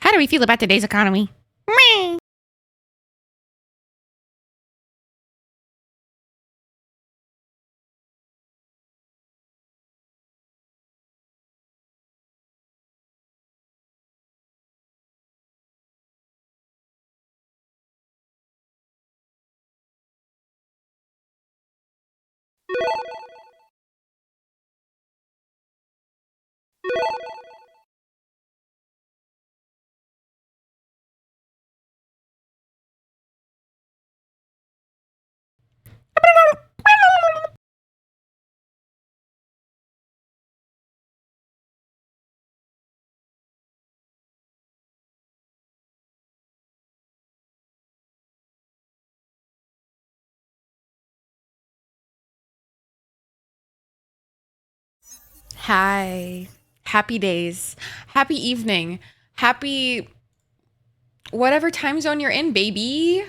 How do we feel about today's economy? Meh. Hi. Happy days. Happy evening. Happy whatever time zone you're in, baby.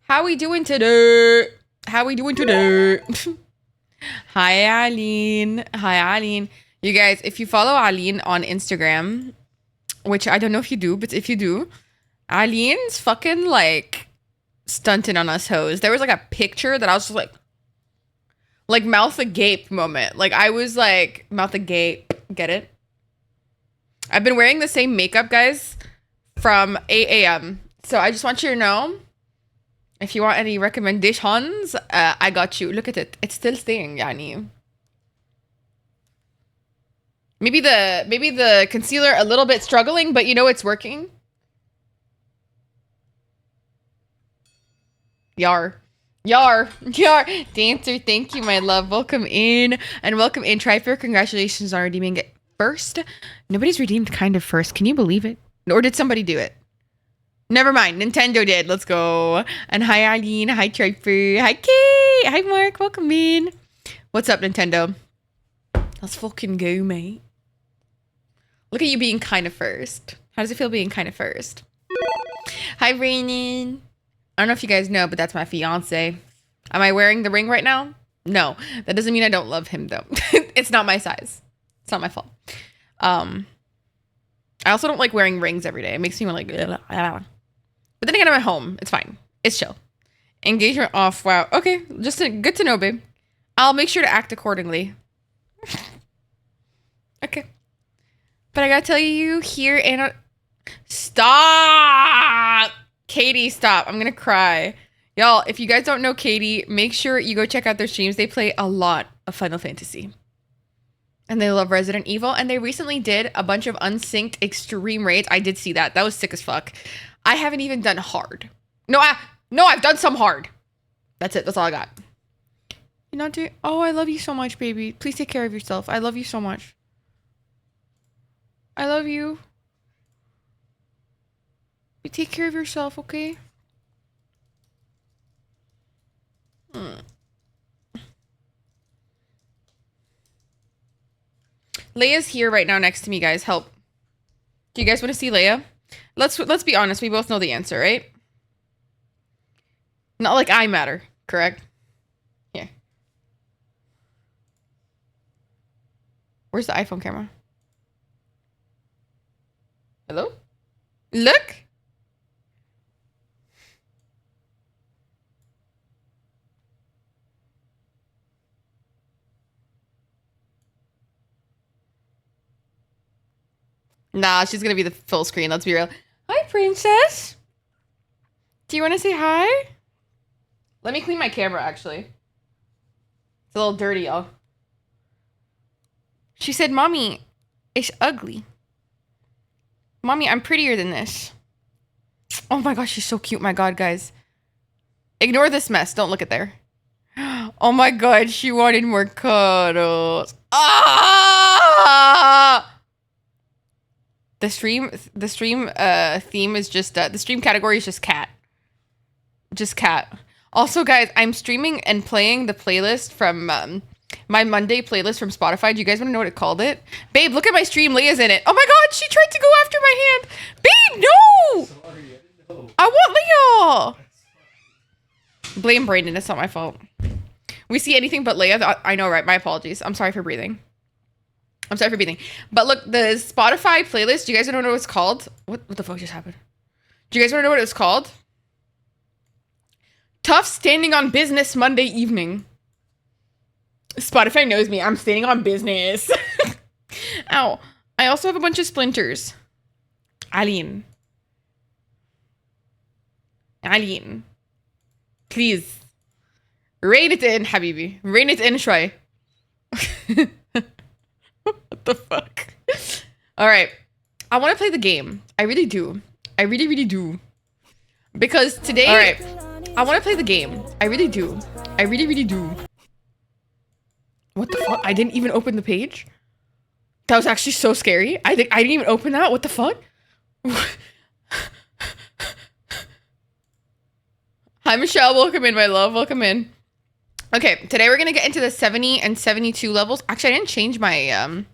How we doing today? How we doing today? Hi, Aline. Hi, Aline. You guys, if you follow Aline on Instagram, which I don't know if you do, but if you do, Aline's fucking like stunting on us hoes. There was like a picture that I was just like mouth agape moment. Like I was like mouth agape. Get it? I've been wearing the same makeup, guys, from 8 a.m. So I just want you to know, if you want any recommendations, I got you. Look at it. It's still staying, yani. Maybe the concealer a little bit struggling, but you know it's working. Yar. Yar. Yar. Dancer, thank you, my love. Welcome in. And welcome in. Trifer, congratulations on redeeming it first. Nobody's redeemed kind of first. Can you believe it? Or did somebody do it? Never mind. Nintendo did. Let's go. And hi, Eileen. Hi, Trifer. Hi, Kate. Hi, Mark. Welcome in. What's up, Nintendo? Let's fucking go, mate. Look at you being kind of first. How does it feel being kind of first? Hi, Rainin. I don't know if you guys know, but that's my fiance. Am I wearing the ring right now? No. That doesn't mean I don't love him, though. It's not my size. It's not my fault. I also don't like wearing rings every day. It makes me want like... But then again, I'm at home. It's fine. It's chill. Engagement off. Wow. Okay. Just good to know, babe. I'll make sure to act accordingly. Okay. But I gotta tell you here and... Stop! Katie, stop. I'm gonna cry. Y'all, if you guys don't know Katie, make sure you go check out their streams. They play a lot of Final Fantasy. And they love Resident Evil. And they recently did a bunch of unsynced extreme raids. I did see that. That was sick as fuck. I haven't even done hard. No, I've done some hard. That's it. That's all I got. You're not doing... Oh, I love you so much, baby. Please take care of yourself. I love you so much. I love you. You take care of yourself, okay? Leia's here right now next to me, guys. Help. Do you guys want to see Leia? Let's be honest. We both know the answer, right? Not like I matter, correct? Yeah. Where's the iPhone camera? Hello? Look. Nah, she's gonna be the full screen. Let's be real. Hi, princess. Do you want to say hi? Let me clean my camera, actually. It's a little dirty, y'all. She said, Mommy, it's ugly. Mommy, I'm prettier than this. Oh my gosh, she's so cute. My God, guys. Ignore this mess. Don't look at there. Oh my God, she wanted more cuddles. Ah! The stream theme is just, the stream category is just cat. Just cat. Also, guys, I'm streaming and playing the playlist from, my Monday playlist from Spotify. Do you guys want to know what it called it? Babe, look at my stream. Leia's in it. Oh my God, she tried to go after my hand. Babe, no! Sorry, I didn't know. I want Leia. Blame Brandon. It's not my fault. We see anything but Leia. I know, right? My apologies. I'm sorry for breathing. I'm sorry for breathing. But look, the Spotify playlist. Do you guys want to know what it's called? What the fuck just happened? Do you guys want to know what it's called? Tough Standing on Business Monday Evening. Spotify knows me. I'm standing on business. Ow. I also have a bunch of splinters. Aline. Please. Rein it in, Habibi. Rein it in, Shwai. What the fuck? Alright. I want to play the game. I really do. I really, really do. Because today... Alright. I want to play the game. I really do. I really, really do. What the fuck? I didn't even open the page? That was actually so scary. I didn't even open that. What the fuck? Hi, Michelle. Welcome in, my love. Welcome in. Okay, today we're gonna get into the 70 and 72 levels. Actually, I didn't change my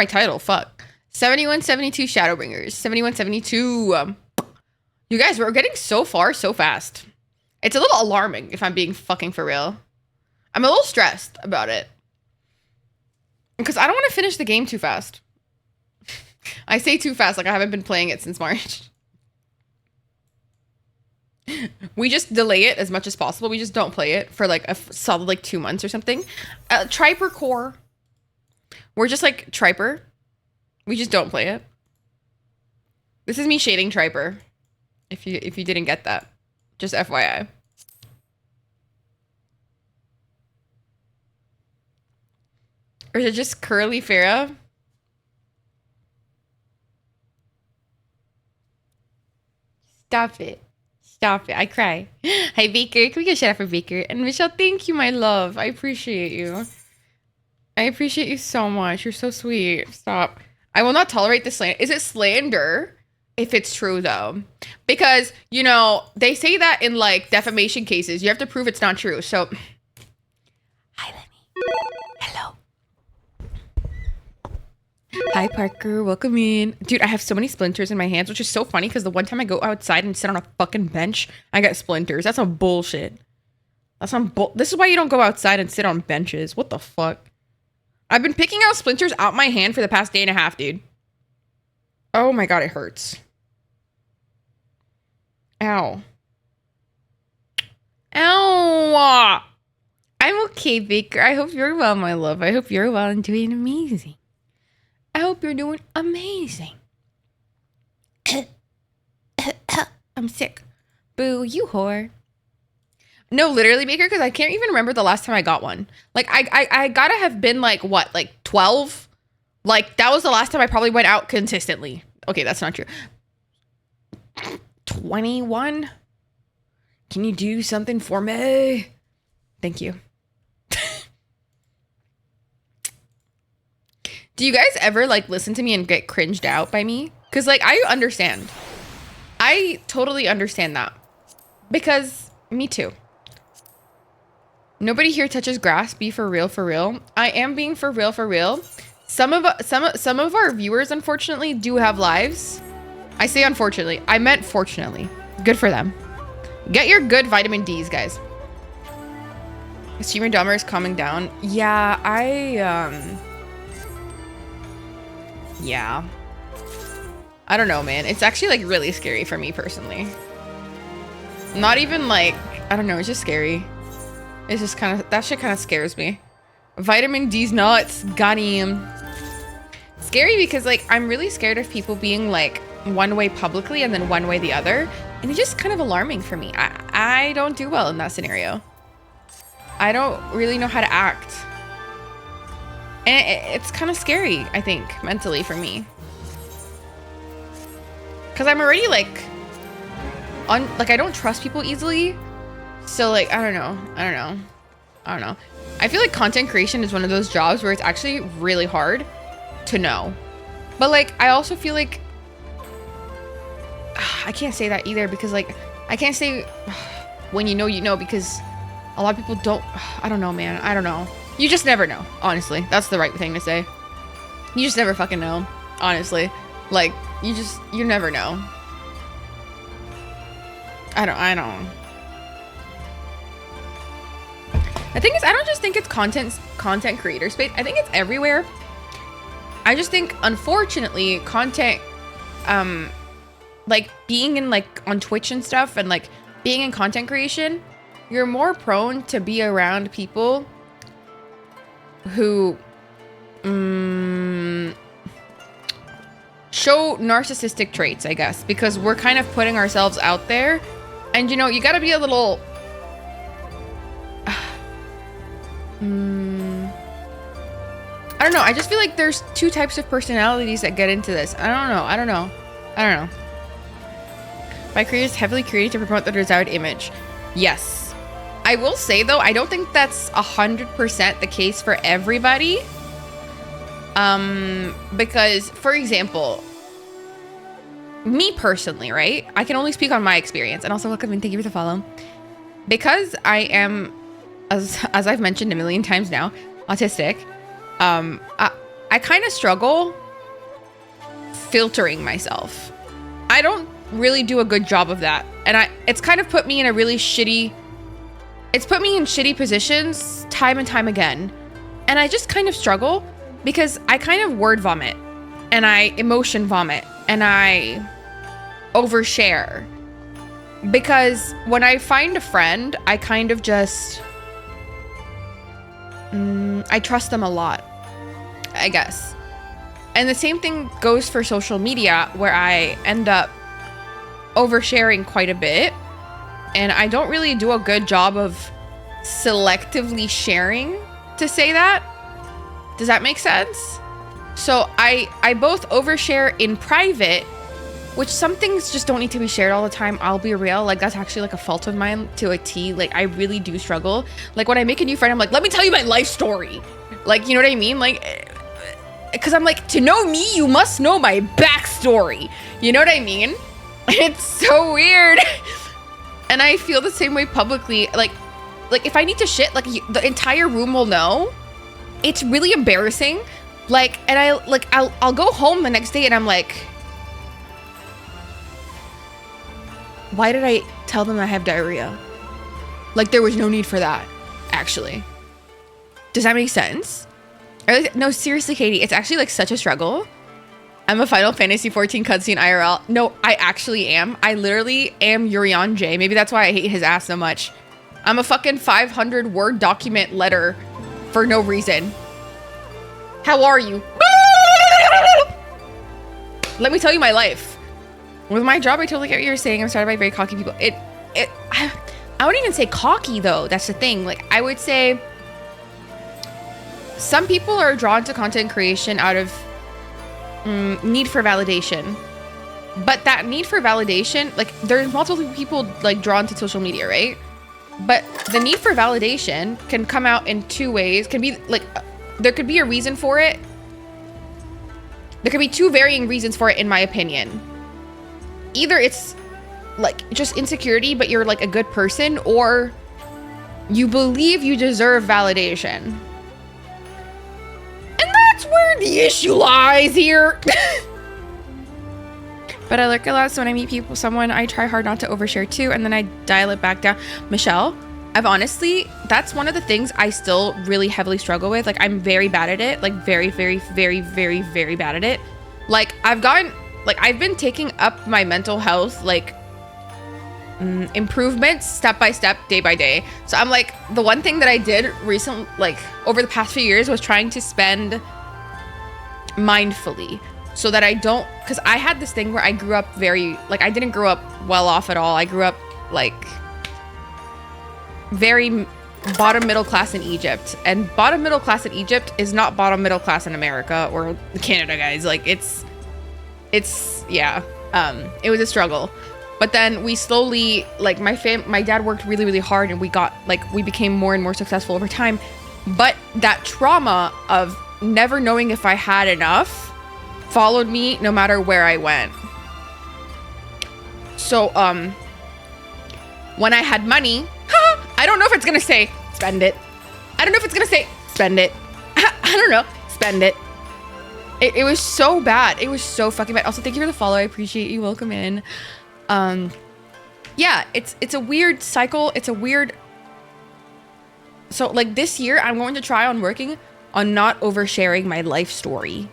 title. Fuck. 71, 72 Shadowbringers. 71, 72. You guys, we're getting so far so fast. It's a little alarming, if I'm being fucking for real. I'm a little stressed about it. Because I don't want to finish the game too fast. I say too fast, like I haven't been playing it since March. We just delay it as much as possible. We just don't play it for like a solid like 2 months or something. Triper core. We're just like Triper. We just don't play it. This is me shading Triper. If you didn't get that. Just FYI. Or is it just Curly Farah? Stop it. Stop it. I cry. Hi, Baker. Can we get a shout out for Baker? And Michelle, thank you, my love. I appreciate you. I appreciate you so much. You're so sweet. Stop. I will not tolerate this slander. Is it slander? If it's true, though. Because, you know, they say that in, like, defamation cases. You have to prove it's not true. So, hi, Lenny. Hello. Hi, Parker. Welcome in. Dude, I have so many splinters in my hands, which is so funny because the one time I go outside and sit on a fucking bench, I get splinters. That's some bullshit. That's some This is why you don't go outside and sit on benches. What the fuck? I've been picking out splinters out my hand for the past day and a half, dude. Oh my God, it hurts. Ow. Ow. I'm okay, Baker. I hope you're well, my love. I hope you're well and doing amazing. I hope you're doing amazing. I'm sick. Boo, you whore. No, literally, Baker, because I can't even remember the last time I got one. Like, I gotta have been, like, what? Like, 12? Like, that was the last time I probably went out consistently. Okay, that's not true. 21? Can you do something for me? Thank you. Do you guys ever, like, listen to me and get cringed out by me? Because, like, I understand. I totally understand that. Because, me too. Nobody here touches grass. Be for real, for real. I am being for real, for real. Some of our viewers, unfortunately, do have lives. I say unfortunately. I meant fortunately. Good for them. Get your good vitamin Ds, guys. Streamer Dahmer is calming down. Yeah, yeah. I don't know, man. It's actually, like, really scary for me personally. Not even, like, I don't know. It's just scary. It's just kind of, that shit kind of scares me. Vitamin D's nuts. Got him. scary because like I'm really scared of people being like one way publicly and then one way the other, and it's just kind of alarming for me. I don't do well in that scenario. I don't really know how to act, and it's kind of scary, I think, mentally for me, because I'm already like I don't trust people easily. So like I don't know. I feel like content creation is one of those jobs where it's actually really hard to know, but like I also feel like I can't say that either, because like I can't say when you know, because a lot of people don't. I don't know, man. I don't know. You just never know. Honestly, that's the right thing to say. You just never fucking know. Honestly, like you never know. I don't. The thing is, I don't just think it's content creator space. I think it's everywhere. I just think, unfortunately, content, like being in like on Twitch and stuff, and like being in content creation, you're more prone to be around people who show narcissistic traits, I guess, because we're kind of putting ourselves out there, and you know, you gotta be a little I don't know. I just feel like there's two types of personalities that get into this. I don't know. By creators heavily created to promote the desired image. Yes. I will say though, I don't think that's 100% the case for everybody. Because for example, me personally, right? I can only speak on my experience, and also welcome and thank you for the follow. Because I am, as I've mentioned a million times now, autistic. I kind of struggle filtering myself. I don't really do a good job of that, and it's kind of put me in a really shitty. It's put me in shitty positions time and time again, and I just kind of struggle because I kind of word vomit, and I emotion vomit, and I overshare. Because when I find a friend, I kind of just I trust them a lot, I guess. And the same thing goes for social media, where I end up oversharing quite a bit, and I don't really do a good job of selectively sharing, to say that. Does that make sense? So I both overshare in private, which some things just don't need to be shared all the time. I'll be real. Like, that's actually like a fault of mine to a T. Like, I really do struggle. Like, when I make a new friend, I'm like, let me tell you my life story. Like, you know what I mean? Like, because I'm like, to know me, you must know my backstory. You know what I mean? It's so weird. And I feel the same way publicly. Like if I need to shit, like the entire room will know. It's really embarrassing. Like, and I'll go home the next day and I'm like, why did I tell them I have diarrhea? Like, there was no need for that, actually. Does that make sense? No, seriously, Katie, it's actually like such a struggle. I'm a Final Fantasy 14 cutscene IRL. No, I actually am. I literally am Urion J. Maybe that's why I hate his ass so much. I'm a fucking 500 word document letter for no reason. How are you? Let me tell you my life. With my job, I totally get what you're saying. I'm surrounded by very cocky people. I wouldn't even say cocky though. That's the thing. Like, I would say some people are drawn to content creation out of need for validation. But that need for validation, like, there's multiple people like drawn to social media, right? But the need for validation can come out in two ways. Can be like, there could be a reason for it. There could be two varying reasons for it, in my opinion. Either it's like just insecurity, but you're like a good person, or you believe you deserve validation. And that's where the issue lies here. But I lurk a lot, so when I meet someone, I try hard not to overshare too, and then I dial it back down. Michelle, I've honestly, that's one of the things I still really heavily struggle with. Like, I'm very bad at it. Like, very, very, very, very, very bad at it. Like, I've been taking up my mental health, like, improvements step by step, day by day. So I'm like, the one thing that I did recently, like over the past few years, was trying to spend mindfully so that I don't, because I had this thing where I grew up very, like, I didn't grow up well off at all. I grew up like very bottom middle class in Egypt, and bottom middle class in Egypt is not bottom middle class in America or Canada, guys. Like it's yeah, it was a struggle. But then we slowly, like, my dad worked really, really hard, and we became more and more successful over time. But that trauma of never knowing if I had enough followed me no matter where I went. So, when I had money, I don't know if it's gonna say, spend it. I don't know if it's gonna say, spend it. I don't know, spend it. It was so bad. It was so fucking bad. Also, thank you for the follow. I appreciate you. Welcome in. Yeah, it's a weird cycle. It's a weird. So like this year, I'm going to try on working on not oversharing my life story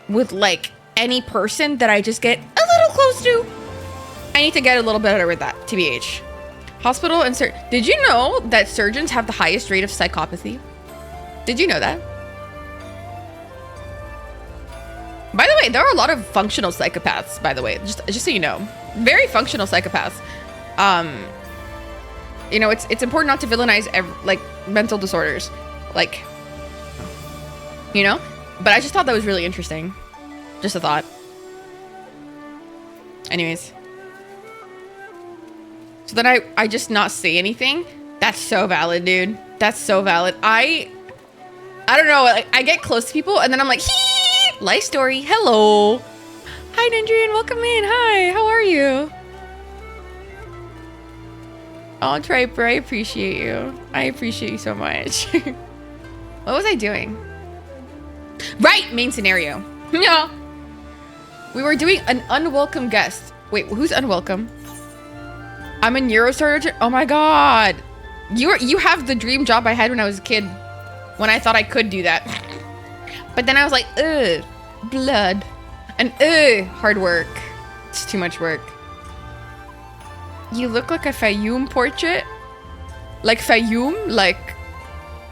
with like any person that I just get a little close to. I need to get a little better with that, TBH. Hospital and did you know that surgeons have the highest rate of psychopathy? Did you know that? By the way, there are a lot of functional psychopaths, by the way, just so you know. Very functional psychopaths. You know, it's important not to villainize like mental disorders. Like, you know? But I just thought that was really interesting. Just a thought. Anyways. So then I just not say anything. That's so valid, dude. That's so valid. I don't know, like, I get close to people and then I'm like, hee! Life story. Hello. Hi, Nandrian. Welcome in. Hi. How are you? Oh, Triper, I appreciate you. I appreciate you so much. What was I doing? Right, main scenario. Yeah. We were doing an unwelcome guest. Wait, who's unwelcome? I'm a neurosurgeon. Oh my god. You have the dream job I had when I was a kid. When I thought I could do that. But then I was like, ugh, blood. And ugh, hard work. It's too much work. You look like a Fayoum portrait? Like Fayoum? Like,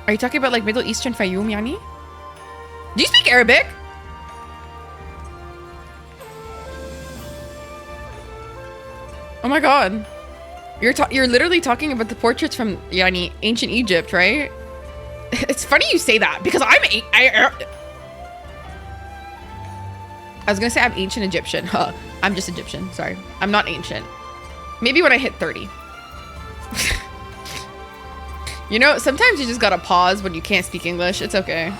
are you talking about like Middle Eastern Fayoum, Yani? Do you speak Arabic? Oh my god. You're literally talking about the portraits from, Yani, ancient Egypt, right? It's funny you say that because I was gonna say I'm ancient Egyptian. Huh. I'm just Egyptian. Sorry. I'm not ancient. Maybe when I hit 30. You know, sometimes you just gotta pause when you can't speak English. It's okay.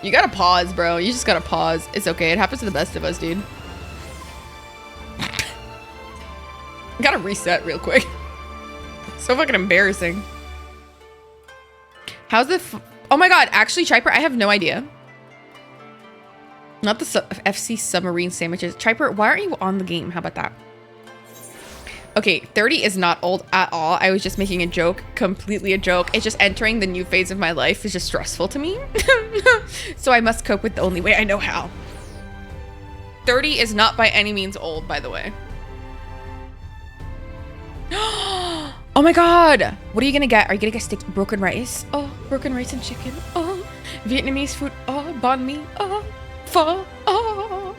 You gotta pause, bro. You just gotta pause. It's okay. It happens to the best of us, dude. Gotta reset real quick. So fucking embarrassing. How's the oh my god, actually, Triper, I have no idea. Not the FC submarine sandwiches. Triper, why aren't you on the game? How about that? Okay, 30 is not old at all. I was just making a joke. Completely a joke. It's just entering the new phase of my life is just stressful to me. So I must cope with the only way I know how. 30 is not by any means old, by the way. Oh my god! What are you gonna get? Are you gonna get steak, broken rice? Oh, broken rice and chicken. Oh, Vietnamese food. Oh, banh mi. Oh, pho. Oh,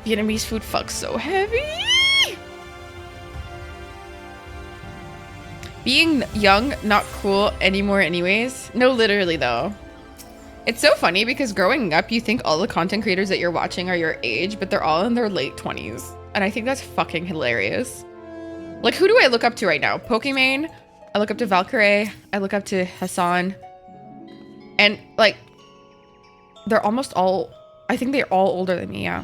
Vietnamese food fucks so heavy. Being young, not cool anymore anyways. No, literally though. It's so funny because growing up, you think all the content creators that you're watching are your age, but they're all in their late 20s. And I think that's fucking hilarious. Like, who do I look up to right now? Pokimane. I look up to Valkyrie. I look up to Hassan. And, like, they're almost all... I think they're all older than me, yeah.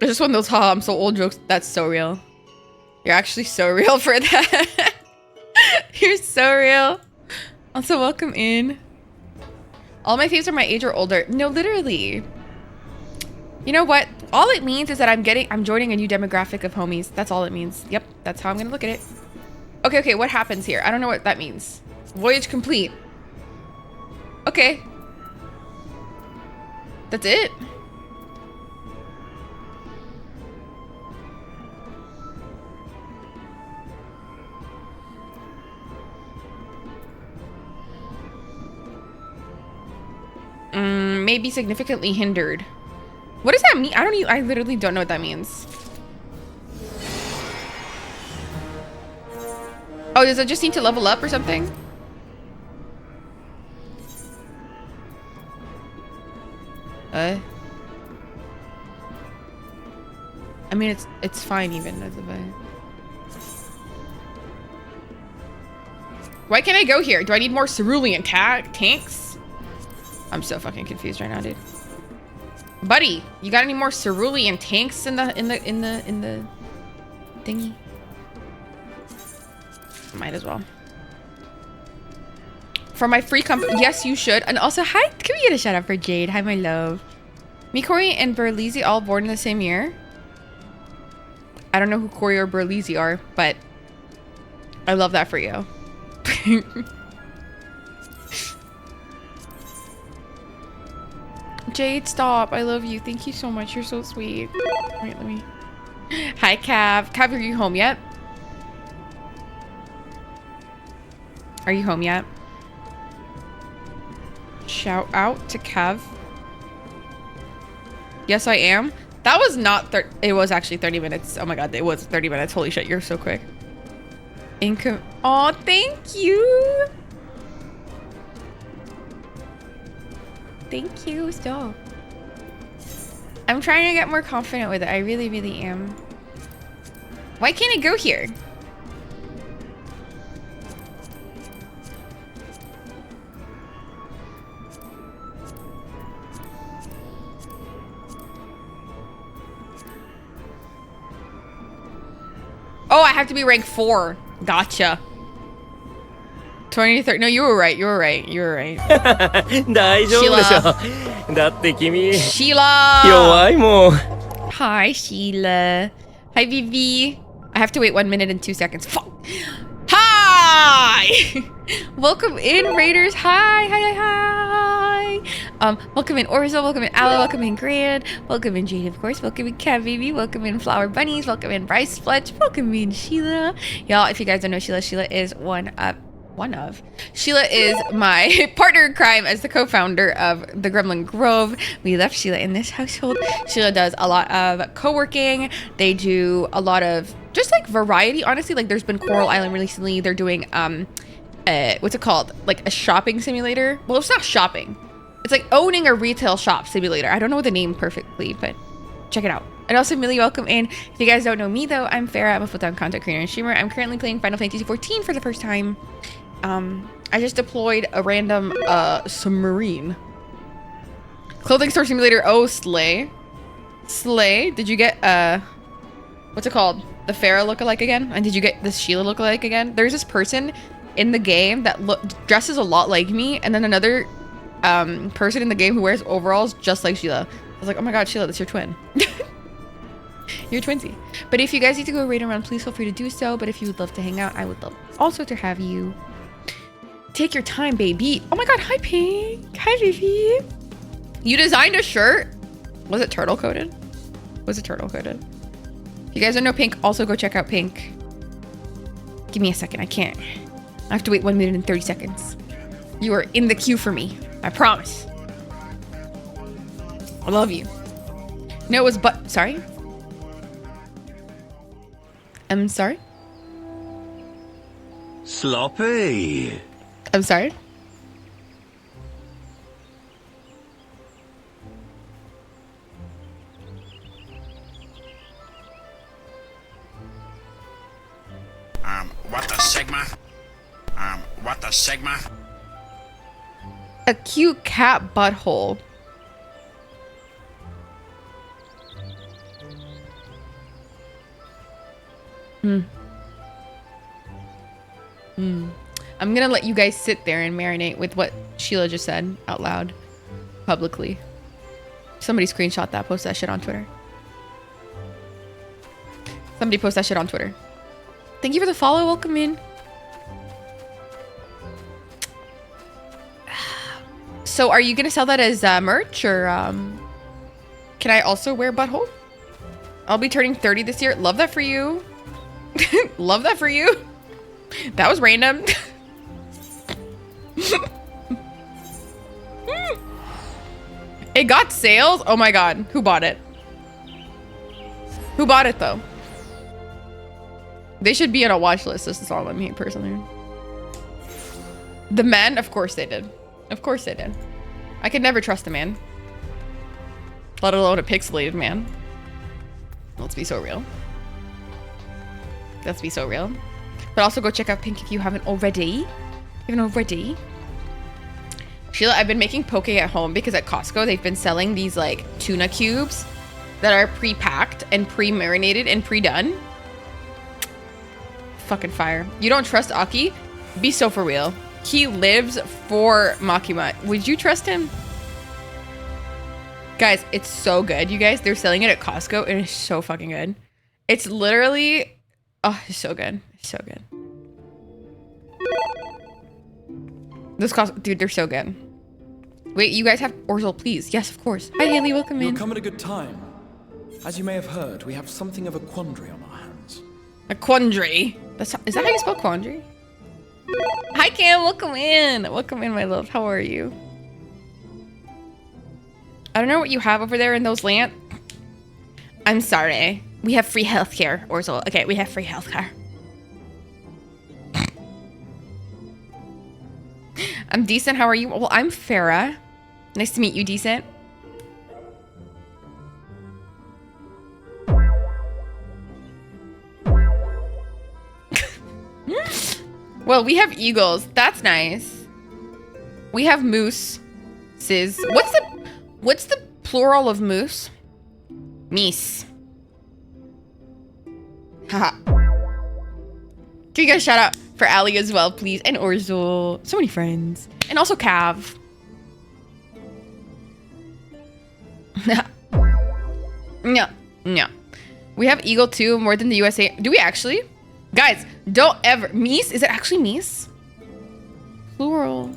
It's just one of those, ha, I'm so old jokes. That's so real. You're actually so real for that. You're so real. Also, welcome in. All my faves are my age or older. No, literally. You know what? All it means is that I'm joining a new demographic of homies. That's all it means. Yep, that's how I'm gonna look at it. Okay, what happens here? I don't know what that means. Voyage complete. Okay. That's it. may be significantly hindered. What does that mean? I literally don't know what that means. Oh, does it just need to level up or something? I mean, it's fine even as a bit. Why can't I go here? Do I need more cerulean tanks? I'm so fucking confused right now, dude. Buddy, you got any more cerulean tanks in the thingy? Might as well. For my free company, yes, you should. And also, hi, can we get a shout out for Jade? Hi, my love. Me, Corey, and Berlizzi all born in the same year. I don't know who Corey or Berlizzi are, but I love that for you. Jade, stop. I love you. Thank you so much. You're so sweet. Wait, let me... Hi, Cav. Cav, are you home yet? Are you home yet? Shout out to Cav. Yes, I am. That was not... It was actually 30 minutes. Oh my god, it was 30 minutes. Holy shit, you're so quick. Income... Oh, thank you. Thank you. Stop. I'm trying to get more confident with it. I really, really am. Why can't it go here? Oh, I have to be rank 4. Gotcha. 20 to 30. No, you were right. You were right. You were right. Sheila. Hi, Sheila. Hi, Vivi. I have to wait 1 minute and 2 seconds. Fuck. Hi. Welcome in, Raiders. Hi, hi, hi, hi. Welcome in Orzo. Welcome in Ala. Welcome in Grand. Welcome in Jade, of course. Welcome in Cat Baby. Welcome in Flower Bunnies. Welcome in Bryce Fletch. Welcome in Sheila. Y'all, if you guys don't know Sheila, Sheila is Sheila is my partner in crime as the co-founder of the Gremlin Grove. We left Sheila in this household. Sheila does a lot of co-working. They do a lot of just like variety, honestly. Like there's been Coral Island recently. They're doing what's it called? Like a shopping simulator. Well, it's not shopping. It's like owning a retail shop simulator. I don't know the name perfectly, but check it out. And also, Millie, welcome in. If you guys don't know me, though, I'm Farah. I'm a full-time content creator and streamer. I'm currently playing Final Fantasy XIV for the first time. I just deployed a random submarine. Clothing store simulator. Oh, Slay. Slay. Did you get what's it called? The Farah lookalike again? And did you get this Sheila lookalike again? There's this person in the game that dresses a lot like me, and then another person in the game who wears overalls just like Sheila. I was like, oh my god, Sheila, that's your twin. You're twinsy. But if you guys need to go raid around, please feel free to do so. But if you would love to hang out, I would love also to have you. Take your time, baby. Oh my god, hi, Pink. Hi, Vivi. You designed a shirt? Was it turtle coated? Was it turtle coated? If you guys don't know Pink, also go check out Pink. Give me a second. I can't. I have to wait 1 minute and 30 seconds. You are in the queue for me. I promise. I love you. No, it was sorry? I'm sorry? Sloppy. I'm sorry? What the Sigma? What the Sigma? A cute cat butthole. I'm gonna let you guys sit there and marinate with what Sheila just said out loud, publicly. Somebody screenshot that, post that shit on Twitter. Somebody post that shit on Twitter. Thank you for the follow. Welcome in. So are you gonna sell that as merch, or can I also wear butthole? I'll be turning 30 this year. Love that for you. Love that for you. That was random. got sales? Oh my god. Who bought it? Who bought it though? They should be on a watch list. This is all I mean personally. The men? Of course they did. Of course they did. I could never trust a man. Let alone a pixelated man. Let's be so real. Let's be so real. But also go check out Pink if you haven't already. Sheila, I've been making poke at home because at Costco they've been selling these like tuna cubes that are pre-packed and pre-marinated and pre-done. Fucking fire. You don't trust Aki? Be so for real. He lives for Makima. Would you trust him? Guys, it's so good, you guys. They're selling it at Costco and it's so fucking good. It's literally... Oh, it's so good. It's so good. This cost... Dude, they're so good. Wait, you guys have... Orzel, please. Yes, of course. Hi, Haley. Welcome in. You'll come at a good time. As you may have heard, we have something of a quandary on our hands. A quandary? Is that how you spell quandary? Hi, Cam. Welcome in. Welcome in, my love. How are you? I don't know what you have over there in those lamps. I'm sorry. We have free healthcare, Orzel. Okay, we have free healthcare. I'm decent. How are you? Well, I'm Farah. Nice to meet you, decent. Well, we have eagles. That's nice. We have moose. Sis. What's the plural of moose? Meese. Haha. Can you guys shout out for Ali as well, please? And Orzel. So many friends. And also Cav. No. We have eagle too, more than the USA. Do we actually? Guys, don't ever. Meese? Is it actually meese? Plural.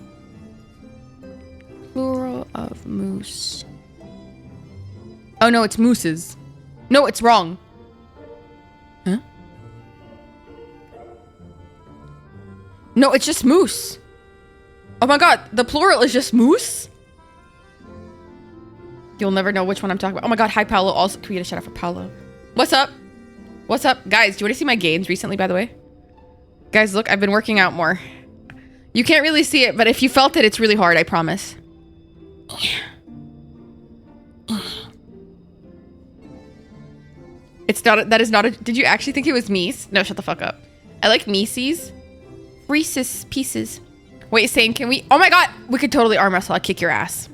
Plural of moose. Oh no, it's mooses. No, it's wrong. Huh? No, it's just moose. Oh my god, the plural is just moose? You'll never know which one I'm talking about. Oh my god, hi Paolo. Also, can we get a shout out for Paolo? What's up? What's up? Guys, do you want to see my gains recently, by the way? Guys, look, I've been working out more. You can't really see it, but if you felt it, it's really hard, I promise. It's not, that is not a, did you actually think it was meese? No, shut the fuck up. I like meeses. Reese's pieces. Wait, saying, can we, oh my god, we could totally arm wrestle. I'll kick your ass.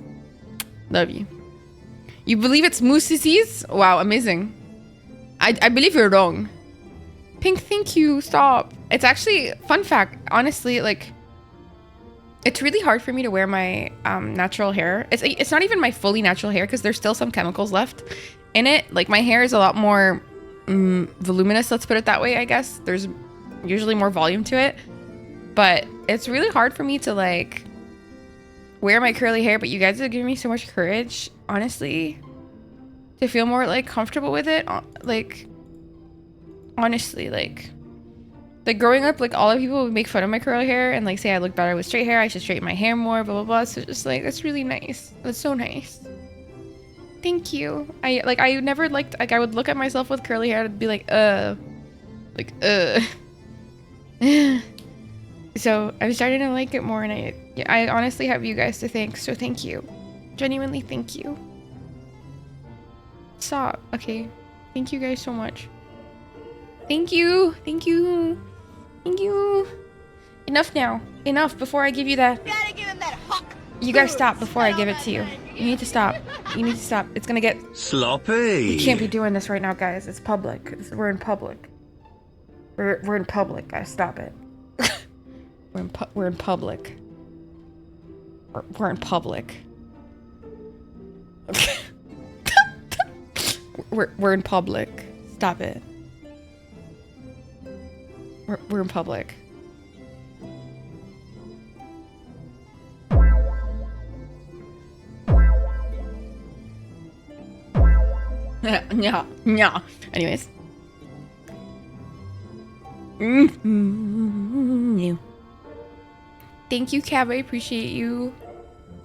Love you. You believe it's mooses? Wow, amazing. I believe you're wrong. Pink, thank you. Stop. It's actually, fun fact, honestly, like, it's really hard for me to wear my natural hair. It's not even my fully natural hair because there's still some chemicals left in it. Like, my hair is a lot more voluminous, let's put it that way, I guess. There's usually more volume to it. But it's really hard for me to, like, wear my curly hair. But you guys have given me so much courage, honestly, to feel more, like, comfortable with it. Like, honestly, like growing up, like, all of people would make fun of my curly hair and, like, say I look better with straight hair. I should straighten my hair more, blah, blah, blah. So just, like, that's really nice. That's so nice. Thank you. I never liked, like, I would look at myself with curly hair and be like, So I'm starting to like it more, and I honestly have you guys to thank, so thank you. Genuinely thank you. Stop. Okay. Thank you guys so much. Thank you. Thank you. Thank you. Enough now. Enough before I give you that. Gotta give him that hawk. You gotta stop before I give it to you. You need to stop. You need to stop. It's gonna get Sloppy. You can't be doing this right now, guys. It's public. We're in public. We're in public, guys. Stop it. We're in public. We're in public. Okay. we're in public. Stop it. We're in public. Yeah. Anyways. Thank you, Cav. I appreciate you.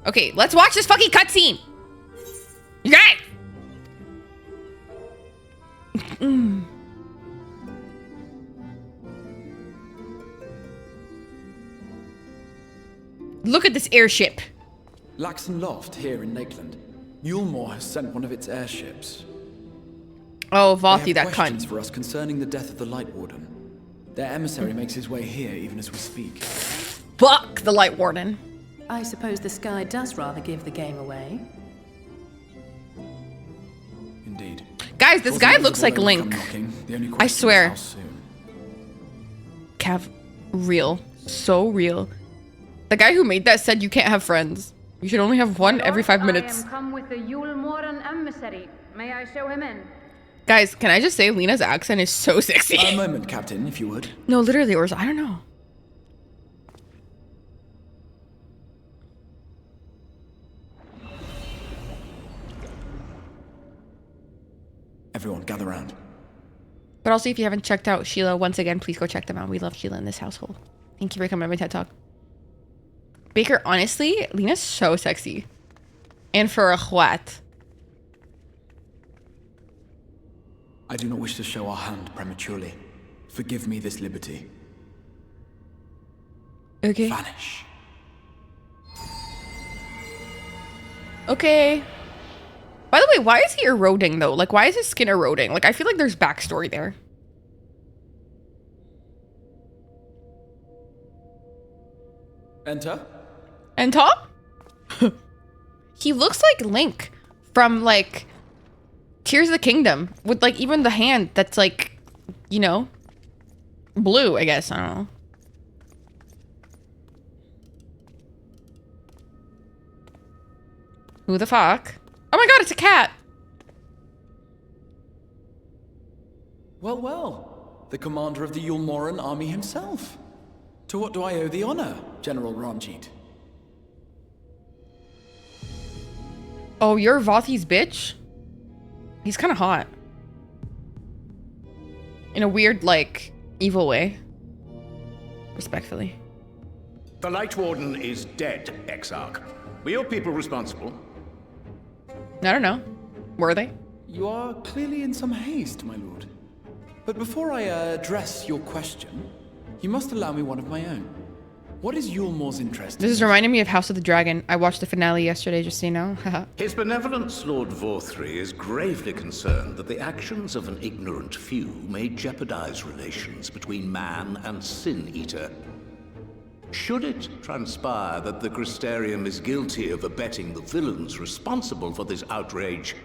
Okay, let's watch this fucking cutscene. You guys! Look at this airship. Laxon Loft here in Lakeland. Yulmore has sent one of its airships. Oh, They Vothi, have that questions cunt. for us concerning the death of the Light Warden. Their emissary makes his way here even as we speak. Fuck the Light Warden. I suppose the sky does rather give the game away. Indeed. Guys, this guy looks like Plausible Link. they will come knocking. The only I question is swear. how soon. Cav, real. So real. The guy who made that said you can't have friends. You should only have one every 5 minutes. I am come with the Yulmoran emissary. May I show him in? Guys, can I just say Lena's accent is so sexy? A moment, Captain, if you would. No, literally, or I don't know. Everyone, gather round. But also, if you haven't checked out Sheila, once again, please go check them out. We love Sheila in this household. Thank you for coming to my TED Talk. Baker, honestly, Lena's so sexy. And for a what? I do not wish to show our hand prematurely. Forgive me this liberty. Okay. Vanish. Okay. By the way, why is he eroding, though? Like, why is his skin eroding? Like, I feel like there's backstory there. Enter. And top? He looks like Link from, like, Tears of the Kingdom. With, like, even the hand that's, like, you know, blue, I guess. I don't know. Who the fuck? Oh my god, it's a cat! Well, well. The commander of the Yulmoran army himself. To what do I owe the honor, General Ranjit? Oh, you're Vothi's bitch? He's kind of hot. In a weird, like, evil way. Respectfully. The Light Warden is dead, Exarch. Were your people responsible? I don't know. Were they? You are clearly in some haste, my lord. But before I address your question, you must allow me one of my own. What is Yulmore's interest This is reminding me of House of the Dragon. I watched the finale yesterday, just so you know. His benevolence, Lord Vorthry, is gravely concerned that the actions of an ignorant few may jeopardize relations between man and Sin-Eater. Should it transpire that the Crystarium is guilty of abetting the villains responsible for this outrage,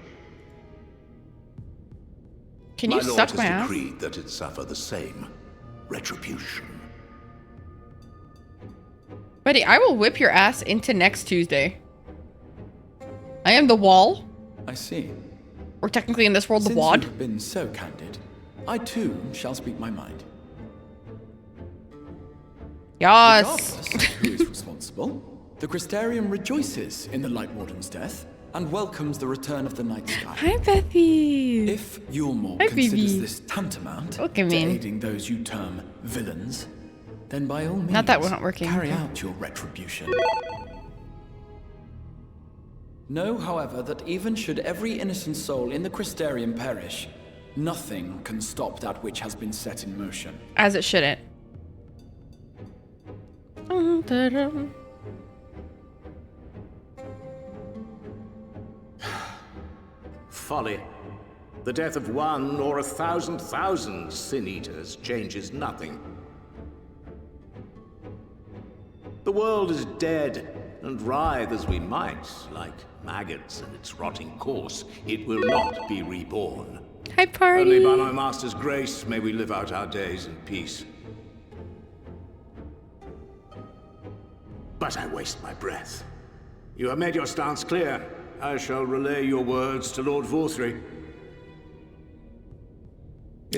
Can you my lord suck has my ass? decreed that it suffer the same retribution. Buddy, I will whip your ass into next Tuesday. I am the wall. I see. Or technically in this world, the Since wad. you've been so candid, I too shall speak my mind. Yes. Regardless of who is responsible, the Crystarium rejoices in the Light Warden's death and welcomes the return of the night sky. Hi, Bethy. If Yulmore Hi, considers baby. this tantamount Okay, to man. aiding those you term villains, then by all means, Not that we're not working. carry out your retribution. Know, however, that even should every innocent soul in the Crystarium perish, nothing can stop that which has been set in motion. As it shouldn't. Folly. The death of one or 1,000,000 Sin-Eaters changes nothing. The world is dead, and writhe as we might, like maggots in its rotting corse, it will not be reborn. Hi, party. Only by my master's grace may we live out our days in peace. But I waste my breath. You have made your stance clear. I shall relay your words to Lord Vorthry.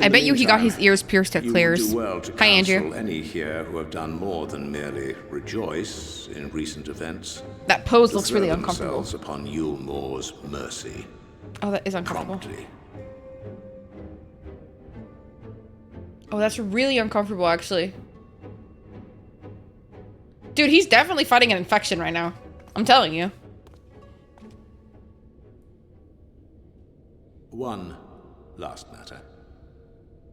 I bet you he got his ears pierced at You will Claire's. do well to Hi, Andrew. counsel any here who have done more than merely rejoice in recent events. That pose to looks really throw uncomfortable. themselves upon Yulmore's mercy Oh, that is uncomfortable. promptly. Oh, that's really uncomfortable, actually. Dude, he's definitely fighting an infection right now. I'm telling you. One last matter.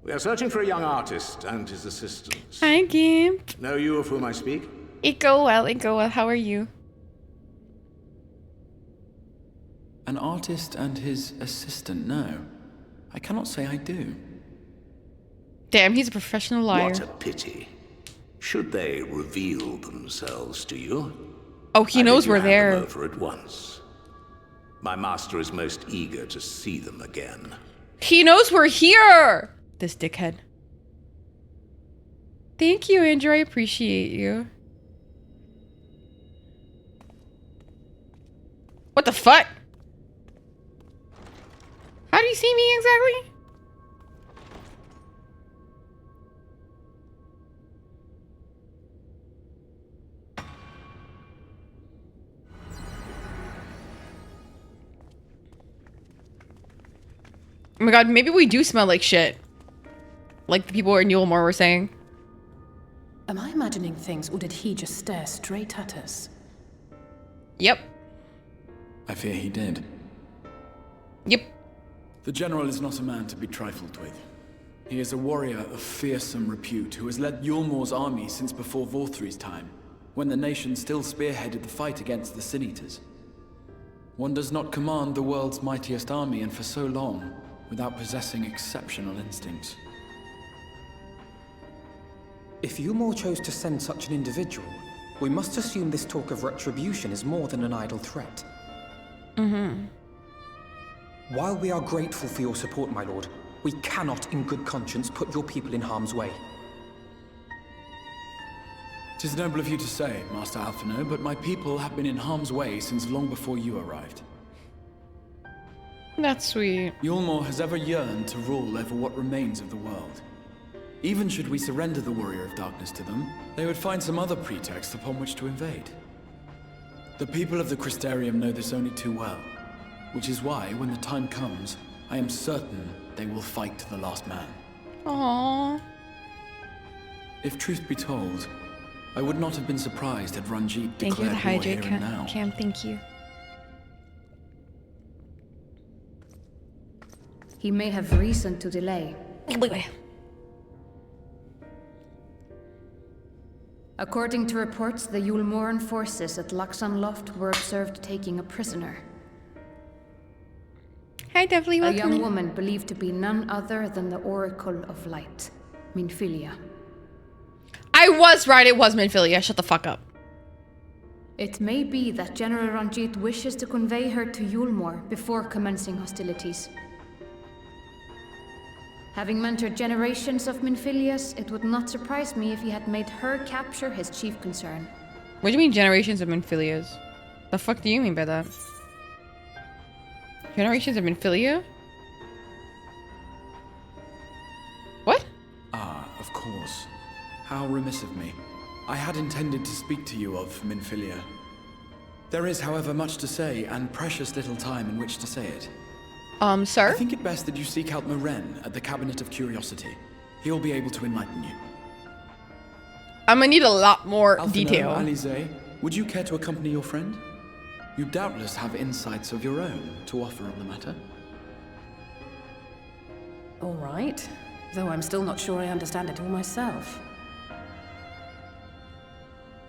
We are searching for a young artist and his assistants. Hi, Gimp. Know you of whom I speak? It go well, it go well. How are you? An artist and his assistant? No. I cannot say I do. Damn, he's a professional liar. What a pity. Should they reveal themselves to you? Oh, he knows we're Hand them there. over at once. My master is most eager to see them again. He knows we're here! This dickhead. Thank you, Andrew. I appreciate you. What the fuck? How do you see me exactly? Oh my god, maybe we do smell like shit. Like the people in Yulmore were saying. Am I imagining things, or did he just stare straight at us? Yep. I fear he did. Yep. The general is not a man to be trifled with. He is a warrior of fearsome repute who has led Yulmore's army since before Vorthry's time, when the nation still spearheaded the fight against the Sin-Eaters. One does not command the world's mightiest army, and for so long, without possessing exceptional instincts. If Yulmore chose to send such an individual, we must assume this talk of retribution is more than an idle threat. While we are grateful for your support, my lord, we cannot in good conscience put your people in harm's way. 'Tis noble of you to say, Master Alphino, but my people have been in harm's way since long before you arrived. That's sweet. Yulmore has ever yearned to rule over what remains of the world. Even should we surrender the Warrior of Darkness to them, they would find some other pretext upon which to invade. The people of the Crystarium know this only too well, which is why, when the time comes, I am certain they will fight to the last man. Aww. If truth be told, I would not have been surprised had Ranjit Thank you for the declared war hydrate, here and now. Cam. Thank you. He may have reason to delay. According to reports, the Yulmoran forces at Laxan Loft were observed taking a prisoner. Hi, definitely A welcome. young in. woman believed to be none other than the Oracle of Light, Minfilia. I was right, it was Minfilia. Shut the fuck up. It may be that General Ranjit wishes to convey her to Yulmore before commencing hostilities. Having mentored generations of Minfilias, it would not surprise me if he had made her capture his chief concern. What do you mean generations of Minfilias? The fuck do you mean by that? Generations of Minfilia? What? Ah, of course. How remiss of me. I had intended to speak to you of Minfilia. There is, however, much to say, and precious little time in which to say it. Sir? I think it best that you seek out Moren at the Cabinet of Curiosity. He'll be able to enlighten you. I'm gonna need a lot more Alphino, detail. Alize, would you care to accompany your friend? You doubtless have insights of your own to offer on the matter. All right. Though I'm still not sure I understand it all myself.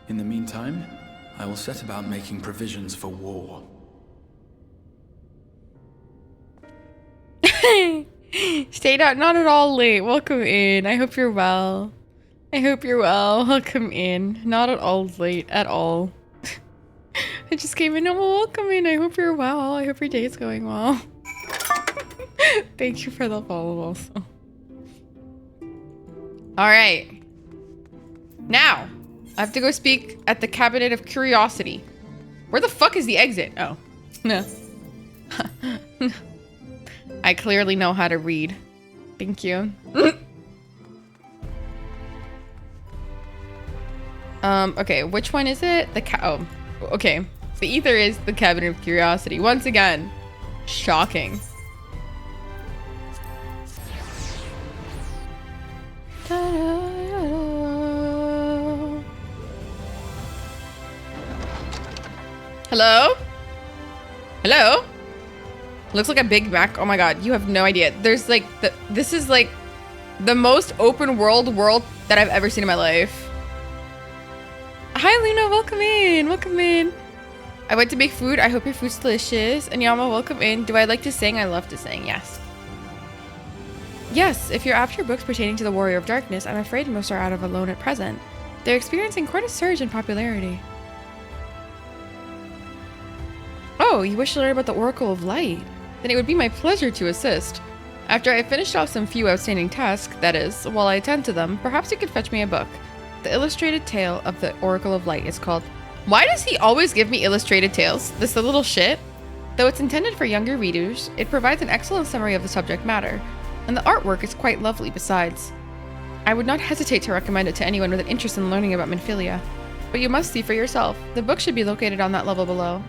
In the meantime, I will set about making provisions for war. Stayed out not at all late. Welcome in. I hope you're well. I hope you're well. Welcome in. Not at all late at all. I just came in. Oh, welcome in. I hope you're well. I hope your day is going well. Thank you for the follow also. All right. Now, I have to go speak at the Cabinet of Curiosity. Where the fuck is the exit? Oh, no. I clearly know how to read. Thank you. Okay, which one is it? Oh, okay. The ether is the Cabinet of Curiosity. Once again, shocking. Hello? Hello? Looks like a Big Mac. Oh my god, you have no idea. There's like this is like the most open world that I've ever seen in my life. Hi Luna, welcome in. Welcome in. I went to make food. I hope your food's delicious. And Yama, welcome in. Do I like to sing? I love to sing. Yes. Yes, if you're after books pertaining to the Warrior of Darkness, I'm afraid most are out of a loan at present. They're experiencing quite a surge in popularity. Oh, you wish to learn about the Oracle of Light? Then it would be my pleasure to assist. After I finished off some few outstanding tasks, that is, while I attend to them, perhaps you could fetch me a book. The illustrated tale of the Oracle of Light is called... Why does he always give me illustrated tales? This little shit? Though it's intended for younger readers, it provides an excellent summary of the subject matter, and the artwork is quite lovely besides. I would not hesitate to recommend it to anyone with an interest in learning about Minfilia, but you must see for yourself. The book should be located on that level below.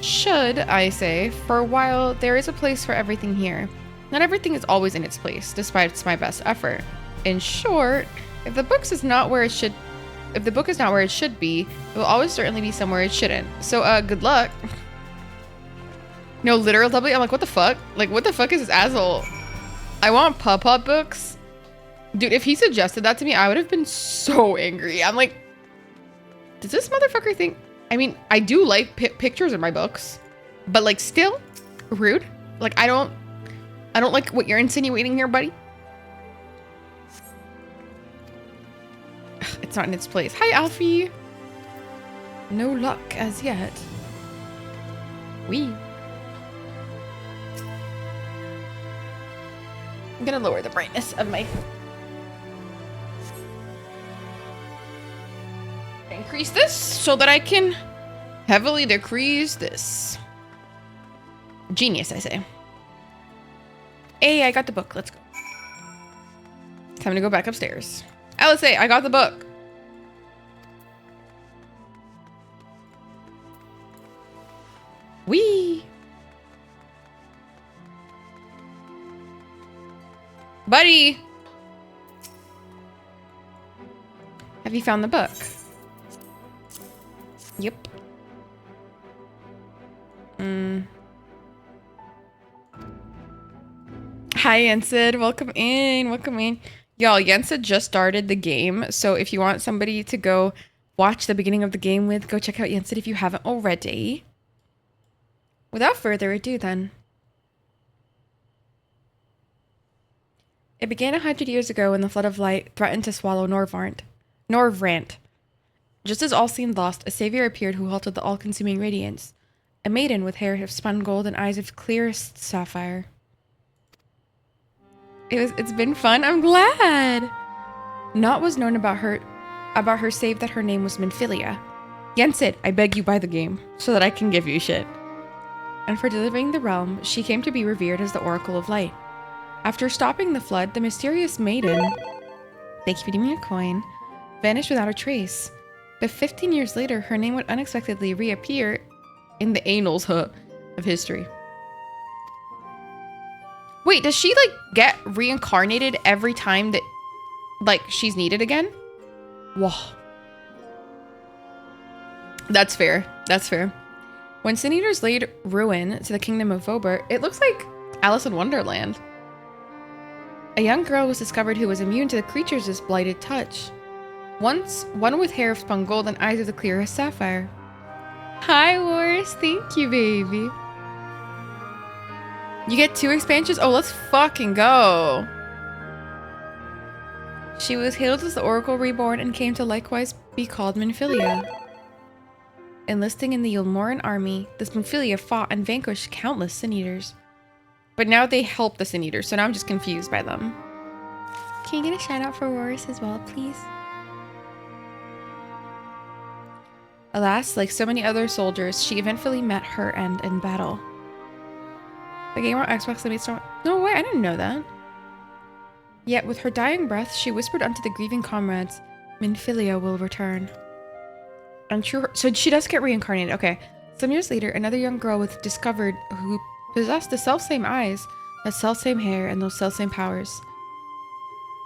Should, I say, for a while there is a place for everything here. Not everything is always in its place, despite my best effort. In short, if the book is not where it should be, it will always certainly be somewhere it shouldn't. So, good luck. No, literal W. I'm like, what the fuck? Like, what the fuck is this asshole? I want pop-up books. Dude, if he suggested that to me, I would have been so angry. I'm like, does this motherfucker think... I mean, I do like pictures in my books, but like, still rude. Like, I don't like what you're insinuating here, buddy. Ugh, it's not in its place. Hi, Alfie. No luck as yet. I'm gonna lower the brightness of my... Increase this so that I can heavily decrease this. Genius, I say. Hey, I got the book. Let's go. Time to go back upstairs. LSA, I got the book. Wee. Buddy. Have you found the book? Yep. Hi, Yensid. Welcome in. Welcome in. Y'all, Yensid just started the game. So if you want somebody to go watch the beginning of the game with, go check out Yensid if you haven't already. Without further ado, then. It began 100 years ago when the flood of light threatened to swallow Norvrant. Just as all seemed lost, a savior appeared who halted the all-consuming radiance. A maiden with hair of spun gold and eyes of clearest sapphire. It's been fun. I'm glad. Naught was known about her save that her name was Minfilia. Yensid, I beg you buy the game so that I can give you shit. And for delivering the realm, she came to be revered as the Oracle of Light. After stopping the flood, the mysterious maiden, thank you for giving me a coin, vanished without a trace. But 15 years later, her name would unexpectedly reappear in the annals of history. Wait, does she, like, get reincarnated every time that, like, she's needed again? Whoa. That's fair. That's fair. When Sin Eaters laid ruin to the kingdom of Vobert, it looks like Alice in Wonderland. A young girl was discovered who was immune to the creatures' blighted touch. Once, one with hair of spun gold and eyes of the clearest sapphire. Hi, Wars. Thank you, baby. You get 2 expansions? Oh, let's fucking go. She was hailed as the Oracle Reborn and came to likewise be called Minfilia. Enlisting in the Yulmoran army, this Minfilia fought and vanquished countless Sin Eaters. But now they help the Sin Eaters, so now I'm just confused by them. Can you get a shout out for Wars as well, please? Alas, like so many other soldiers, she eventually met her end in battle. The game on Xbox made storm. No way, I didn't know that. Yet with her dying breath, she whispered unto the grieving comrades, Minfilia will return. Untrue. So she does get reincarnated. Okay. Some years later, another young girl was discovered who possessed the self-same eyes, that self-same hair, and those self-same powers.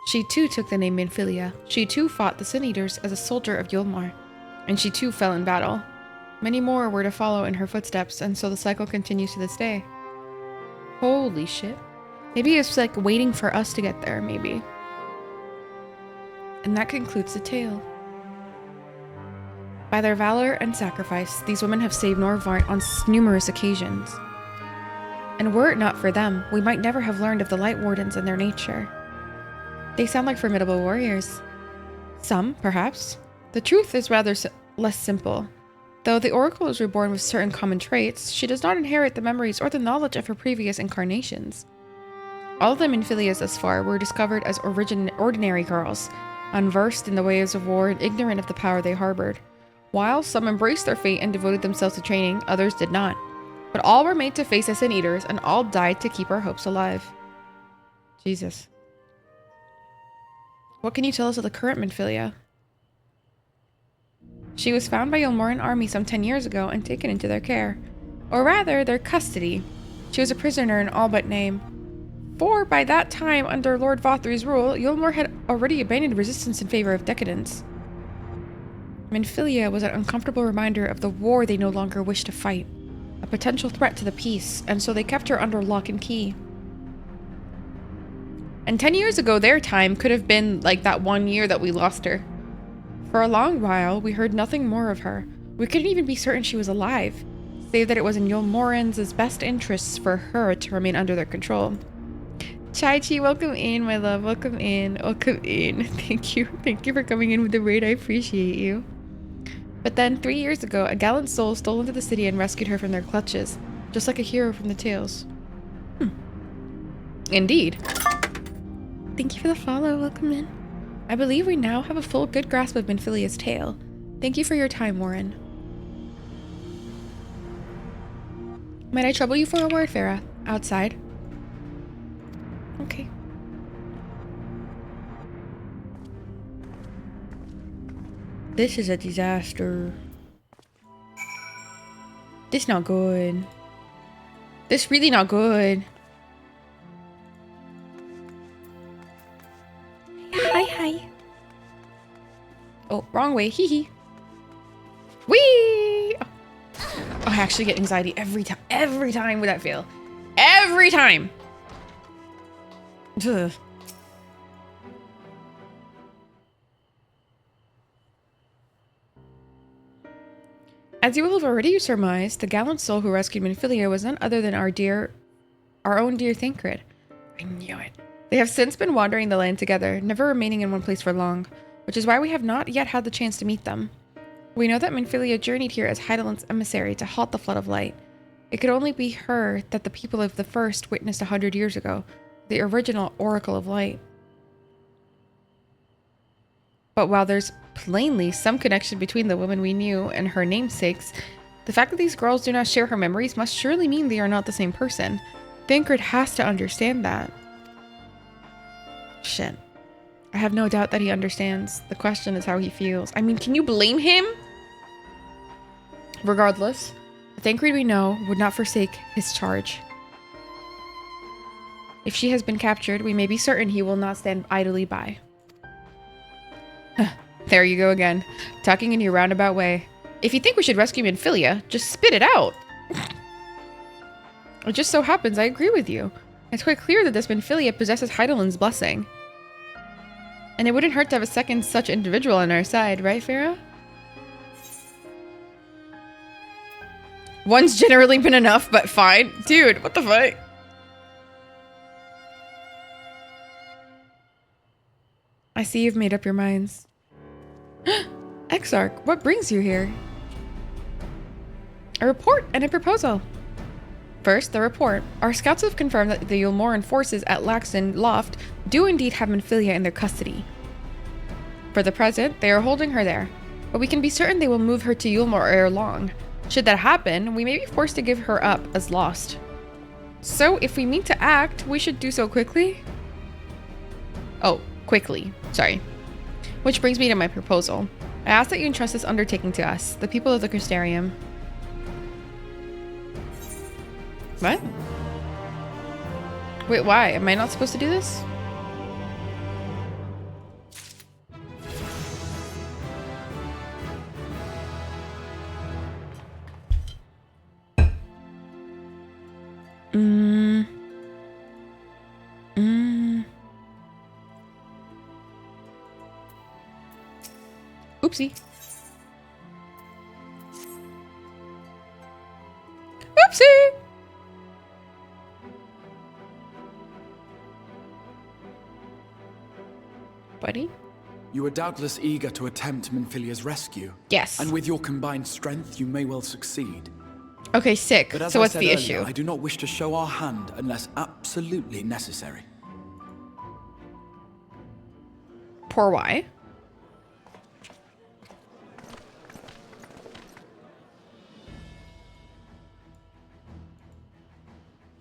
She too took the name Minfilia. She too fought the Sin Eaters as a soldier of Yulmar. And she too fell in battle. Many more were to follow in her footsteps, and so the cycle continues to this day. Holy shit. Maybe it's like waiting for us to get there, maybe. And that concludes the tale. By their valor and sacrifice, these women have saved Norvart on numerous occasions. And were it not for them, we might never have learned of the Light Wardens and their nature. They sound like formidable warriors. Some, perhaps. The truth is rather less simple. Though the Oracle is reborn with certain common traits, she does not inherit the memories or the knowledge of her previous incarnations. All of the Minfilias thus far were discovered as ordinary girls, unversed in the ways of war and ignorant of the power they harbored. While some embraced their fate and devoted themselves to training, others did not. But all were made to face as Sin Eaters, and all died to keep our hopes alive. Jesus. What can you tell us of the current Minfilia? She was found by Yulmoran army some 10 years ago and taken into their care. Or rather, their custody. She was a prisoner in all but name. For by that time, under Lord Vothry's rule, Yulmor had already abandoned resistance in favor of decadence. Minfilia was an uncomfortable reminder of the war they no longer wished to fight. A potential threat to the peace, and so they kept her under lock and key. And 10 years ago, their time could have been like that 1 year that we lost her. For a long while, we heard nothing more of her. We couldn't even be certain she was alive, save that it was in Yulmoran's best interests for her to remain under their control. Chai-Chi, welcome in, my love. Welcome in. Welcome in. Thank you. Thank you for coming in with the raid. I appreciate you. But then, 3 years ago, a gallant soul stole into the city and rescued her from their clutches, just like a hero from the tales. Indeed. Thank you for the follow. Welcome in. I believe we now have a full good grasp of Minfilia's tale. Thank you for your time, Warren. Might I trouble you for a word, Farah? Outside? Okay. This is a disaster. This not good. This really not good. Hi. Oh, wrong way. Hee hee. Whee! Oh, I actually get anxiety every time. Every time would that fail. Every time. Ugh. As you will have already surmised, the gallant soul who rescued Minfilia was none other than our own dear Thancred. I knew it. They have since been wandering the land together, never remaining in one place for long, which is why we have not yet had the chance to meet them. We know that Minfilia journeyed here as Hydaelyn's emissary to halt the flood of light. It could only be her that the people of the First witnessed 100 years ago, the original Oracle of Light. But while there's plainly some connection between the woman we knew and her namesakes, the fact that these girls do not share her memories must surely mean they are not the same person. Thancred has to understand that. Shit. I have no doubt that he understands. The question is how he feels. I mean, can you blame him? Regardless, the Thancred we know would not forsake his charge. If she has been captured, we may be certain he will not stand idly by. There you go again, talking in your roundabout way. If you think we should rescue Minfilia, just spit it out. It just so happens I agree with you. It's quite clear that this Minfilia possesses Hydaelyn's blessing. And it wouldn't hurt to have a second such individual on our side, right, Farah? One's generally been enough, but fine. Dude, what the fuck? I see you've made up your minds. Exarch, what brings you here? A report and a proposal. First, the report. Our scouts have confirmed that the Yulmoran forces at Laxton Loft do indeed have Minfilia in their custody. For the present, they are holding her there, but we can be certain they will move her to Yulmor ere long. Should that happen, we may be forced to give her up as lost. So, if we mean to act, we should do so quickly? Oh, quickly. Sorry. Which brings me to my proposal. I ask that you entrust this undertaking to us, the people of the Crystarium. What? Wait, why? Am I not supposed to do this? Oopsie. Oopsie! Buddy? You are doubtless eager to attempt Minfilia's rescue. Yes. And with your combined strength, you may well succeed. Okay, sick. But as So I what's said the earlier, issue? I do not wish to show our hand unless absolutely necessary. Poor why?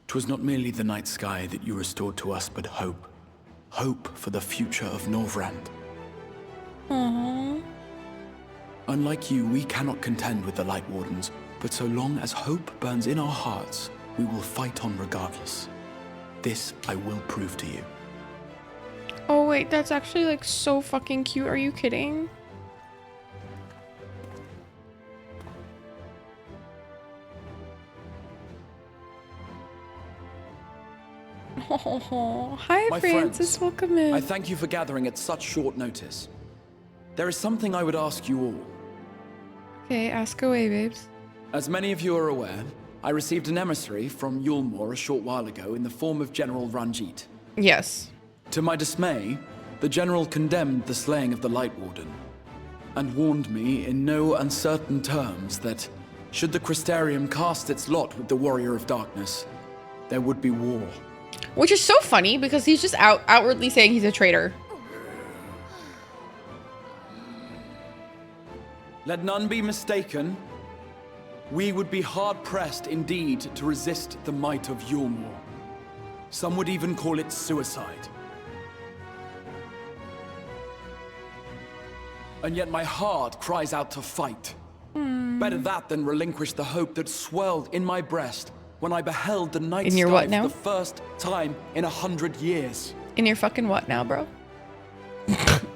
'Twas not merely the night sky that you restored to us, but hope. Hope for the future of Norvrand. Aww. Unlike you, we cannot contend with the Light Wardens, but so long as hope burns in our hearts, we will fight on regardless. This I will prove to you. Oh wait, that's actually like so fucking cute. Are you kidding? Oh, hi My Francis, friends, welcome in. I thank you for gathering at such short notice. There is something I would ask you all. Okay, ask away, babes. As many of you are aware, I received an emissary from Yulmore a short while ago in the form of General Ranjit. Yes. To my dismay, the General condemned the slaying of the Light Warden, and warned me in no uncertain terms that, should the Crystarium cast its lot with the Warrior of Darkness, there would be war. Which is so funny because he's just outwardly saying he's a traitor. Let none be mistaken. We would be hard-pressed indeed to resist the might of Yulmore. Some would even call it suicide. And yet my heart cries out to fight. Better that than relinquish the hope that swelled in my breast when I beheld the night In your sky what for now? the first time in 100 years. In your fucking what now, bro?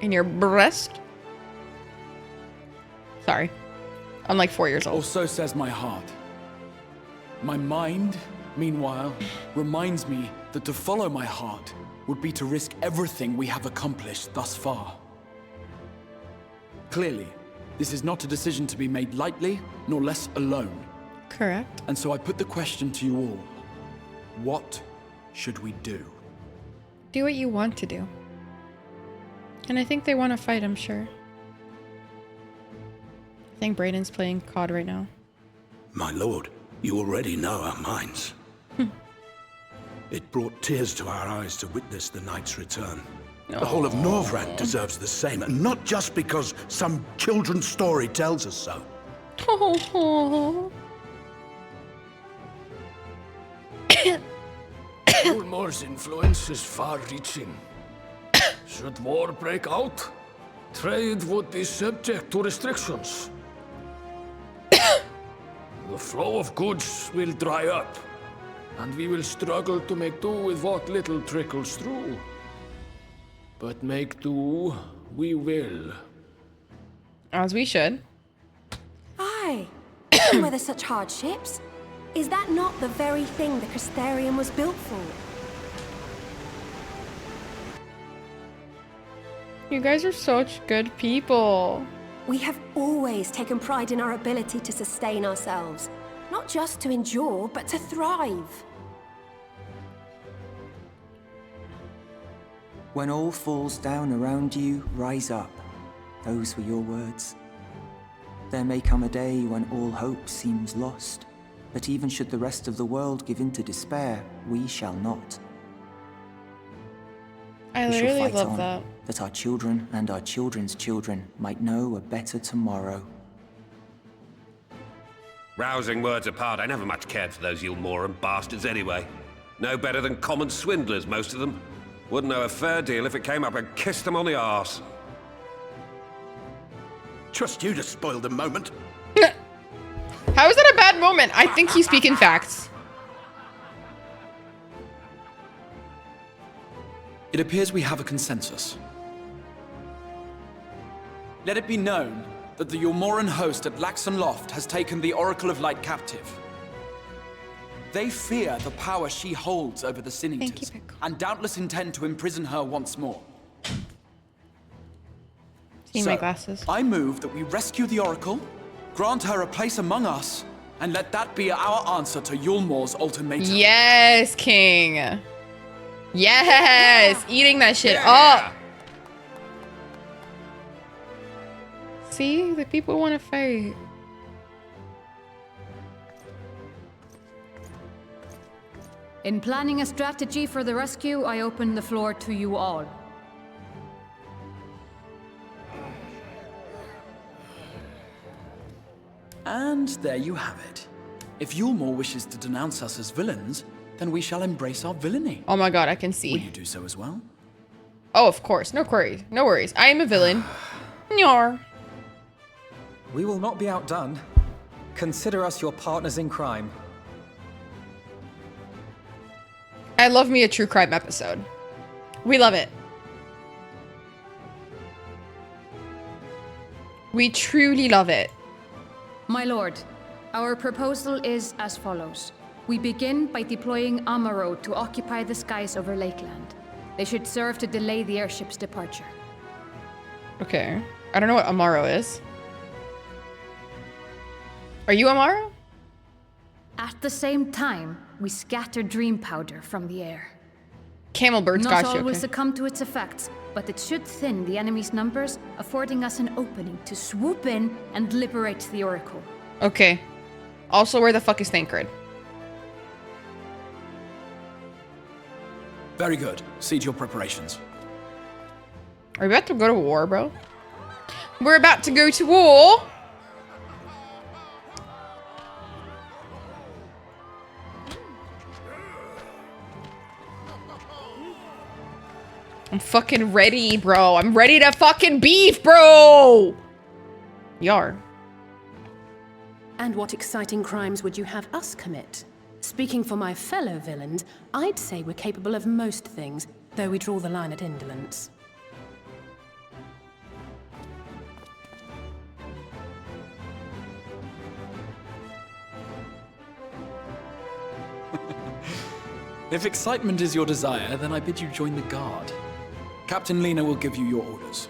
In your breast? Sorry. I'm like 4 years Or old. so says my heart. My mind, meanwhile, reminds me that to follow my heart would be to risk everything we have accomplished thus far. Clearly, this is not a decision to be made lightly, nor less alone. Correct. And so I put the question to you all. What should we do? Do what you want to do. And I think they want to fight, I'm sure. I think Brayden's playing COD right now. My lord, you already know our minds. It brought tears to our eyes to witness the knight's return. The whole of Norvrand deserves the same, and not just because some children's story tells us so. Ulmore's influence is far-reaching. Should war break out, trade would be subject to restrictions. The flow of goods will dry up, and we will struggle to make do with what little trickles through. But make do we will. As we should. Aye. Even with such hardships, is that not the very thing the Crystarium was built for? You guys are such good people. We have always taken pride in our ability to sustain ourselves. Not just to endure, but to thrive. When all falls down around you, rise up. Those were your words. There may come a day when all hope seems lost, but even should the rest of the world give in to despair, we shall not. I We shall literally fight love on, that. that our children and our children's children might know a better tomorrow. Rousing words apart, I never much cared for those Yulmoran bastards anyway. No better than common swindlers, most of them. Wouldn't know a fair deal if it came up and kissed them on the arse. Trust you to spoil the moment. How is that a bad moment? I think he's speaking facts. It appears we have a consensus. Let it be known that the Yulmoran host at Laxon Loft has taken the Oracle of Light captive. They fear the power she holds over the Sin Thank you, Eaters, Pickle. and doubtless intend to imprison her once more. See my glasses. I move that we rescue the Oracle, grant her a place among us, and let that be our answer to Yulmore's ultimatum. Yes, King. Yes, eating that shit Yeah. up. See, the people want to fight. In planning a strategy for the rescue, I open the floor to you all. And there you have it. If Yulmore wishes to denounce us as villains, then we shall embrace our villainy. Oh my god, I can Will see. you do so as well? Oh, of course. No worries. No worries. I am a villain. Nyar. We will not be outdone. Consider us your partners in crime. I love me a true crime episode. We love it. We truly love it. My lord, our proposal is as follows. We begin by deploying Amaro to occupy the skies over Lakeland. They should serve to delay the airship's departure. Okay. I don't know what Amaro is. Are you Amaro? At the same time, we scatter dream powder from the air. Camel birds Not got all you. will Okay. succumb to its effects, but it should thin the enemy's numbers, affording us an opening to swoop in and liberate the Oracle. Okay. Also, where the fuck is Thancred? Very good. Siege your preparations. Are we about to go to war, bro? We're about to go to war. I'm fucking ready, bro. I'm ready to fucking beef, bro. Yar. And what exciting crimes would you have us commit? Speaking for my fellow villains, I'd say we're capable of most things, though we draw the line at indolence. If excitement is your desire, then I bid you join the guard. Captain Lena will give you your orders.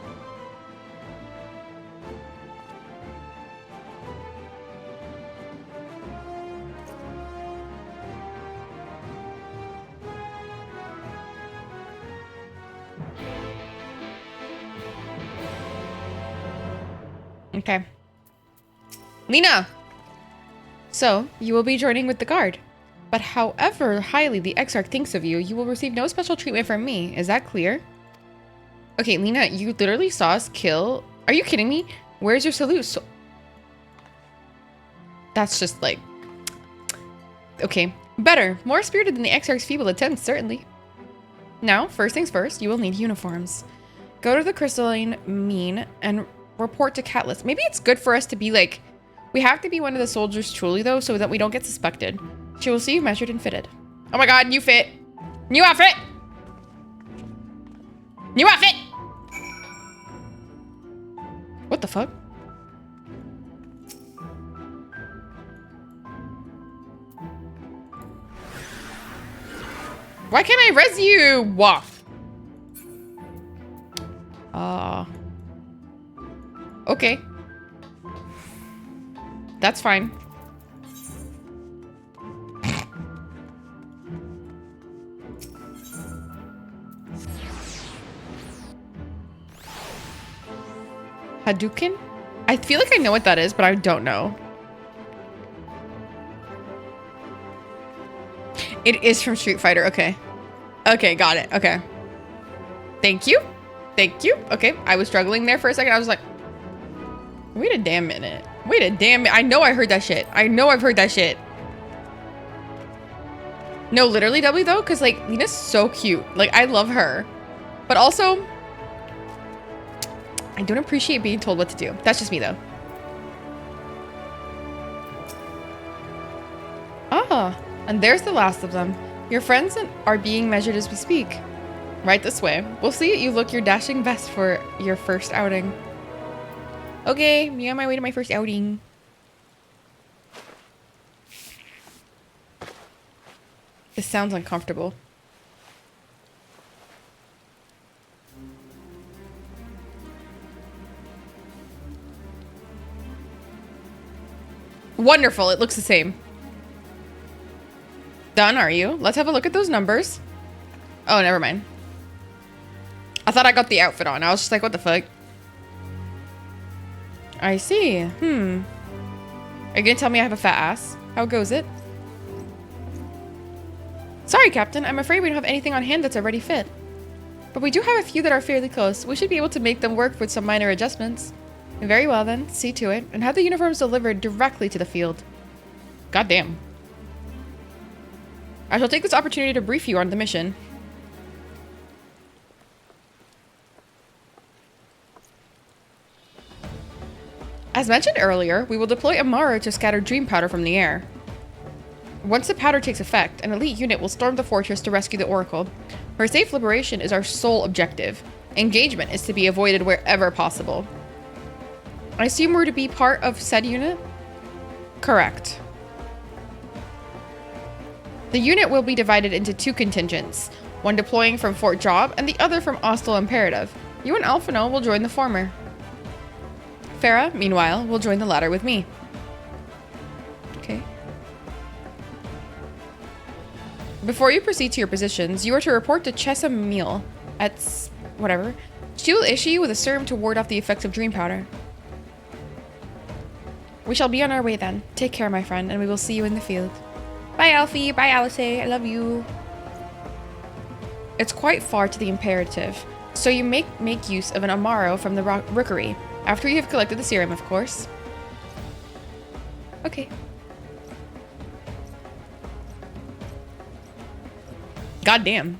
Okay. Lena! So, you will be joining with the guard. But however highly the Exarch thinks of you, you will receive no special treatment from me. Is that clear? Okay, Lena, you literally saw us kill... Are you kidding me? Where's your salute? So that's just like... Okay. Better. More spirited than the Exarch's feeble attempts, certainly. Now, first things first, you will need uniforms. Go to the crystalline mean and report to Catalyst. Maybe it's good for us to be like... We have to be one of the soldiers truly, though, so that we don't get suspected. She will see you measured and fitted. Oh my god, new fit. New outfit! New outfit! What the fuck? Why can't I res you? Waff. Okay. That's fine. Hadouken? I feel like I know what that is, but I don't know. It is from Street Fighter. Okay. Okay, got it. Okay. Thank you. Thank you. Okay, I was struggling there for a second. I was like, wait a damn minute. Wait a damn minute. I know I heard that shit. I know I've heard that shit. No, literally, W, though, because, like, Lena's so cute. Like, I love her. But also... I don't appreciate being told what to do. That's just me, though. Ah, and there's the last of them. Your friends are being measured as we speak. Right this way. We'll see you look your dashing best for your first outing. Okay, me on my way to my first outing. This sounds uncomfortable. Wonderful. It looks the same. Done, are you? Let's have a look at those numbers. Oh, never mind. I thought I got the outfit on. I was just like, what the fuck? I see. Are you gonna tell me I have a fat ass? How goes it? Sorry, Captain. I'm afraid we don't have anything on hand that's already fit. But we do have a few that are fairly close. We should be able to make them work with some minor adjustments. Very well then. See to it. And have the uniforms delivered directly to the field. Goddamn. I shall take this opportunity to brief you on the mission. As mentioned earlier, we will deploy Amaro to scatter dream powder from the air. Once the powder takes effect, an elite unit will storm the fortress to rescue the Oracle. Her safe liberation is our sole objective. Engagement is to be avoided wherever possible. I assume we're to be part of said unit? Correct. The unit will be divided into two contingents, one deploying from Fort Job and the other from Ostel Imperative. You and Alphino will join the former. Farah, meanwhile, will join the latter with me. Okay. Before you proceed to your positions, you are to report to Chessa Meal at whatever. She will issue you with a serum to ward off the effects of dream powder. We shall be on our way then. Take care, my friend, and we will see you in the field. Bye, Alfie. Bye, Alice. I love you. It's quite far to the Imperative, so you make use of an Amaro from the rookery. After you have collected the serum, of course. Okay. Goddamn.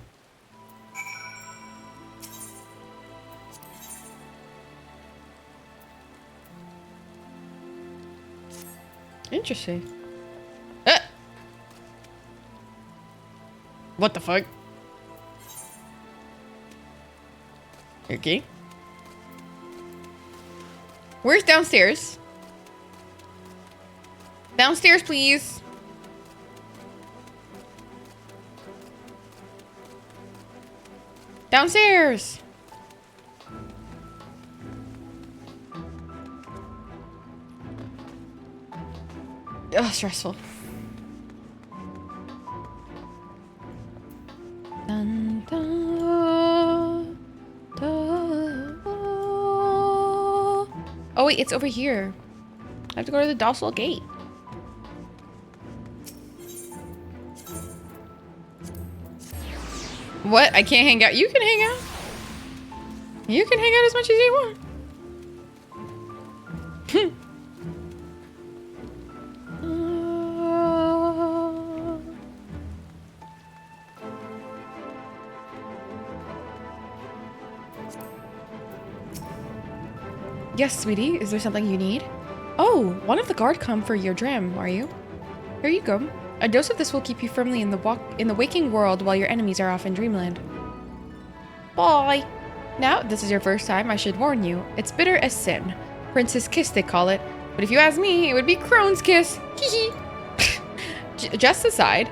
Interesting. What the fuck? Okay. Where's downstairs? Downstairs, please. Downstairs. Oh, stressful. Dun, dun, dun. Oh wait, it's over here. I have to go to the docile gate. What? I can't hang out? You can hang out. You can hang out as much as you want. Yes, sweetie. Is there something you need? Oh, one of the guard come for your dram, are you? Here you go. A dose of this will keep you firmly in the waking world while your enemies are off in dreamland. Bye. Now, this is your first time, I should warn you. It's bitter as sin. Prince's kiss, they call it. But if you ask me, it would be Crone's kiss. Hee hee. Just aside,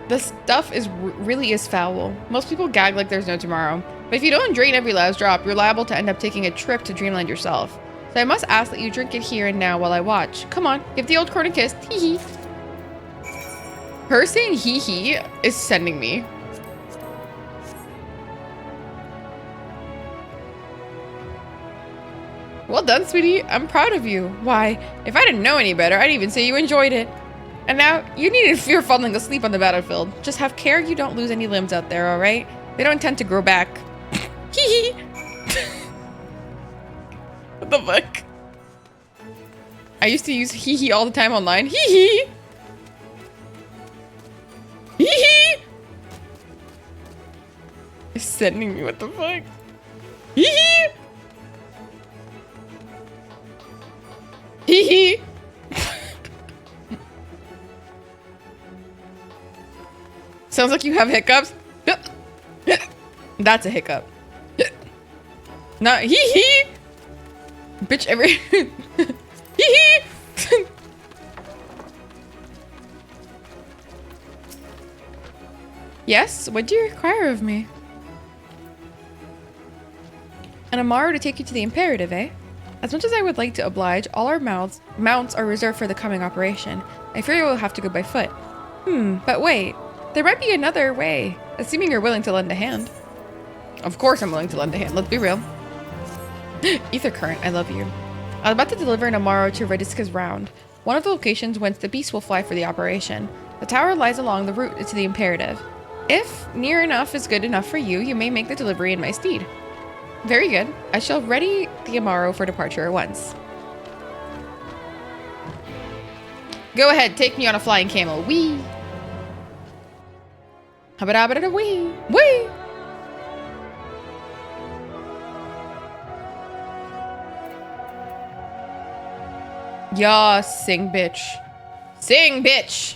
the stuff really is foul. Most people gag like there's no tomorrow. But if you don't drain every last drop, you're liable to end up taking a trip to dreamland yourself. So I must ask that you drink it here and now while I watch. Come on, give the old Crone a kiss. Hee hee. Her saying hee hee is sending me. Well done, sweetie. I'm proud of you. Why, if I didn't know any better, I'd even say you enjoyed it. And now, you needn't fear falling asleep on the battlefield. Just have care you don't lose any limbs out there, alright? They don't tend to grow back. Hee hee. What the fuck? I used to use hee hee all the time online. Hee hee. Hee hee. It's sending me, what the fuck? Hee hee. Hee hee. Sounds like you have hiccups. That's a hiccup. Not hee hee. Bitch, every hee hee. Yes, what do you require of me? An Amaro to take you to the Imperative, eh? As much as I would like to oblige, all our mounts are reserved for the coming operation. I fear you will have to go by foot. But wait. There might be another way, assuming you're willing to lend a hand. Of course I'm willing to lend a hand, let's be real. Ether Current, I love you. I'm about to deliver an Amaro to Rediska's Round, one of the locations whence the beast will fly for the operation. The tower lies along the route to the Imperative. If near enough is good enough for you, you may make the delivery in my stead. Very good. I shall ready the Amaro for departure at once. Go ahead, take me on a flying camel. Wee! Habba-dabba-da-da, wee! Wee! Yeah, sing, bitch. Sing, bitch!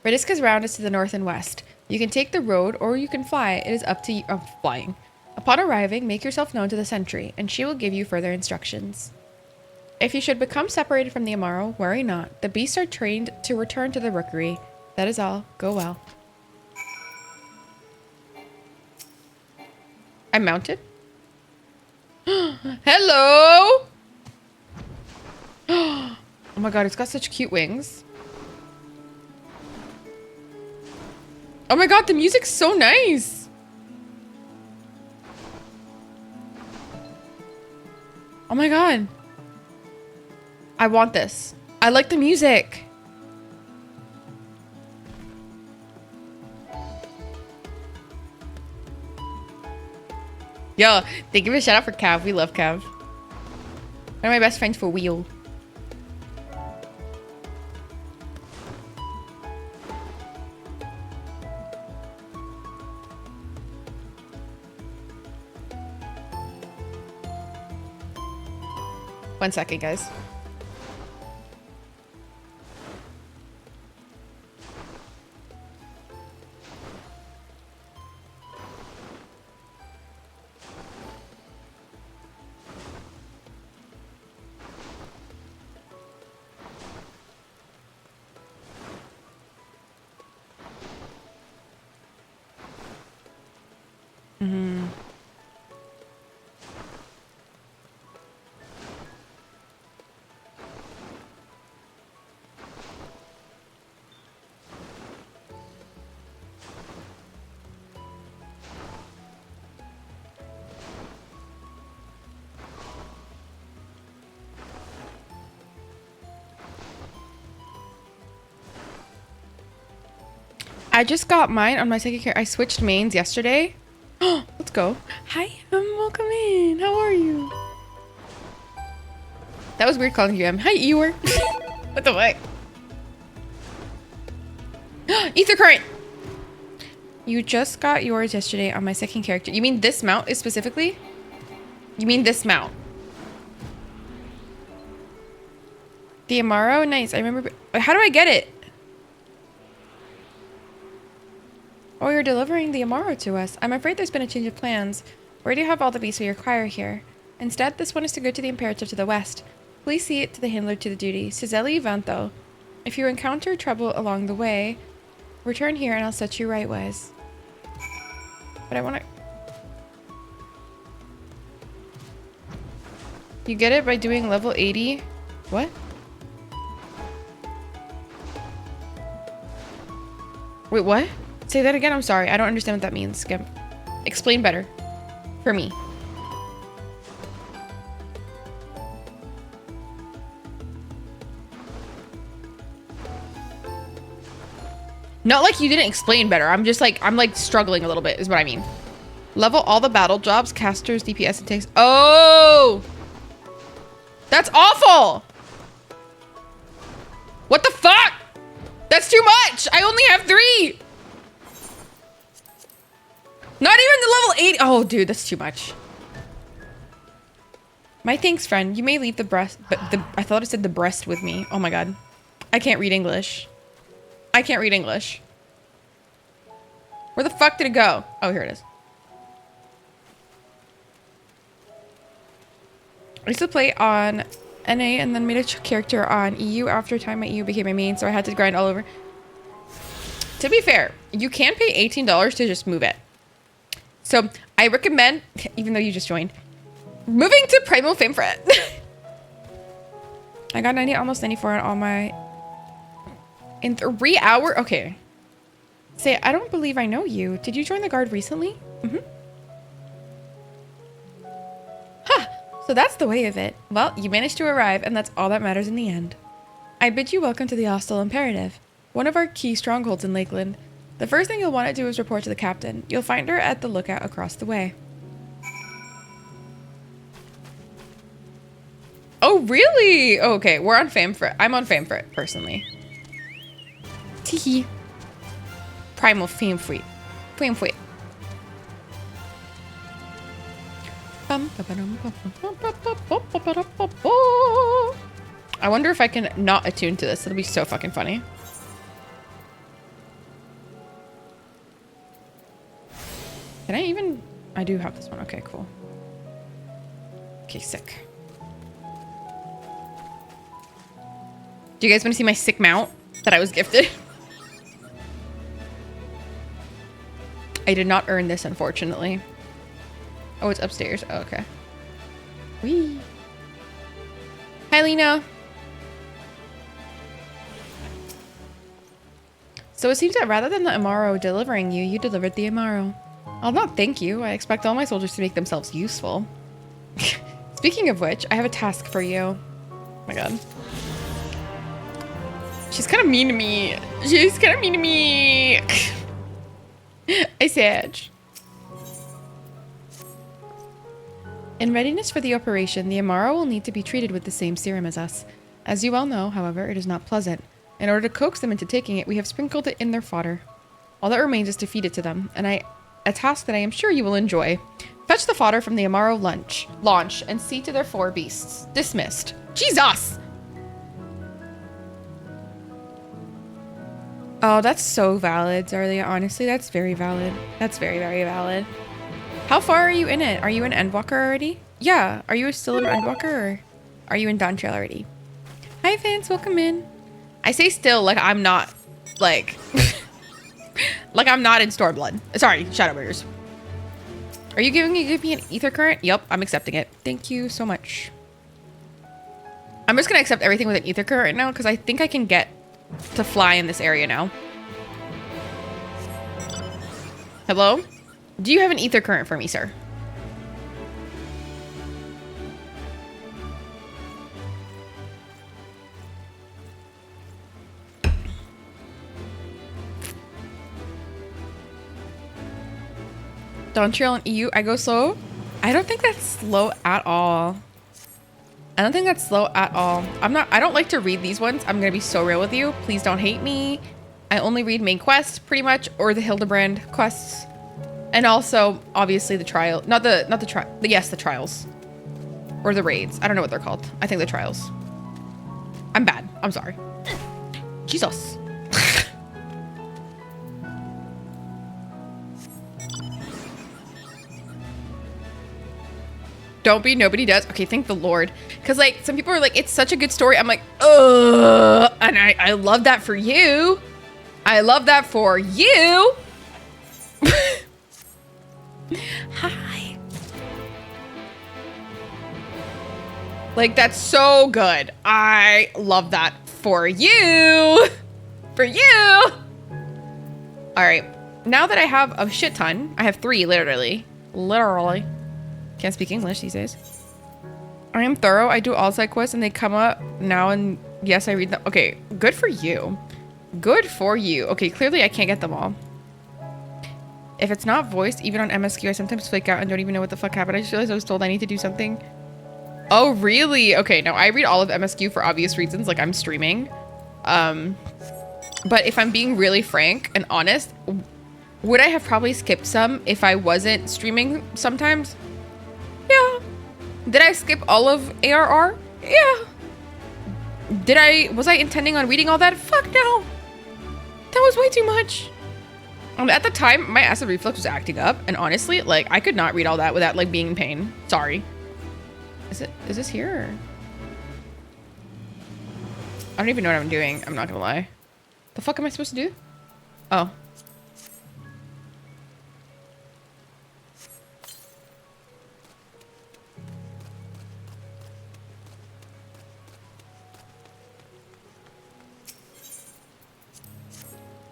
Rediska's Round is to the north and west. You can take the road or you can fly. It is up to you. Flying. Upon arriving, make yourself known to the sentry, and she will give you further instructions. If you should become separated from the Amaro, worry not. The beasts are trained to return to the rookery. That is all. Go well. I'm mounted. Hello! Oh my god, it's got such cute wings. Oh my god, the music's so nice. Oh my god. I want this. I like the music. Yo, they give a shout out for Cav. We love Cav. One of my best friends for Wheel. One second, guys. I just got mine on my second character. I switched mains yesterday. Let's go. Hi, welcome in. How are you? That was weird calling you M. Hi, Eeyore. What the fuck? Ether Current. You just got yours yesterday on my second character. You mean this mount is specifically? You mean this mount? The Amaro? Nice. I remember. How do I get it? Oh, you're delivering the Amaro to us. I'm afraid there's been a change of plans. Where do you have all the beasts we require here? Instead, this one is to go to the Imperative to the west. Please see it to the handler to the duty. Cizeli Vanto. If you encounter trouble along the way, return here and I'll set you right ways. But I want to... You get it by doing level 80? What? Wait, what? Say that again. I'm sorry. I don't understand what that means. Skip. Explain better. For me. Not like you didn't explain better. I'm just like, I'm like struggling a little bit is what I mean. Level all the battle jobs, casters, DPS, and tanks. Oh! That's awful! What the fuck? That's too much! I only have 3! Not even the level 8. Oh, dude, that's too much. My thanks, friend. You may leave the breast, but I thought it said the breast with me. Oh my god. I can't read English. I can't read English. Where the fuck did it go? Oh, here it is. I used to play on NA and then made a character on EU. After a time, my EU became my main, so I had to grind all over. To be fair, you can pay $18 to just move it. So I recommend, even though you just joined, moving to Primal Fame for it. I got 90, almost 94 on all my... In 3 hours? Okay. Say, I don't believe I know you. Did you join the guard recently? Mm-hmm. Huh. So that's the way of it. Well, you managed to arrive, and that's all that matters in the end. I bid you welcome to the Hostile Imperative, one of our key strongholds in Lakeland. The first thing you'll want to do is report to the captain. You'll find her at the lookout across the way. Oh, really? Oh, okay, we're on fame for it. I'm on fame for it, personally. Teehee. Primal fame for it. Fame for it. I wonder if I can not attune to this. It'll be so fucking funny. Can I even... I do have this one. Okay, cool. Okay, sick. Do you guys want to see my sick mount that I was gifted? I did not earn this, unfortunately. Oh, it's upstairs. Oh, okay. Whee. Hi, Lena. So it seems that rather than the Amaro delivering you, you delivered the Amaro. I'll not thank you. I expect all my soldiers to make themselves useful. Speaking of which, I have a task for you. Oh my god. She's kind of mean to me. She's kind of mean to me. I said. In readiness for the operation, the Amaro will need to be treated with the same serum as us. As you well know, however, it is not pleasant. In order to coax them into taking it, we have sprinkled it in their fodder. All that remains is to feed it to them, and a task that I am sure you will enjoy. Fetch the fodder from the Amaro launch and see to their 4 beasts. Dismissed. Jesus! Oh, that's so valid, Zarlia. Honestly, that's very valid. That's very, very valid. How far are you in it? Are you in Endwalker already? Yeah. Are you still in Endwalker, or are you in Dawntrail already? Hi, fans. Welcome in. I say still like I'm not, like... like I'm not in Stormblood. Sorry, Shadowbringers. Are you give me an ether current? Yep, I'm accepting it. Thank you so much. I'm just gonna accept everything with an ether current right now because I think I can get to fly in this area now. Hello? Do you have an ether current for me, sir? Dawntrail and EU, I go slow? I don't think that's slow at all. I don't think that's slow at all. I don't like to read these ones. I'm gonna be so real with you. Please don't hate me. I only read main quests pretty much, or the Hildebrand quests. And also, obviously the trial, yes, the trials. Or the raids. I don't know what they're called. I think the trials. I'm bad. I'm sorry. Jesus. Don't be, nobody does. Okay, thank the Lord. Because, like, some people are like, it's such a good story. I'm like, ugh. And I love that for you. I love that for you. Hi. Like, that's so good. I love that for you. For you. All right. Now that I have a shit ton, I have 3, literally. Literally. Can't speak English these days. I am thorough. I do all side quests and they come up now, and yes, I read them. Okay, good for you. Good for you. Okay, clearly I can't get them all. If it's not voiced, even on MSQ, I sometimes flake out and don't even know what the fuck happened. I just realized I was told I need to do something. Oh, really? Okay, no, I read all of MSQ for obvious reasons, like I'm streaming. But if I'm being really frank and honest, would I have probably skipped some if I wasn't streaming sometimes? Yeah. Did I skip all of ARR? Yeah. Was I intending on reading all that? Fuck no. That was way too much. At the time, my acid reflux was acting up, and honestly, like, I could not read all that without, like, being in pain. Sorry. Is this here? Or? I don't even know what I'm doing. I'm not gonna lie. The fuck am I supposed to do? Oh.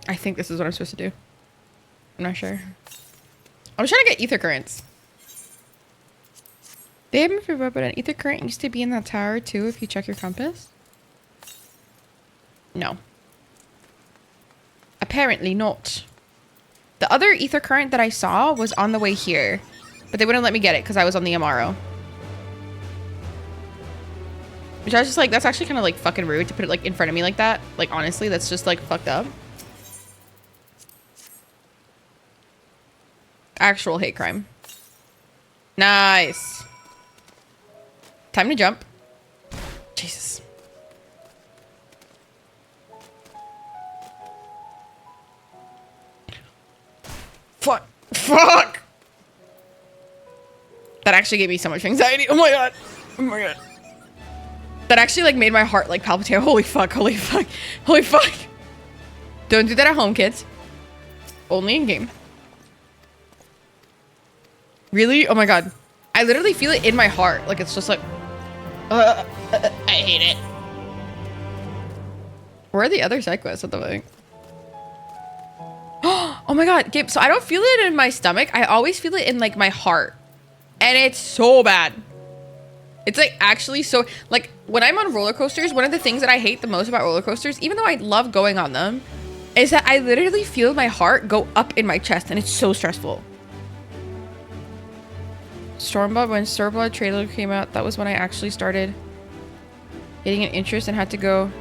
I think this is what I'm supposed to do. I'm not sure. I was trying to get ether currents. They haven't figured out, but an ether current used to be in that tower too if you check your compass. No. Apparently not. The other ether current that I saw was on the way here, but they wouldn't let me get it because I was on the MRO. Which I was just like, that's actually kind of like fucking rude to put it like in front of me like that. Like honestly, that's just like fucked up. Actual hate crime. Nice. Time to jump. Jesus. Fuck. Fuck. That actually gave me so much anxiety. Oh my god. Oh my god. That actually like made my heart like palpitate. Holy fuck. Holy fuck. Holy fuck. Don't do that at home, kids. Only in game. Really? Oh my god. I literally feel it in my heart. Like it's just like I hate it. Where are the other side quests? What the fuck? Oh my god, Gabe. So I don't feel it in my stomach. I always feel it in like my heart. And it's so bad. It's like actually so like when I'm on roller coasters, one of the things that I hate the most about roller coasters, even though I love going on them, is that I literally feel my heart go up in my chest and it's so stressful. Stormblood, when Stormblood trailer came out, that was when I actually started getting an interest and had to go.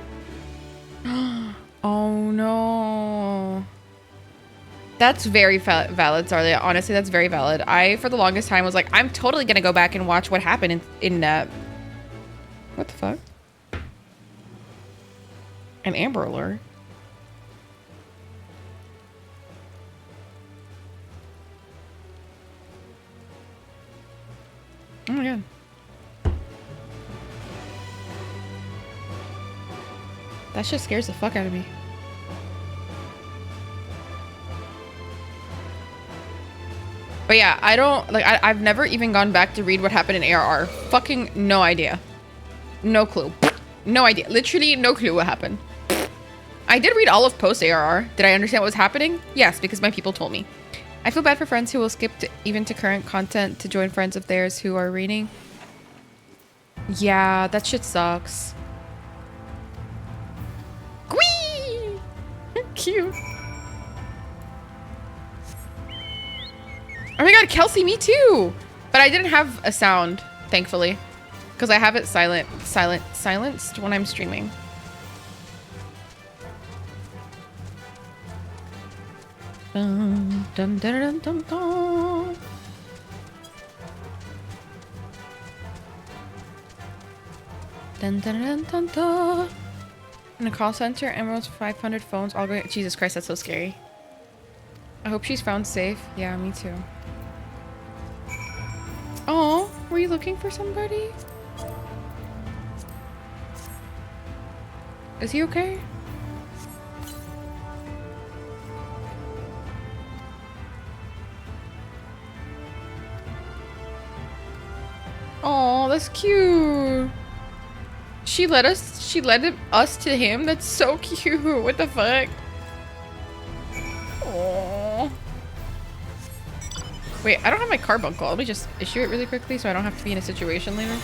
Oh no. That's very valid, Zarlia. Honestly, that's very valid. I, for the longest time, was like, I'm totally gonna go back and watch what happened in what the fuck? An Amber Alert. Oh my god. That shit scares the fuck out of me. But yeah, I don't like I've never even gone back to read what happened in ARR. Fucking no idea. No clue. No idea. Literally no clue what happened. I did read all of post ARR. Did I understand what was happening? Yes, because my people told me. I feel bad for friends who will skip even to current content to join friends of theirs who are reading. Yeah, that shit sucks. Whee! Cute. Oh my god, Kelsey, me too! But I didn't have a sound, thankfully. Because I have it silenced when I'm streaming. Dun, dun, dun, dun, dun, dun. Dun, dun, dun, dun, dun. In a call center, Emerald's 500 phones all going. Jesus Christ, that's so scary. I hope she's found safe. Yeah, me too. Oh, were you looking for somebody? Is he okay? Oh, that's cute. She led us to him. That's so cute. What the fuck? Oh. Wait, I don't have my carbuncle. Let me just issue it really quickly so I don't have to be in a situation later.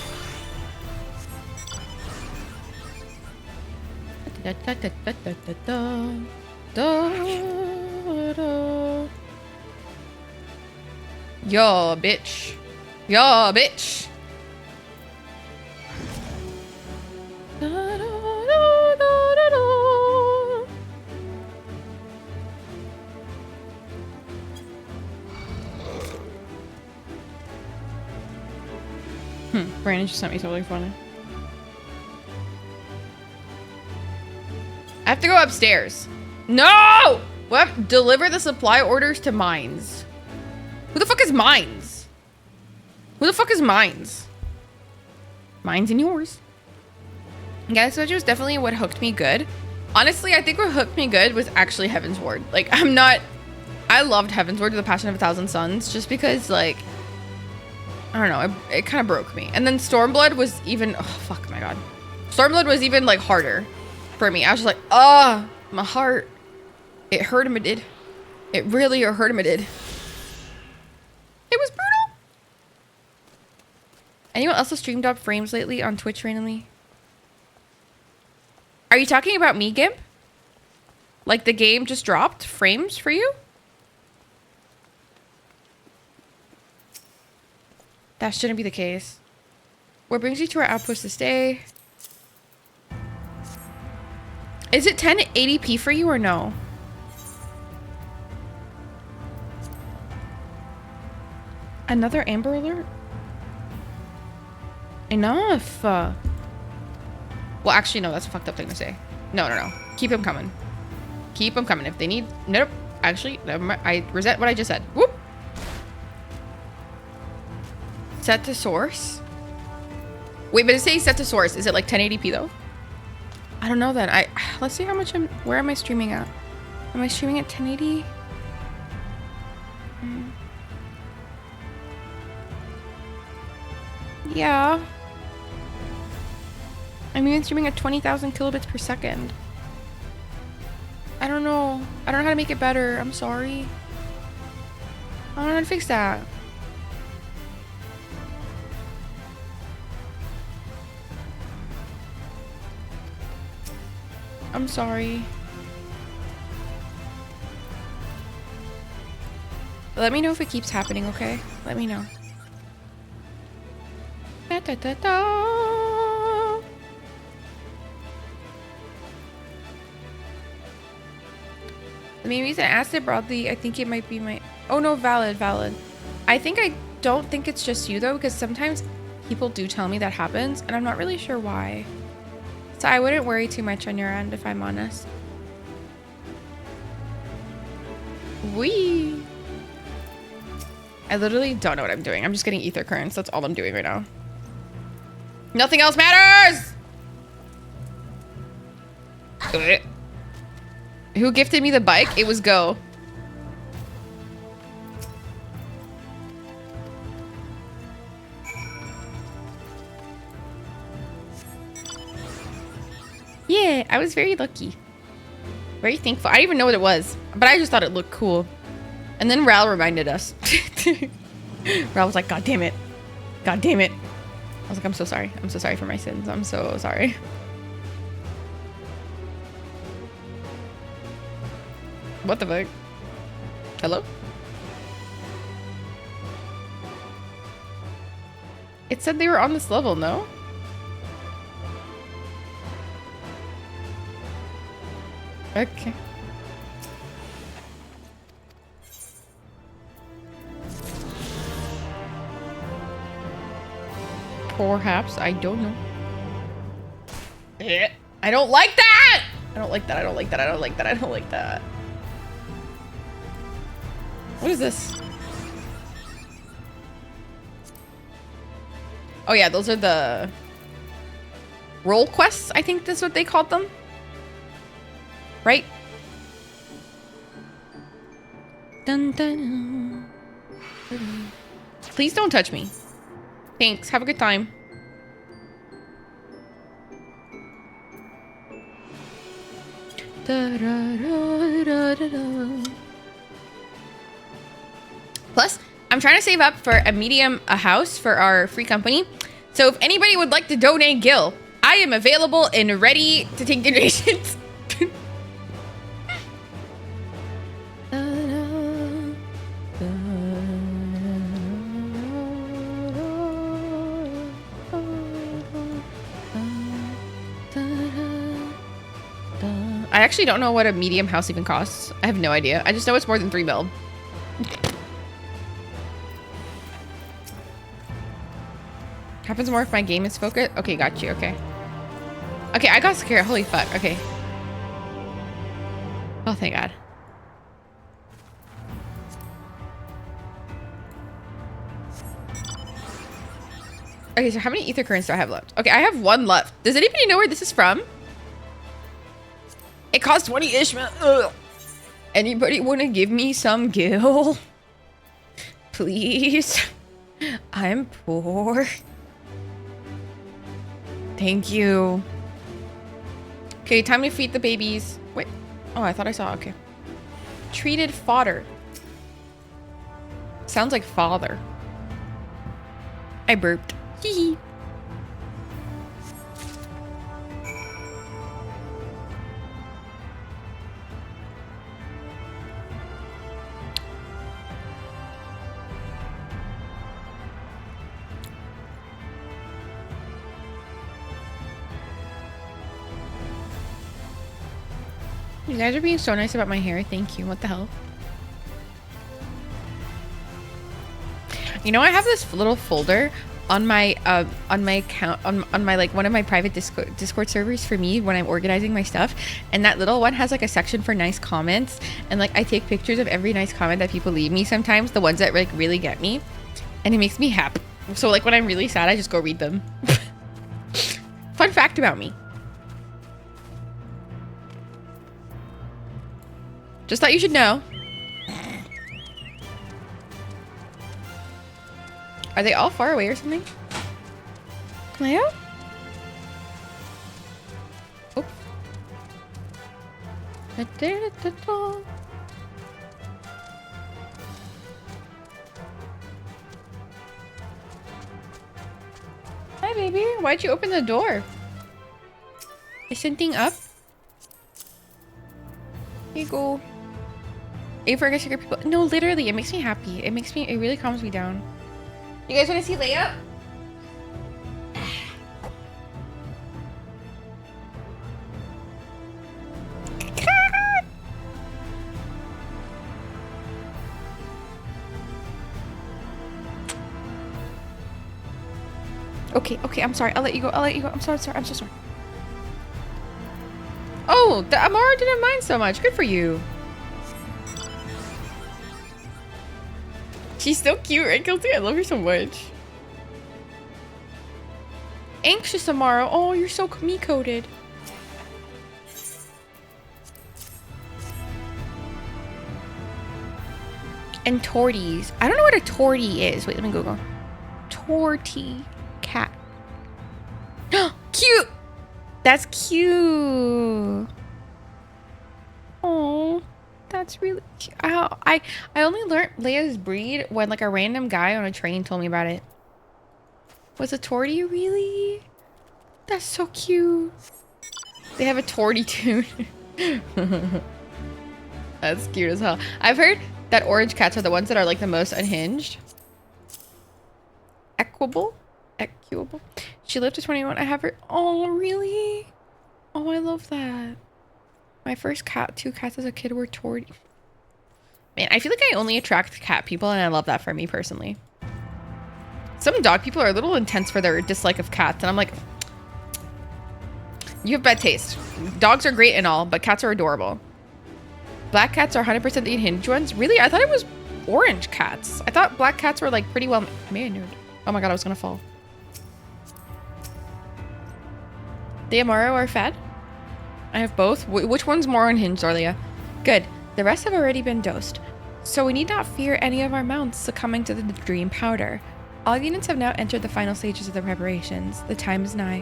Da, da, da, da, da, da, da, da. Yo, bitch. Yo, bitch. Da, da, da, da, da, da. Brandon just sent me something funny. I have to go upstairs. No! What? Deliver the supply orders to Mines. Who the fuck is Mines? Who the fuck is Mines? Mines and yours. Yeah, this was definitely what hooked me good. Honestly, I think what hooked me good was actually Heaven's Ward. Like, I loved Heaven's Ward to the Passion of a Thousand Suns just because, like, I don't know, it kind of broke me. And then Stormblood was even, oh, fuck, my God. Stormblood was even, like, harder for me. I was just like, oh, my heart. It hurt him, it did. It really hurt him, it did. It was brutal. Anyone else have streamed up frames lately on Twitch randomly? Are you talking about me, Gimp? Like the game just dropped frames for you? That shouldn't be the case. What brings you to our outpost this day? Is it 1080p for you or no? Another Amber Alert? Enough. Well, actually, no, that's a fucked up thing to say. No, no, no. Keep them coming. Keep them coming. If they need... Nope. Actually, never mind. I resent what I just said. Whoop. Set to source. Wait, but it says set to source. Is it like 1080p though? I don't know then. Let's see how much where am I streaming at? Am I streaming at 1080? Yeah. I'm even streaming at 20,000 kilobits per second. I don't know. I don't know how to make it better. I'm sorry. I don't know how to fix that. I'm sorry. Let me know if it keeps happening, okay? Let me know. Da, da, da, da. The main reason I asked it broadly, I think it might be my... Oh no, valid. I don't think it's just you though, because sometimes people do tell me that happens, and I'm not really sure why. So I wouldn't worry too much on your end, if I'm honest. Whee! I literally don't know what I'm doing. I'm just getting ether currents. That's all I'm doing right now. Nothing else matters! Who gifted me the bike? It was Go. Yeah, I was very lucky. Very thankful. I didn't even know what it was, but I just thought it looked cool. And then Ral reminded us. Ral was like, God damn it. God damn it. I was like, I'm so sorry. I'm so sorry for my sins. I'm so sorry. What the fuck? Hello? It said they were on this level, no? Okay. Perhaps, I don't know. I don't like that! I don't like that, I don't like that, I don't like that, I don't like that. What is this? Oh yeah, those are the role quests, I think that's what they called them. Right? Dun, dun, dun. Please don't touch me. Thanks. Have a good time. Da, da, da, da, da, da. Plus, I'm trying to save up for a house for our free company. So if anybody would like to donate Gil, I am available and ready to take donations. I actually don't know what a medium house even costs. I have no idea. I just know it's more than 3 mil. Happens more if my game is focused. Okay, got you. Okay. Okay, I got scared. Holy fuck. Okay. Oh, thank God. Okay, so how many ether currents do I have left? Okay, I have 1 left. Does anybody know where this is from? It costs 20 Ishmael. Ugh. Anybody want to give me some gil? Please. I'm poor. Thank you. Okay, time to feed the babies. Wait. Oh, I thought I saw. Okay. Treated fodder. Sounds like father. I burped. Hee. You guys are being so nice about my hair. Thank you. What the hell? You know, I have this little folder on my account on my like one of my private Discord servers for me when I'm organizing my stuff, and that little one has like a section for nice comments, and like I take pictures of every nice comment that people leave me sometimes, the ones that like really get me, and it makes me happy. So like when I'm really sad, I just go read them. Fun fact about me. Just thought you should know. Are they all far away or something? Leo? Oh. Hi, baby. Why'd you open the door? Is something up? Here you go. A for I people. No, literally, it makes me happy. It really calms me down. You guys want to see Leia? Okay, I'm sorry. I'll let you go. I'm so sorry. Oh, the Amara didn't mind so much. Good for you. She's so cute, right, Kelsey? I love her so much. Anxious Amara. Oh, you're so me-coded. And torties. I don't know what a tortie is. Wait, let me Google. Tortie cat. Cute. That's cute. Oh. That's really cute. I only learned Leia's breed when like a random guy on a train told me about it. Was a tortie really? That's so cute. They have a tortie tune. That's cute as hell. I've heard that orange cats are the ones that are like the most unhinged. Equable. She lived to 21. I have her. Oh, really? Oh, I love that. My first two cats as a kid were tortie. Man, I feel like I only attract cat people, and I love that for me personally. Some dog people are a little intense for their dislike of cats, and I'm like, you have bad taste. Dogs are great and all, but cats are adorable. Black cats are 100% the unhinged ones. Really? I thought it was orange cats. I thought black cats were like pretty well mannered. Oh my god, I was gonna fall. The Amaro are fed? I have both. Which one's more unhinged, Orlia? Good. The rest have already been dosed, so we need not fear any of our mounts succumbing to the dream powder. All units have now entered the final stages of the preparations. The time is nigh.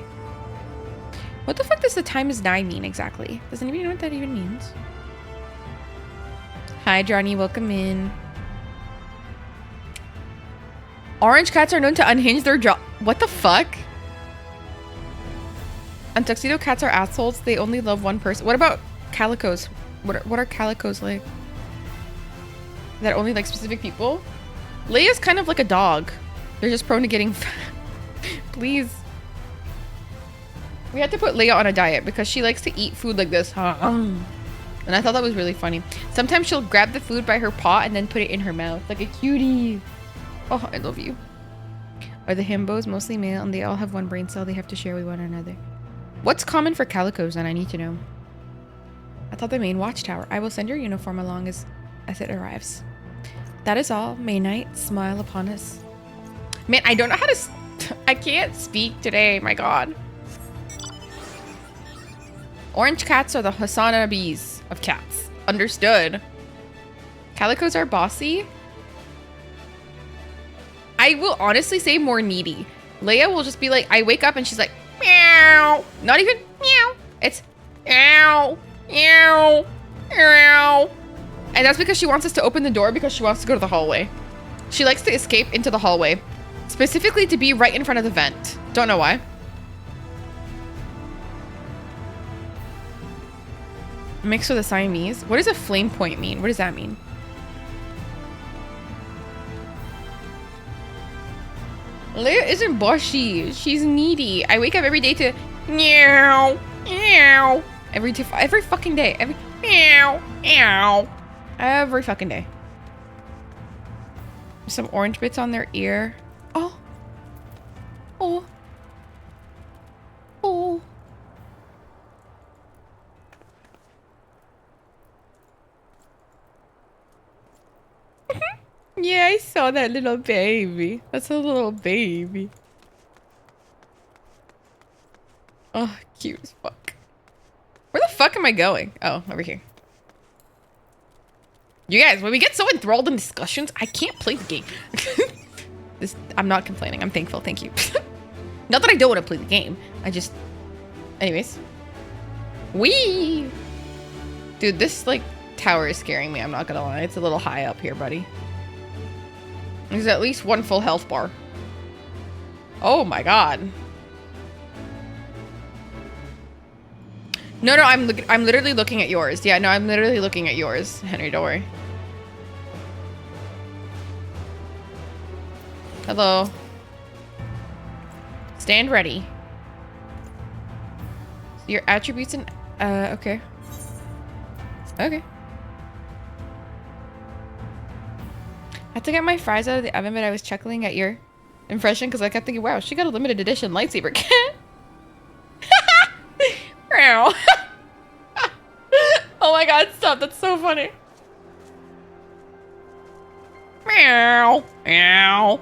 What the fuck does the time is nigh mean exactly? Does anybody know what that even means? Hi, Johnny. Welcome in. Orange cats are known to unhinge their jaw. What the fuck? And tuxedo cats are assholes. They only love one person. What about calicos? What are calicos like? That only like specific people? Leia's kind of like a dog. They're just prone to getting fat. Please. We had to put Leia on a diet because she likes to eat food like this. And I thought that was really funny. Sometimes she'll grab the food by her paw and then put it in her mouth like a cutie. Oh, I love you. Are the himbos mostly male and they all have one brain cell they have to share with one another? What's common for calicos then? I need to know. I thought the main watchtower. I will send your uniform along as it arrives. That is all. May night smile upon us. Man, I don't know how to... I can't speak today. My god. Orange cats are the Hosanna bees of cats. Understood. Calicos are bossy. I will honestly say more needy. Leia will just be like, I wake up and she's like, meow. Not even meow. It's meow, meow, meow. And that's because she wants us to open the door because she wants to go to the hallway. She likes to escape into the hallway. Specifically to be right in front of the vent. Don't know why. Mixed with a Siamese. What does a flame point mean? What does that mean? Leia isn't bossy. She's needy. I wake up every day to meow, meow. Every fucking day. Every meow, meow. Every fucking day. Some orange bits on their ear. Oh. Oh. Oh. Yeah, I saw that little baby. That's a little baby. Oh, cute as fuck. Where the fuck am I going? Oh, over here. You guys, when we get so enthralled in discussions, I can't play the game. I'm not complaining. I'm thankful. Thank you. Not that I don't want to play the game. I just... Anyways. Whee! Dude, this, like, tower is scaring me. I'm not gonna lie. It's a little high up here, buddy. There's at least one full health bar. Oh my god. No, I'm literally looking at yours. Yeah, no, I'm literally looking at yours, Henry. Don't worry. Hello. Stand ready. Your attributes and okay. Okay. I had to get my fries out of the oven, but I was chuckling at your impression because I kept thinking, wow, she got a limited edition lightsaber kit. Meow. Oh my god, stop. That's so funny. Meow. Meow.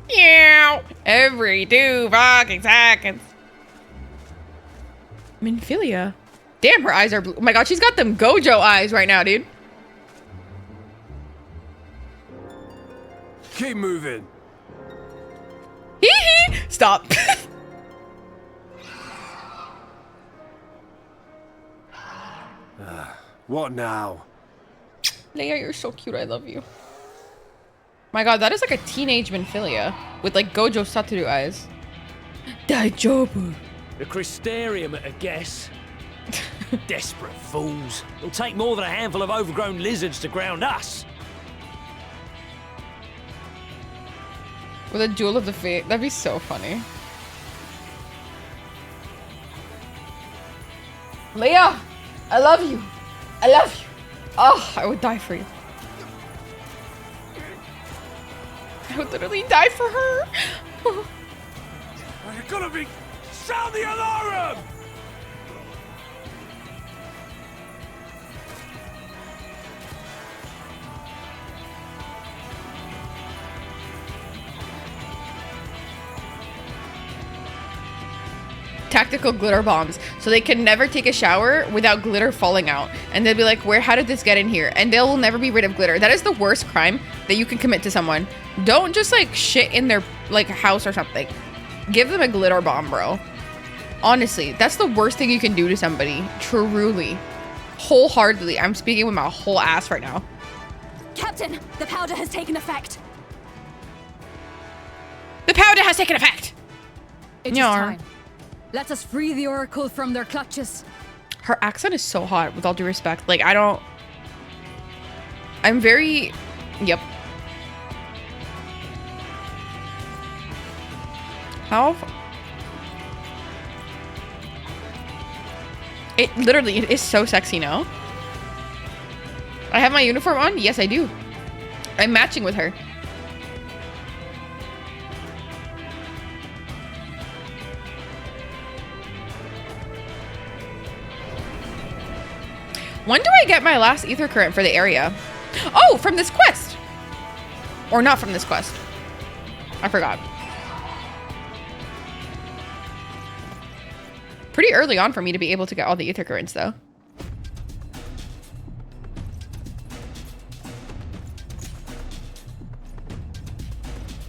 Meow. Every 2 fucking seconds. Minfilia. Damn, her eyes are blue. Oh my god, she's got them Gojo eyes right now, dude. Keep moving. Hee hee. Stop. What now? Leia, you're so cute. I love you. My god, that is like a teenage Minfilia with like Gojo Satoru eyes. Daijobu. The Crystarium at a guess. Desperate fools. It'll take more than a handful of overgrown lizards to ground us. With a jewel of the fate. That'd be so funny. Leia! I love you. I love you. Oh, I would die for you. I would literally die for her. You're gonna be... Sound the alarm! Tactical glitter bombs, so they can never take a shower without glitter falling out, and they'll be like, where, how did this get in here? And they will never be rid of glitter. That is the worst crime that you can commit to someone. Don't just like shit in their like house or something. Give them a glitter bomb, bro. Honestly, that's the worst thing you can do to somebody. Truly, wholeheartedly. I'm speaking with my whole ass right now. Captain, the powder has taken effect. The powder has taken effect. It is time. Let us free the Oracle from their clutches. Her accent is so hot, with all due respect. Like, I'm very... Yep. How... It literally, it is so sexy now. I have my uniform on? Yes, I do. I'm matching with her. When do I get my last ether current for the area? Oh, from this quest. Or not from this quest. I forgot. Pretty early on for me to be able to get all the ether currents, though.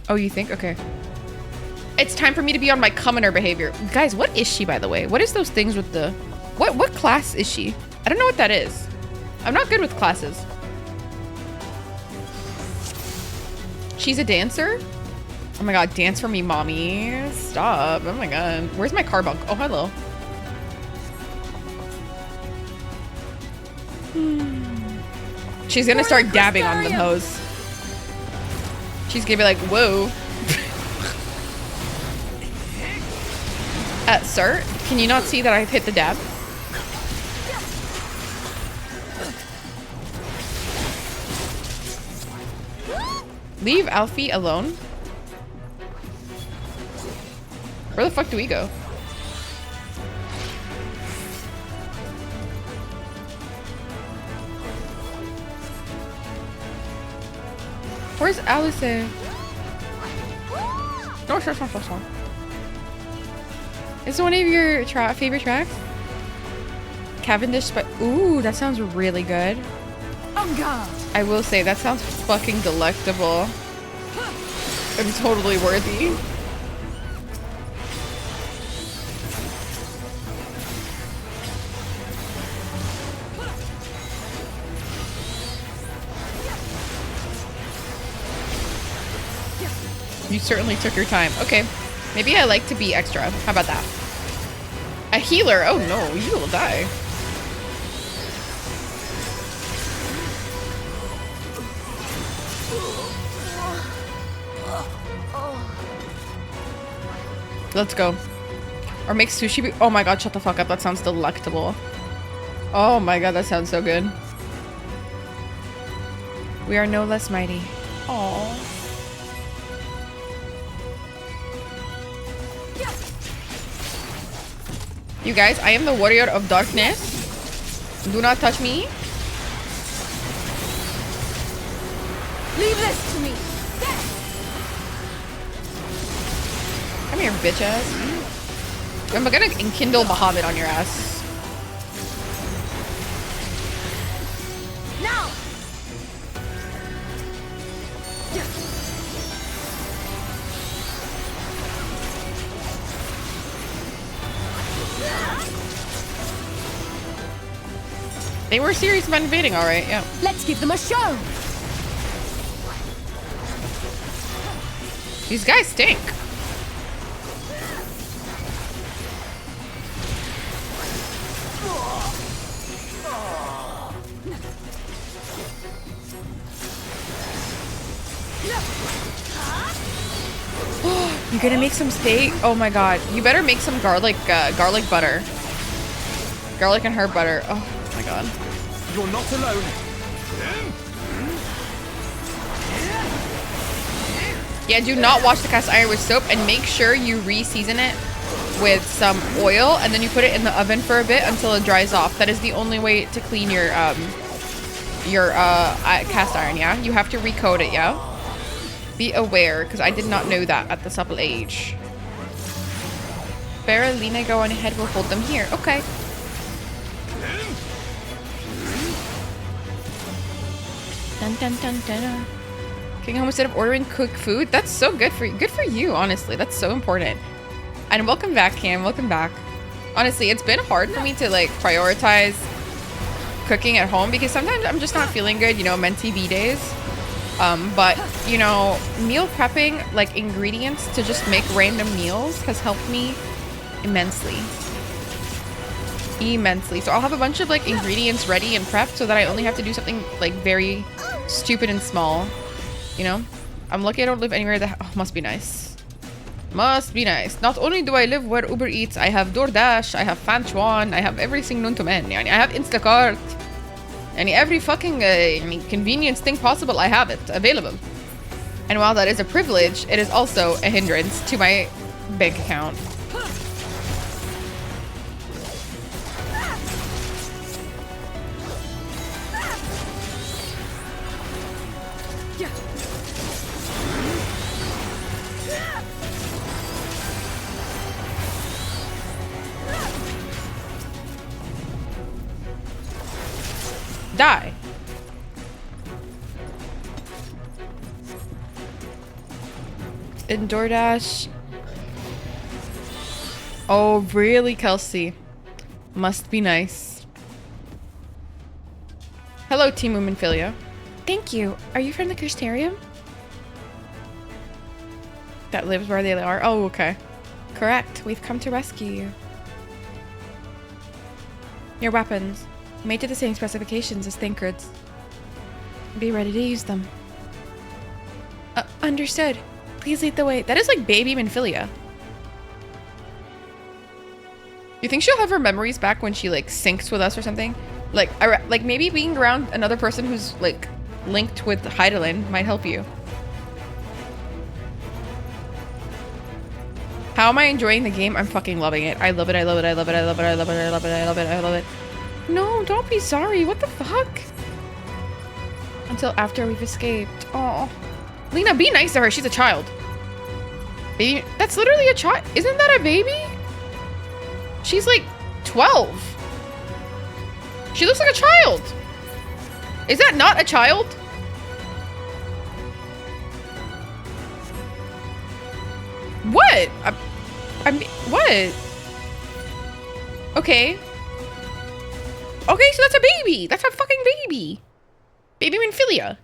Oh, you think? Okay. It's time for me to be on my commoner behavior. Guys, what is she, by the way? What is those things with the... What class is she? I don't know what that is. I'm not good with classes. She's a dancer? Oh my god, dance for me, mommy. Stop. Oh my god. Where's my carbunk? Oh, hello. She's gonna start dabbing on them hoes. She's gonna be like, whoa. Sir, can you not see that I've hit the dab? Leave Alfie alone. Where the fuck do we go? Where's Alice? No, sure. Is it one of your favorite tracks? Cavendish, but ooh, that sounds really good. I will say that sounds fucking delectable. I'm totally worthy. You certainly took your time. Okay. Maybe I like to be extra. How about that? A healer? Oh no, you will die. Let's go. Or make sushi. Oh my god, shut the fuck up. That sounds delectable. Oh my god, that sounds so good. We are no less mighty. Aww. You guys, I am the warrior of darkness. Do not touch me. Leave this to me. Come here, bitch ass. I'm gonna enkindle Bahamut on your ass. Now. They were serious about invading, alright, yeah. Let's give them a show. These guys stink. You're gonna make some steak? Oh my god. You better make some garlic butter. Garlic and herb butter. Oh my god. You're not alone. Yeah, do not wash the cast iron with soap, and make sure you re-season it with some oil, and then you put it in the oven for a bit until it dries off. That is the only way to clean your cast iron, yeah? You have to recoat it, yeah? Be aware, because I did not know that at the supple age. Baralina, go on ahead, we'll hold them here. Okay. Dun dun dun dun dun. Getting home instead of ordering cooked food? That's so good for you. Good for you, honestly. That's so important. And welcome back, Cam. Welcome back. Honestly, it's been hard for me to like prioritize cooking at home because sometimes I'm just not feeling good, you know, Menti B days. But, you know, meal prepping, like ingredients to just make random meals has helped me immensely. Immensely. So I'll have a bunch of like ingredients ready and prepped so that I only have to do something like very stupid and small. You know? I'm lucky I don't live anywhere that... Oh, must be nice. Must be nice. Not only do I live where Uber Eats, I have DoorDash, I have Fanchuan, I have everything known to man. I have Instacart. And every fucking convenience thing possible, I have it available. And while that is a privilege, it is also a hindrance to my bank account. Die. In DoorDash. Oh, really, Kelsey? Must be nice. Hello, Team Womanphilia. Thank you. Are you from the Crystarium? That lives where they are? Oh, okay. Correct. We've come to rescue you. Your weapons. Made to the same specifications as Thancred's. Be ready to use them. Understood. Please lead the way. That is like baby Minphilia. You think she'll have her memories back when she like syncs with us or something? Like maybe being around another person who's like linked with Heidelin might help you. How am I enjoying the game? I'm fucking loving it. I love it. I love it. I love it. I love it. I love it. I love it. I love it. I love it. No, don't be sorry. What the fuck? Until after we've escaped. Oh, Lena, be nice to her. She's a child. Baby, that's literally a child. Isn't that a baby? She's like 12. She looks like a child. Is that not a child? What? I mean, what? Okay. Okay, so that's a baby. That's a fucking baby. Baby Minphilia.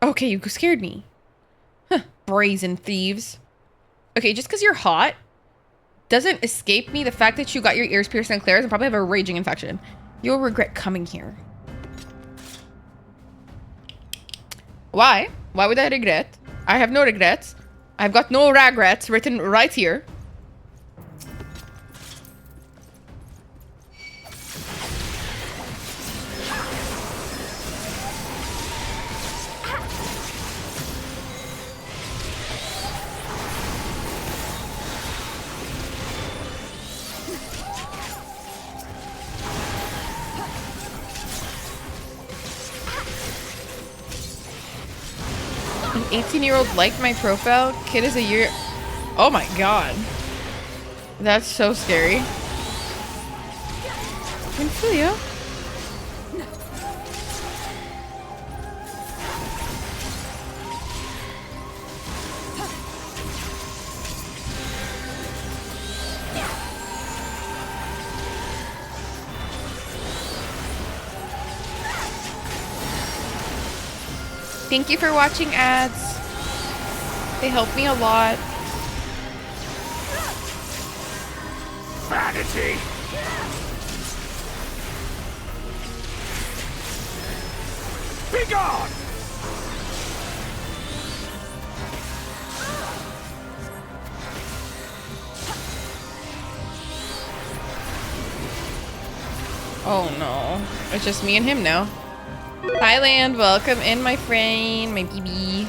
Okay, you scared me. Huh, brazen thieves. Okay, just because you're hot doesn't escape me the fact that you got your ears pierced and Claire's and probably have a raging infection. You'll regret coming here. Why? Why would I regret? I have no regrets. I've got no regrets written right here. An 18-year-old liked my profile. Kid is a year. Oh my god. That's so scary. Minphilia? Thank you for watching ads. They help me a lot. Vanity. Be gone! Oh no. It's just me and him now. Thailand, welcome in, my friend, my baby.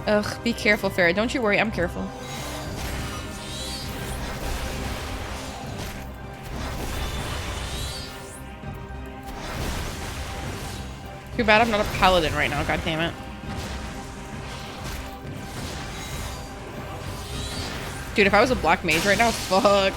Ugh, be careful, Farrah. Don't you worry, I'm careful. Too bad I'm not a paladin right now, god damn it. Dude, if I was a black mage right now, fuck.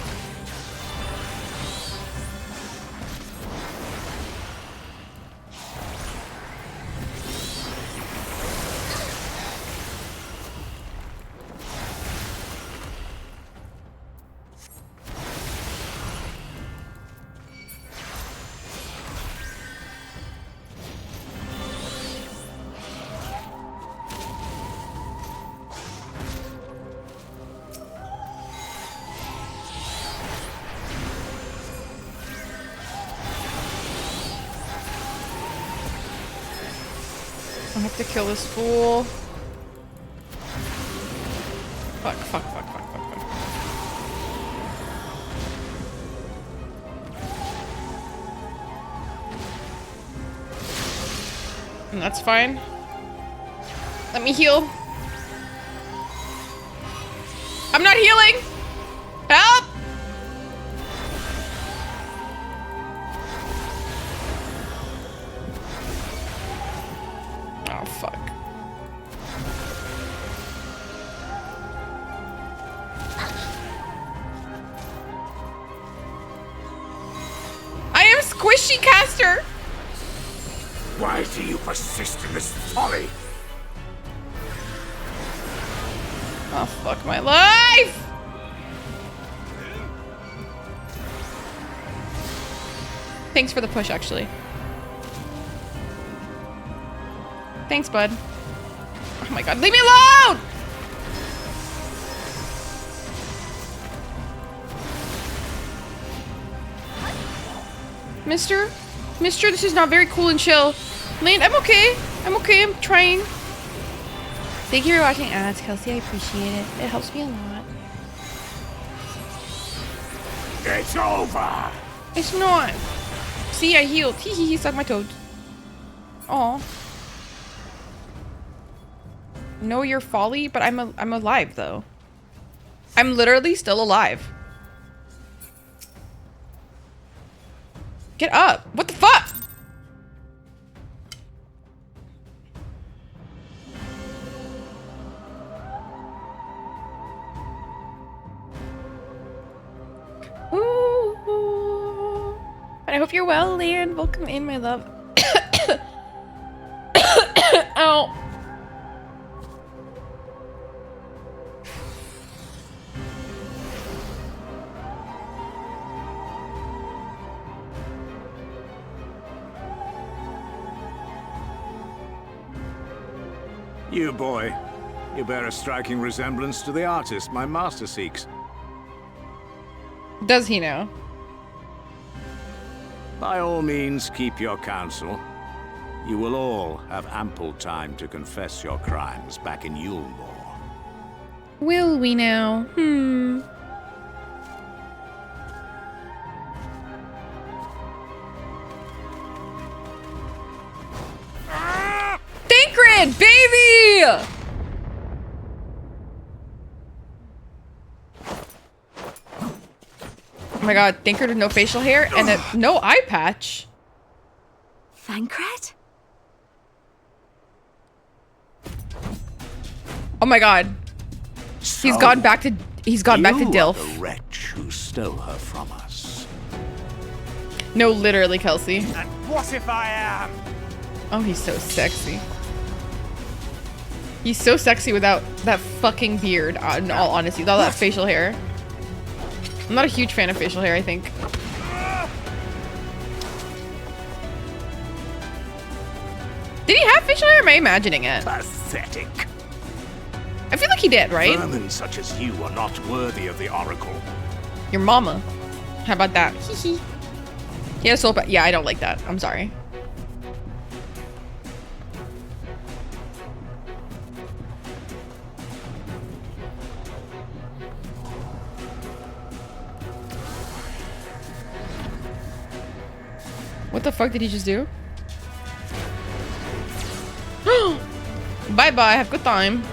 I have to kill this fool. Fuck, fuck, fuck, fuck, fuck, fuck. And that's fine. Let me heal. I'm not healing! Help! Oh, fuck. I squishy caster. Why do you persist in this folly? Oh, fuck my life! Thanks for the push, actually. Thanks, bud. Oh my god, leave me alone! Mister, this is not very cool and chill. Lane, I'm okay. I'm trying. Thank you for watching ads, Kelsey. I appreciate it. It helps me a lot. It's over. It's not. See, I healed. He sucked my toad. Aw. Know your folly, but I'm alive though. I'm literally still alive. Get up. What the fuck? Ooh. I hope you're well, Leon. Welcome in, my love. Ow. You boy, you bear a striking resemblance to the artist my master seeks. Does he know? By all means, keep your counsel. You will all have ample time to confess your crimes back in Yulmore. Will we now? Thancred, baby! Oh my god, Thancred with no facial hair and no eye patch. Thancred? Oh my god. He's gone back to Dilf. The wretch who stole her from us. No, literally, Kelsey. And what if I am? Oh, he's so sexy. He's so sexy without that fucking beard, in all honesty, with all that facial hair. I'm not a huge fan of facial hair, I think. Did he have facial hair? Am I imagining it? Pathetic. I feel like he did, right? Vermin such as you are not worthy of the Oracle. Your mama. How about that? Hee. He has soul, yeah, I don't like that. I'm sorry. What the fuck did he just do? Bye-bye, have a good time.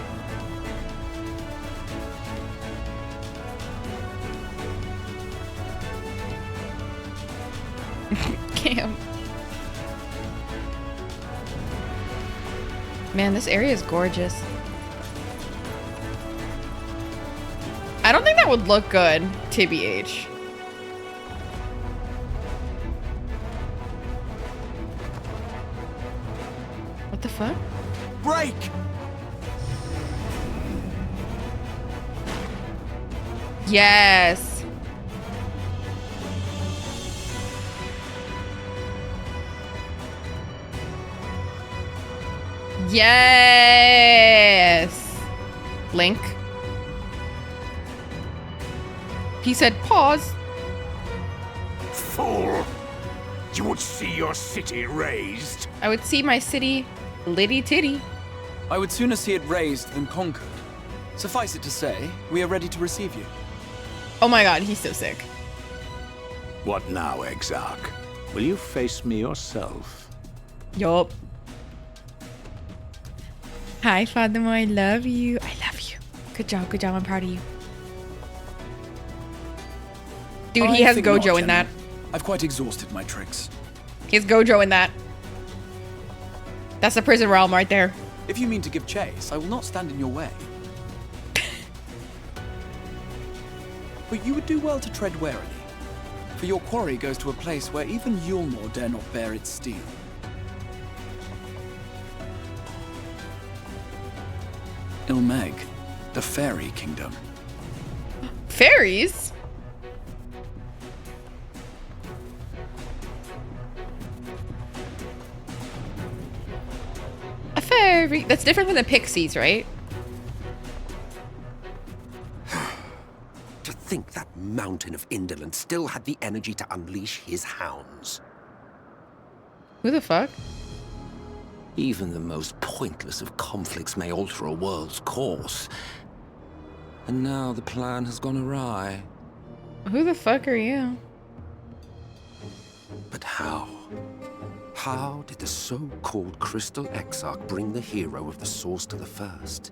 Damn. Man, this area is gorgeous. I don't think that would look good, TBH. What the fuck? Break! Yes. Yes. Link. He said pause. Fool! You would see your city razed. I would see my city litty titty. I would sooner see it razed than conquered. Suffice it to say, we are ready to receive you. Oh my god, he's so sick. What now, Exarch? Will you face me yourself? Yup. Hi, Fatima. I love you. I love you. Good job. Good job. I'm proud of you. Dude, he has Gojo in that. I've quite exhausted my tricks. He has Gojo in that. That's the prison realm right there. If you mean to give chase, I will not stand in your way. But you would do well to tread warily. For your quarry goes to a place where even Yulmore dare not bear its steel. Ilmeg, the fairy kingdom. Fairies? A fairy. That's different from the pixies, right? To think that mountain of indolence still had the energy to unleash his hounds. Who the fuck? Even the most pointless of conflicts may alter a world's course. And now the plan has gone awry. Who the fuck are you? But how? How did the so-called Crystal Exarch bring the hero of the Source to the First?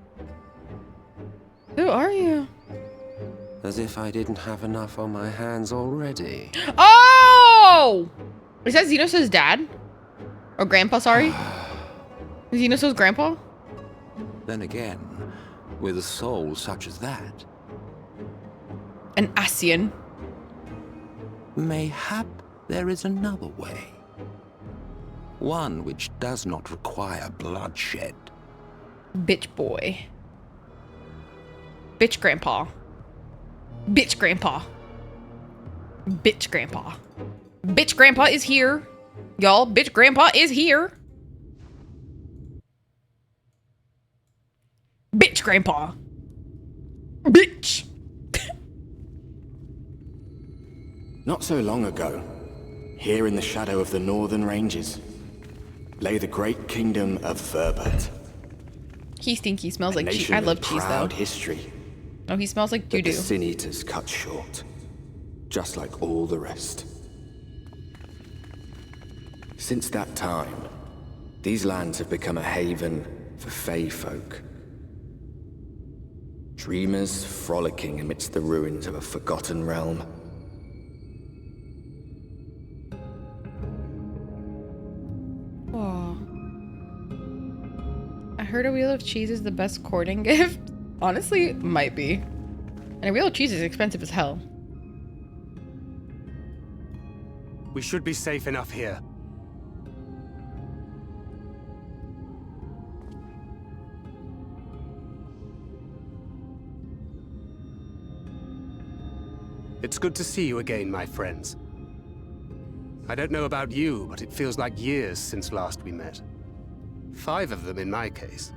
Who are you? As if I didn't have enough on my hands already. Oh! Is that Xenos' dad? Or grandpa, sorry? Xenos' grandpa? Then again, with a soul such as that, An Asian. mayhap there is another way. One which does not require bloodshed. Bitch boy. Bitch grandpa. Bitch grandpa. Bitch grandpa. Bitch grandpa is here. Y'all, bitch grandpa is here. Bitch grandpa. Bitch. Not so long ago, here in the shadow of the northern ranges, lay the great kingdom of Verbert. He stinky smells like cheese. I love cheese though. Proud history. Oh, he smells like But doo-doo. the Sin Eaters cut short, just like all the rest. Since that time, these lands have become a haven for Fey folk. Dreamers frolicking amidst the ruins of a forgotten realm. Aw. I heard a wheel of cheese is the best courting gift. Honestly, might be. And a wheel of cheese is expensive as hell. We should be safe enough here. It's good to see you again, my friends. I don't know about you, but it feels like years since last we met. 5 of them in my case.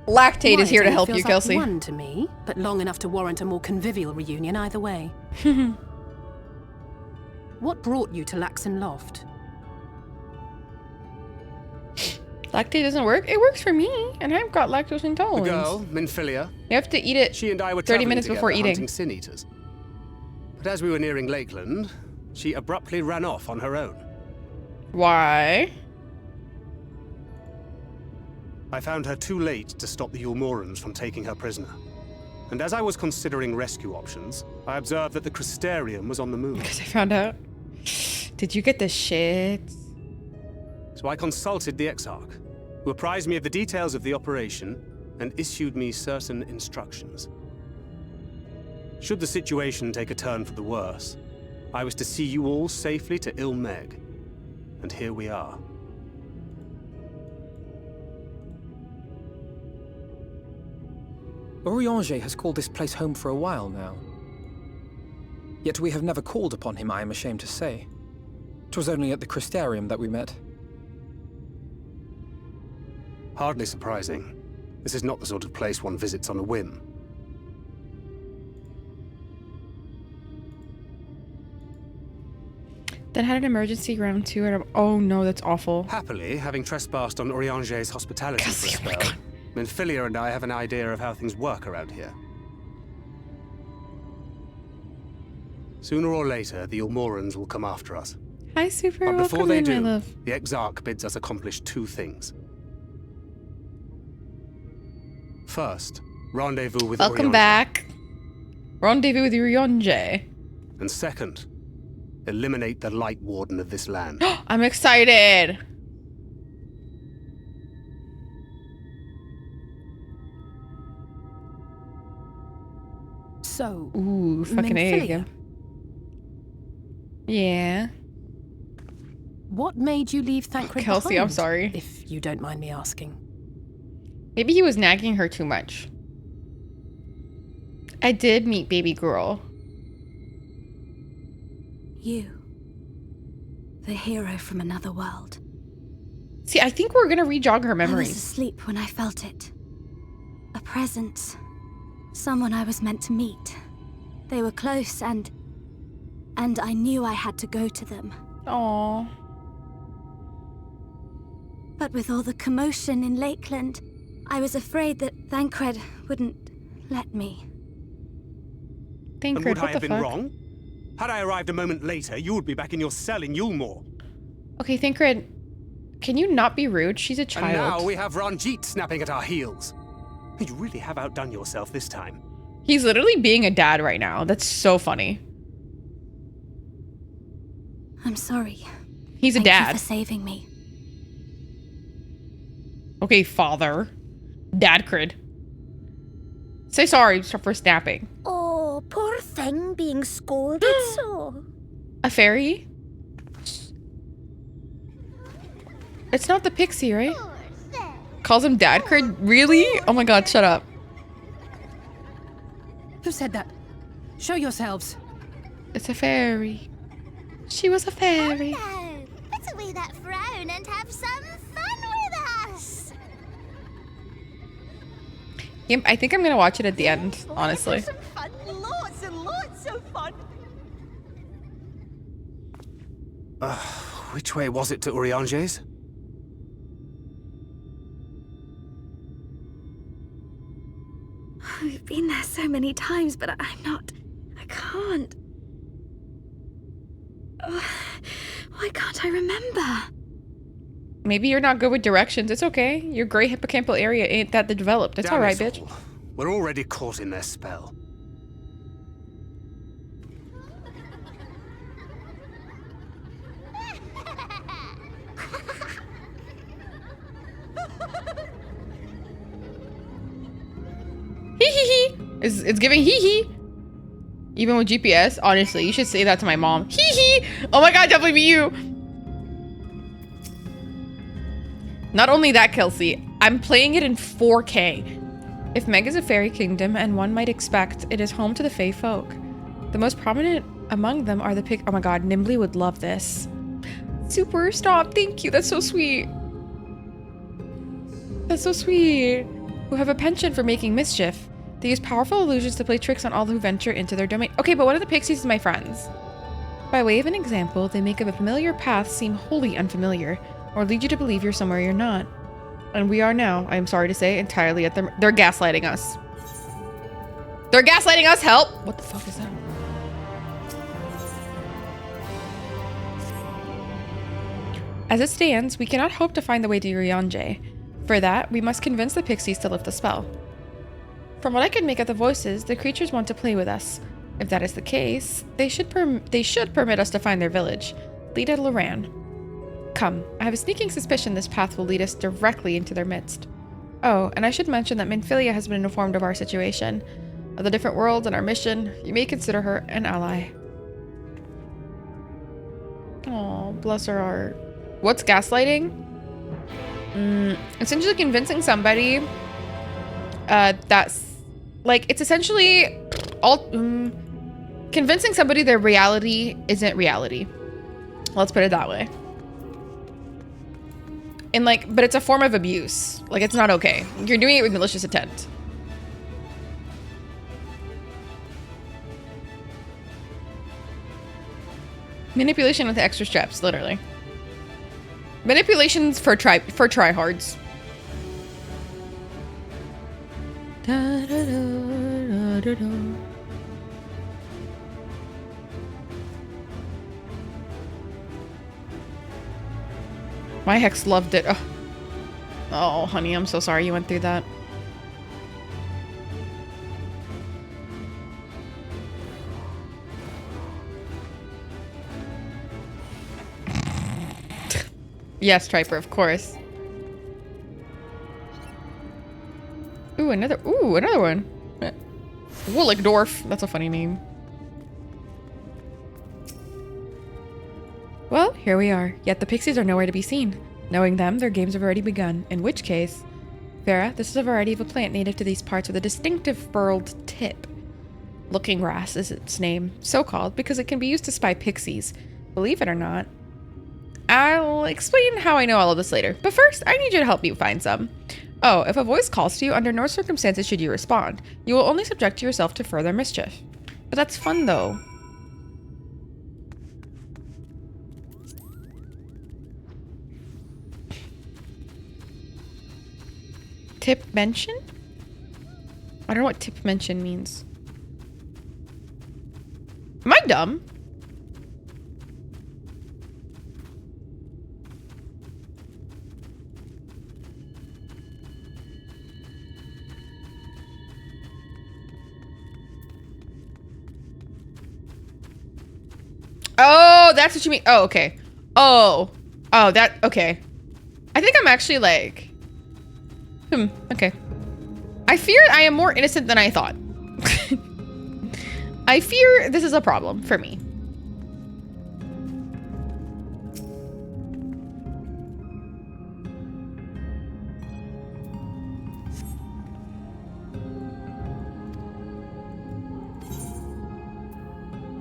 Lactate is here to It help feels you, like Kelsey. one to me, but long enough to warrant a more convivial reunion either way. What brought you to Laxon Loft? Lactate doesn't work? It works for me, and I've got lactose The intolerance. girl, Minfilia. You have to eat it She and I were 30 minutes together before eating. hunting Sin Eaters. But as we were nearing Lakeland, she abruptly ran off on her own. Why? I found her too late to stop the Yulmorans from taking her prisoner. And as I was considering rescue options, I observed that the Crystarium was on the move. Because I found out. Did you get the shit? So I consulted the Exarch, who apprised me of the details of the operation and issued me certain instructions. Should the situation take a turn for the worse, I was to see you all safely to Ilmeg. And here we are. Urianger has called this place home for a while now. Yet we have never called upon him, I am ashamed to say. 'Twas only at the Crystarium that we met. Hardly surprising. This is not the sort of place one visits on a whim. Then had an emergency round 2 and oh no, that's awful. Happily, having trespassed on Urianger's hospitality for a spell, Minfilia and I have an idea of how things work around here. Sooner or later, the Yulmorans will come after us. Hi, Super. But before Welcome they in, do, my love. the Exarch bids us accomplish 2 things. First, rendezvous with Welcome Urianger. back. Rendezvous with Urianger. And second, eliminate the Light Warden of this land. I'm excited. So, Ooh, fucking Minfilia. egg. Yeah. What made you leave Thancred Kelsey, behind, I'm sorry. if you don't mind me asking? Maybe he was nagging her too much. I did meet baby girl. You. The hero from another world. See, I think we're gonna re-jog her I was memories. asleep when I felt it. A presence. Someone I was meant to meet. They were close and I knew I had to go to them. Aww. But with all the commotion in Lakeland, I was afraid that Thancred wouldn't let me. And Thancred, would I what the have been fuck? wrong? Had I arrived a moment later, you would be back in your cell in Yulmore. Okay, Thancred, can you not be rude? She's a child. And now we have Ranjit snapping at our heels. You really have outdone yourself this time. He's literally being a dad right now. That's so funny. I'm sorry. He's a Thank dad. you for saving me. Okay, father. Dadcred. Say sorry for snapping. Oh, poor thing being scolded so. A fairy? It's not the pixie, right? Calls him Dadcred? Really? Oh my god, shut up. Who said that? Show yourselves. It's a fairy. She was a fairy. Hello. Put away that frown and have some fun with us. Yeah, I think I'm gonna watch it at the end, honestly. Some fun. Lots and lots of fun. Which way was it to Urianger's? We've been there so many times, but I can't. Why can't I remember? Maybe you're not good with directions. It's okay. Your gray hippocampal area ain't that developed. It's Damn alright, it bitch. all. We're already caught in their spell. Hee hee hee. It's giving hee hee. Even with GPS, honestly, you should say that to my mom. Hee hee. Oh my god, definitely be you. Not only that, Kelsey, I'm playing it in 4K. If Meg is a fairy kingdom, and one might expect, it is home to the Fae folk. The most prominent among them are the pig. Oh my god, Nimbly would love this. Super, stop, thank you, that's so sweet. That's so sweet. Who have a penchant for making mischief. They use powerful illusions to play tricks on all who venture into their domain. Okay, but one of the pixies is my friends. By way of an example, they make a familiar path seem wholly unfamiliar, or lead you to believe you're somewhere you're not. And we are now, I am sorry to say, entirely at they're gaslighting us. They're gaslighting us, help! What the fuck is that? As it stands, we cannot hope to find the way to Urianger. For that, we must convince the pixies to lift the spell. From what I can make out the voices, the creatures want to play with us. If that is the case, they should permit us to find their village. Lead at Loran. Come, I have a sneaking suspicion this path will lead us directly into their midst. Oh, and I should mention that Minfilia has been informed of our situation, of the different worlds and our mission. You may consider her an ally. Oh, bless her heart. What's gaslighting? Essentially convincing somebody that's like, it's essentially all convincing somebody their reality isn't reality. Let's put it that way. And like, but it's a form of abuse. Like, it's not okay. You're doing it with malicious intent. Manipulation with extra steps, literally. Manipulations for tryhards. Da, da, da, da, da. My Hex loved it. Oh, honey, I'm so sorry you went through that. Yes, Triper, of course. Ooh, another one. Woolickdorf. That's a funny name. Well, here we are. Yet the pixies are nowhere to be seen. Knowing them, their games have already begun. In which case... Vera, this is a variety of a plant native to these parts with a distinctive furled tip. Looking grass is its name, so called because it can be used to spy pixies. Believe it or not. I'll explain how I know all of this later, but first, I need you to help me find some. Oh, if a voice calls to you, under no circumstances should you respond. You will only subject yourself to further mischief. But that's fun, though. Tip mention? I don't know what tip mention means. Am I dumb? Oh, that's what you mean. Oh, okay. Oh, that, okay. I think I'm actually like, okay. I fear I am more innocent than I thought. I fear this is a problem for me.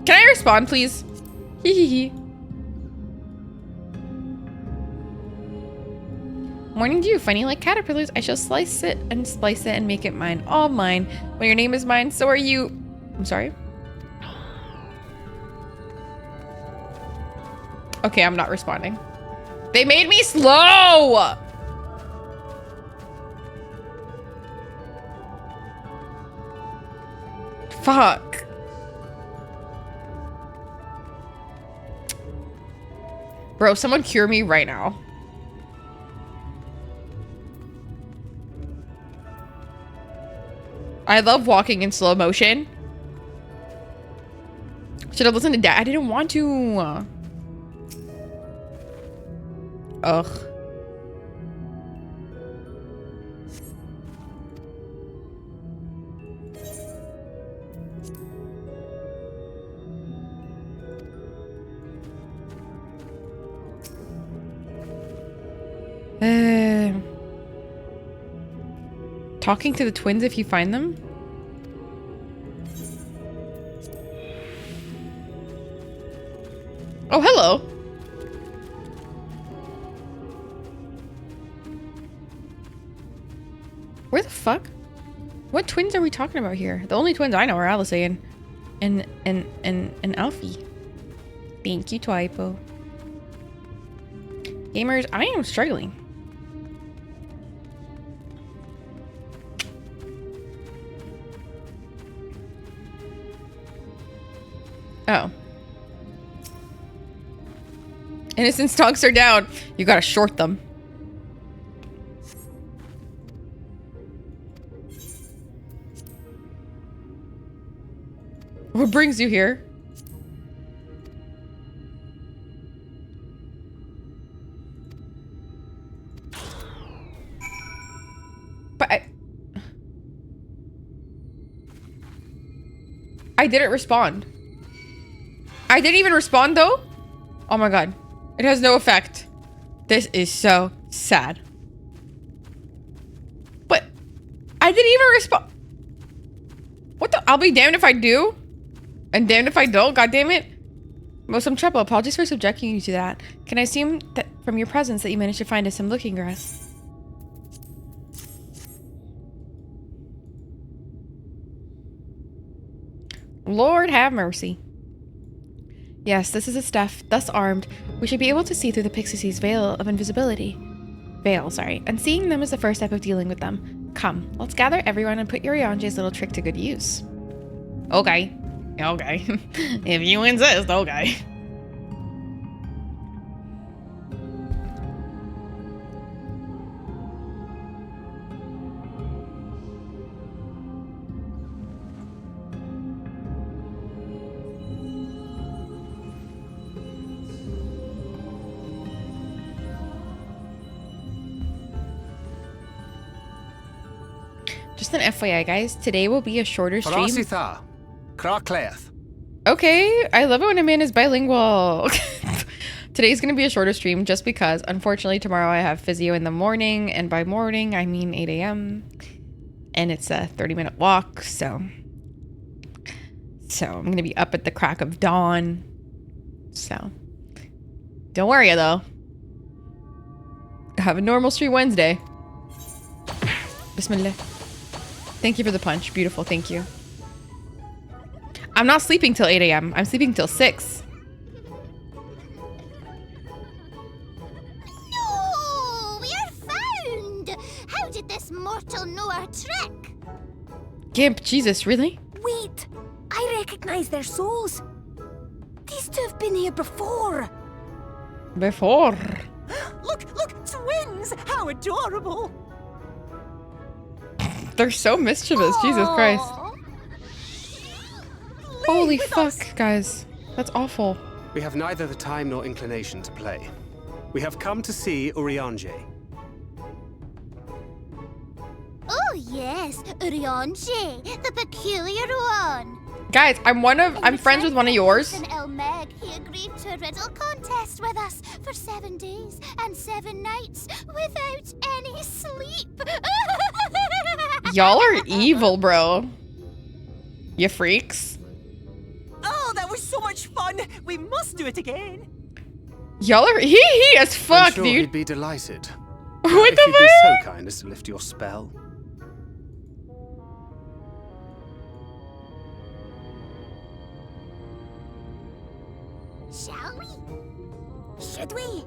Can I respond, please? Hee hee hee. Morning dew, funny like caterpillars. I shall slice it and make it mine. All mine. When your name is mine, so are you. I'm sorry. Okay, I'm not responding. They made me slow! Fuck. Bro, someone cure me right now. I love walking in slow motion. Should have listened to Dad. I didn't want to. Ugh. Talking to the twins if you find them? Oh, hello. Where the fuck? What twins are we talking about here? The only twins I know are Alice and Alfie. Thank you, Twipo. Gamers, I am struggling. Oh. Innocent stonks are down. You gotta short them. What brings you here? But I didn't respond. I didn't even respond though? Oh my god. It has no effect. This is so sad. But I didn't even respond. What the? I'll be damned if I do. And damned if I don't. God damn it. Most some trouble. Apologies for subjecting you to that. Can I assume that from your presence that you managed to find us some looking grass? Lord have mercy. Yes, this is a staff. Thus armed, we should be able to see through the Pixie's veil of invisibility. And seeing them is the first step of dealing with them. Come, let's gather everyone and put Yorianji's little trick to good use. Okay. Okay. If you insist, okay. Just an FYI, guys. Today will be a shorter stream. Okay, I love it when a man is bilingual. Today's going to be a shorter stream just because, unfortunately, tomorrow I have physio in the morning. And by morning, I mean 8 a.m. And it's a 30-minute walk. So I'm going to be up at the crack of dawn. So don't worry, though. Have a normal stream Wednesday. Bismillah. Thank you for the punch. Beautiful. Thank you. I'm not sleeping till 8 a.m. I'm sleeping till 6. No! We are found! How did this mortal know our trick? Gimp, Jesus, really? Wait! I recognize their souls. These two have been here before. Before? Look! Twins! How adorable! They're so mischievous. Jesus Christ. Holy fuck, guys. That's awful. We have neither the time nor inclination to play. We have come to see Urianger. Oh yes, Urianger, the peculiar one. Guys, I'm friends with one of yours. In Elmeg, he agreed to a riddle contest with us for 7 days and 7 nights without any sleep. Y'all are evil, bro. You freaks. Oh, that was so much fun! We must do it again! Y'all are hee as fuck, I'm sure dude. he'd be delighted. What if the you'd be fuck? so kind as to lift your spell. Shall we? Should we?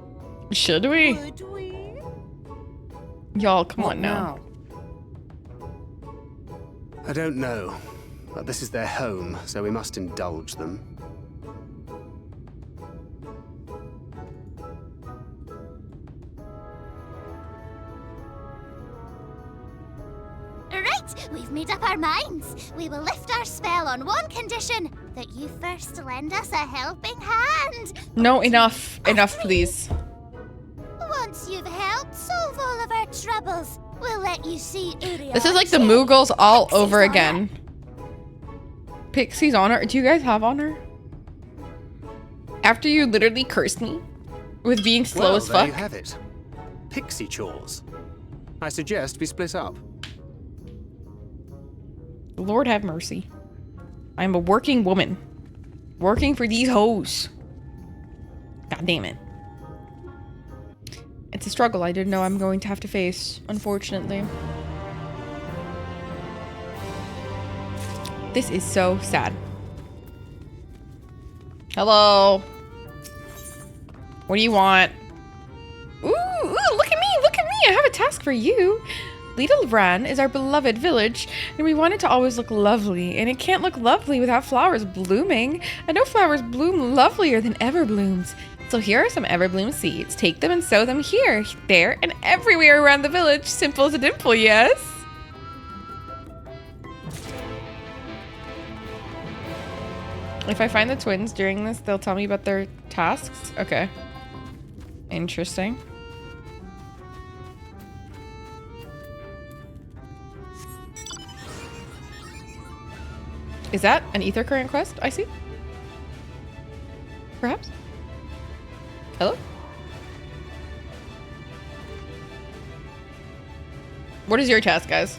Should we? Would we? Y'all, come on now. I don't know, but this is their home, so we must indulge them. Right, we've made up our minds. We will lift our spell on one condition, that you first lend us a helping hand. No, enough. Enough, please. Once you've helped solve all of our troubles, we'll let you see Urianger. This is like the Moogles all over again. Pixie's honor. Do you guys have honor? After you literally cursed me with being slow as There fuck. you have it. Pixie chores. I suggest we split up. Lord have mercy. I'm a working woman. Working for these hoes. God damn it. It's a struggle I didn't know I'm going to have to face, unfortunately. This is so sad. Hello. What do you want? Ooh, look at me, look at me. I have a task for you. Little Vran is our beloved village, and we want it to always look lovely, and it can't look lovely without flowers blooming, and no flowers bloom lovelier than everblooms. So here are some everbloom seeds. Take them and sow them here, there, and everywhere around the village. Simple as a dimple, yes? If I find the twins during this, they'll tell me about their tasks? Okay. Interesting. Is that an ether current quest I see? Perhaps? Hello? What is your task, guys?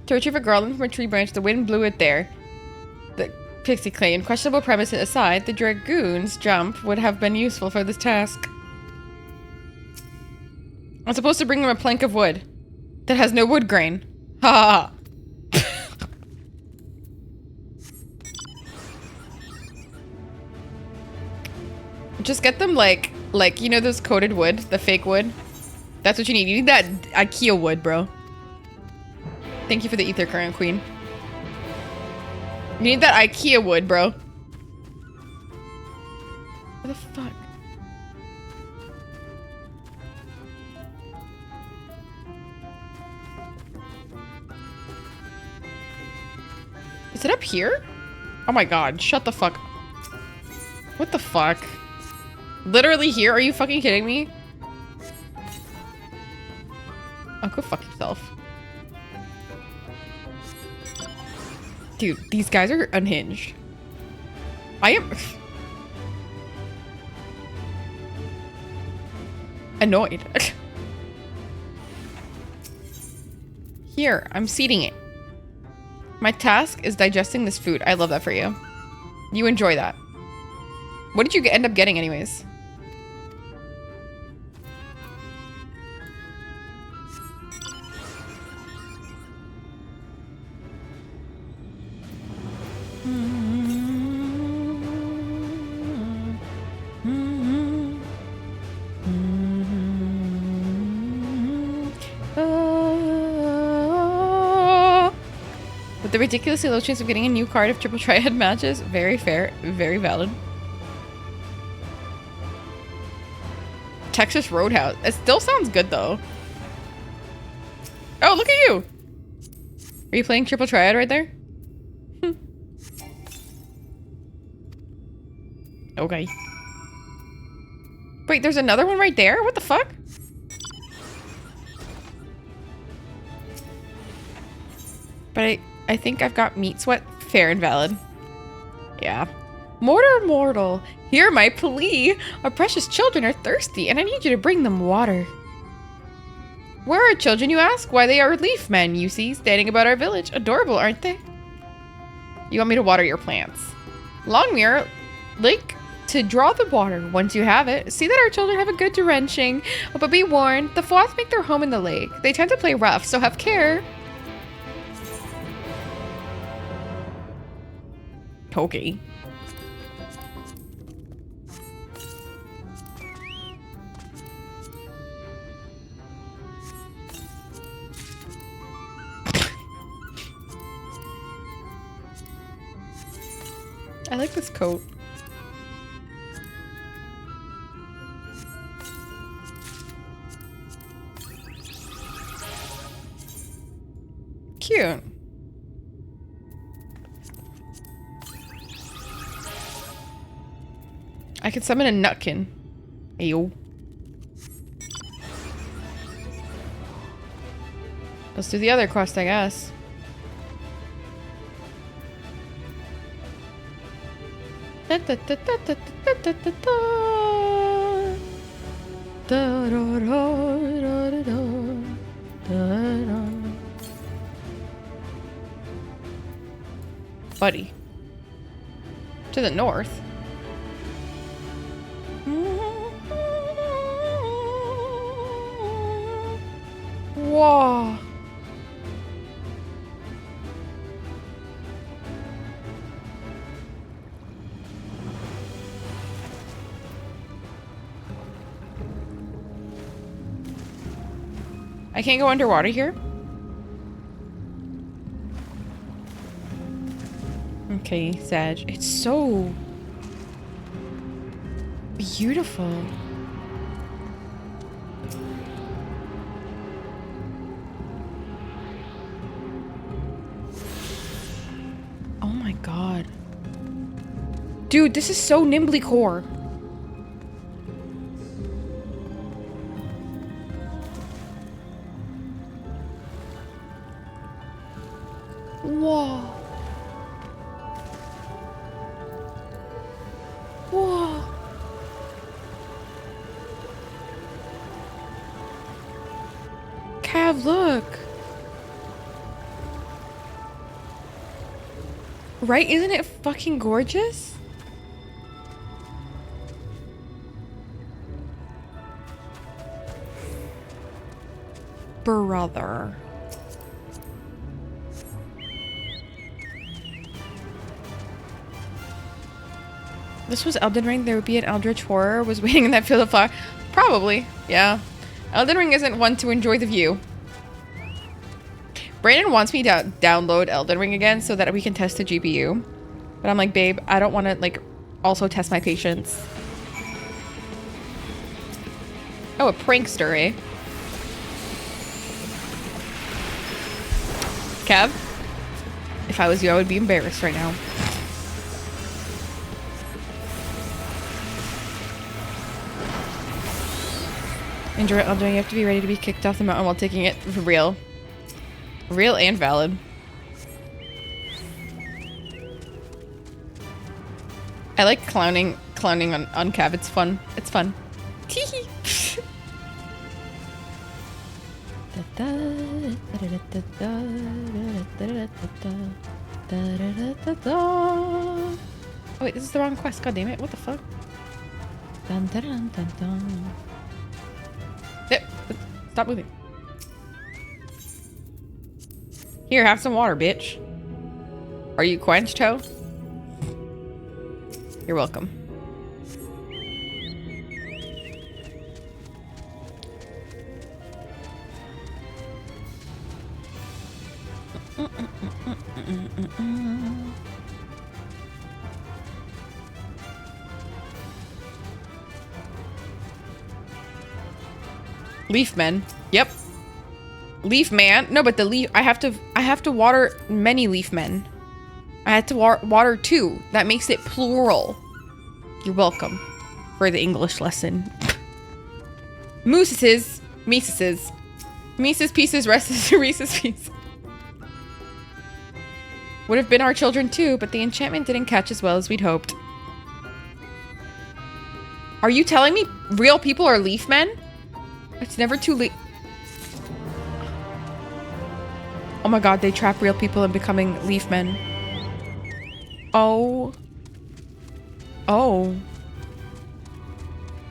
To retrieve a garland from a tree branch, the wind blew it there. The pixie claimed, questionable premises aside, the dragoon's jump would have been useful for this task. I'm supposed to bring them a plank of wood that has no wood grain. Ha ha ha. Just get them like, you know those coated wood, the fake wood? That's what you need. You need that IKEA wood, bro. Thank you for the ether current, queen. You need that IKEA wood, bro. What the fuck? Is it up here? Oh my god, shut the fuck. What the fuck? Literally here? Are you fucking kidding me? Oh, go fuck yourself. Dude, these guys are unhinged. I am... annoyed. Here, I'm seeding it. My task is digesting this food. I love that for you. You enjoy that. What did you end up getting anyways? With the ridiculously low chance of getting a new card if triple triad matches. Very fair, very valid. Texas Roadhouse. It still sounds good though. Oh, look at you! Are you playing triple triad right there? Okay. Wait, there's another one right there? What the fuck? But I think I've got meat sweat. Fair and valid. Yeah. Mortal, hear my plea. Our precious children are thirsty and I need you to bring them water. Where are children, you ask? Why, they are leaf men, you see, standing about our village. Adorable, aren't they? You want me to water your plants. Longmere Lake to draw the water. Once you have it, see that our children have a good drenching. But be warned, the Fwoth make their home in the lake. They tend to play rough, so have care. Okay. I like this coat. Cute. I could summon a nutkin. Ayo. Let's do the other quest, I guess. Da, da, da, da, da, da, da, da, da. Da, da, da, da, da, da, da. Buddy. To the north. Whoa. I can't go underwater here? Okay, Sag. It's so beautiful. Oh my god. Dude, this is so nimbly core. Whoa. Whoa. Cav, look. Right? Isn't it fucking gorgeous? Brother. This was Elden Ring. There would be an Eldritch Horror was waiting in that field of fire. Probably, yeah. Elden Ring isn't one to enjoy the view. Brandon wants me to download Elden Ring again so that we can test the GPU. But I'm like, babe, I don't want to like also test my patience. Oh, a prankster, eh? Kev, if I was you, I would be embarrassed right now. Enjoy Elden Ring. You have to be ready to be kicked off the mountain while taking it for real. Real and valid. I like clowning on Cav. It's fun. It's fun. Teehee. Oh wait, this is the wrong quest. God damn it! What the fuck? Dun, dun, dun, dun, dun. Yep. Stop moving. Here, have some water, bitch. Are you quenched, ho? You're welcome. Leaf men. Yep. Leaf man. No, but the leaf. I have to water many leaf men. I had to water 2. That makes it plural. You're welcome for the English lesson. Mooseses. Mises. Mises pieces. Reese's pieces. Would have been our children too, but the enchantment didn't catch as well as we'd hoped. Are you telling me real people are leaf men? It's never too late. Oh my god, they trap real people in becoming leaf men. Oh. Oh.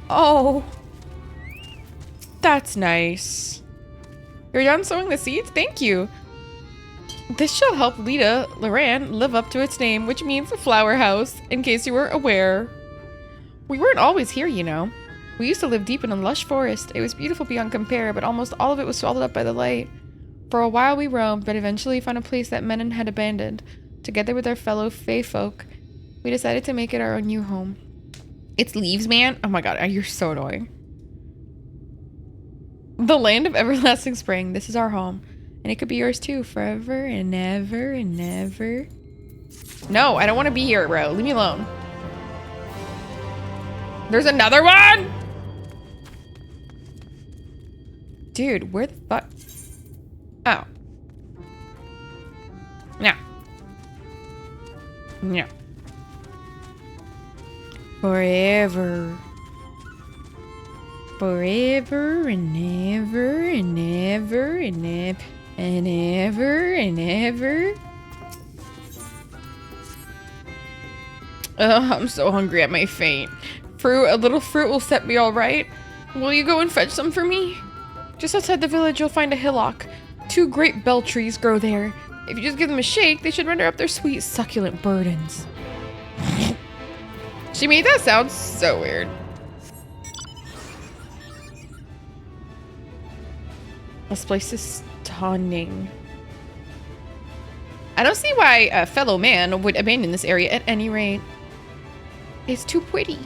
Oh. That's nice. You're done sowing the seeds? Thank you. This shall help Lita Loran live up to its name, which means a flower house, in case you weren't aware. We weren't always here, you know. We used to live deep in a lush forest. It was beautiful beyond compare, but almost all of it was swallowed up by the light. For a while we roamed, but eventually found a place that Menon had abandoned. Together with our fellow Fae folk, we decided to make it our new home. It's leaves, man? Oh my god, you're so annoying. The land of everlasting spring. This is our home. And it could be yours too, forever and ever and ever. No, I don't want to be here, bro. Leave me alone. There's another one? Dude, where the fuck? Oh. No. No. Forever. Forever and ever and ever and ever and ever and ever. I'm so hungry I may faint. Fruit, a little fruit will set me all right. Will you go and fetch some for me? Just outside the village you'll find a hillock. 2 great bell trees grow there. If you just give them a shake, they should render up their sweet, succulent burdens. She made that sound so weird. This place is stunning. I don't see why a fellow man would abandon this area at any rate. It's too pretty.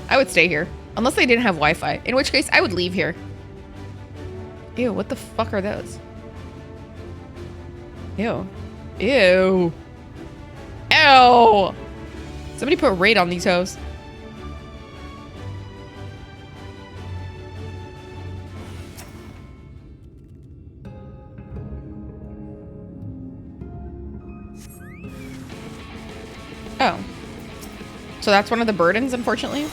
I would stay here. Unless they didn't have Wi-Fi. In which case, I would leave here. Ew, what the fuck are those? Ew. Ew. Ew! Somebody put raid on these hoes. Oh. So that's one of the burdens, unfortunately?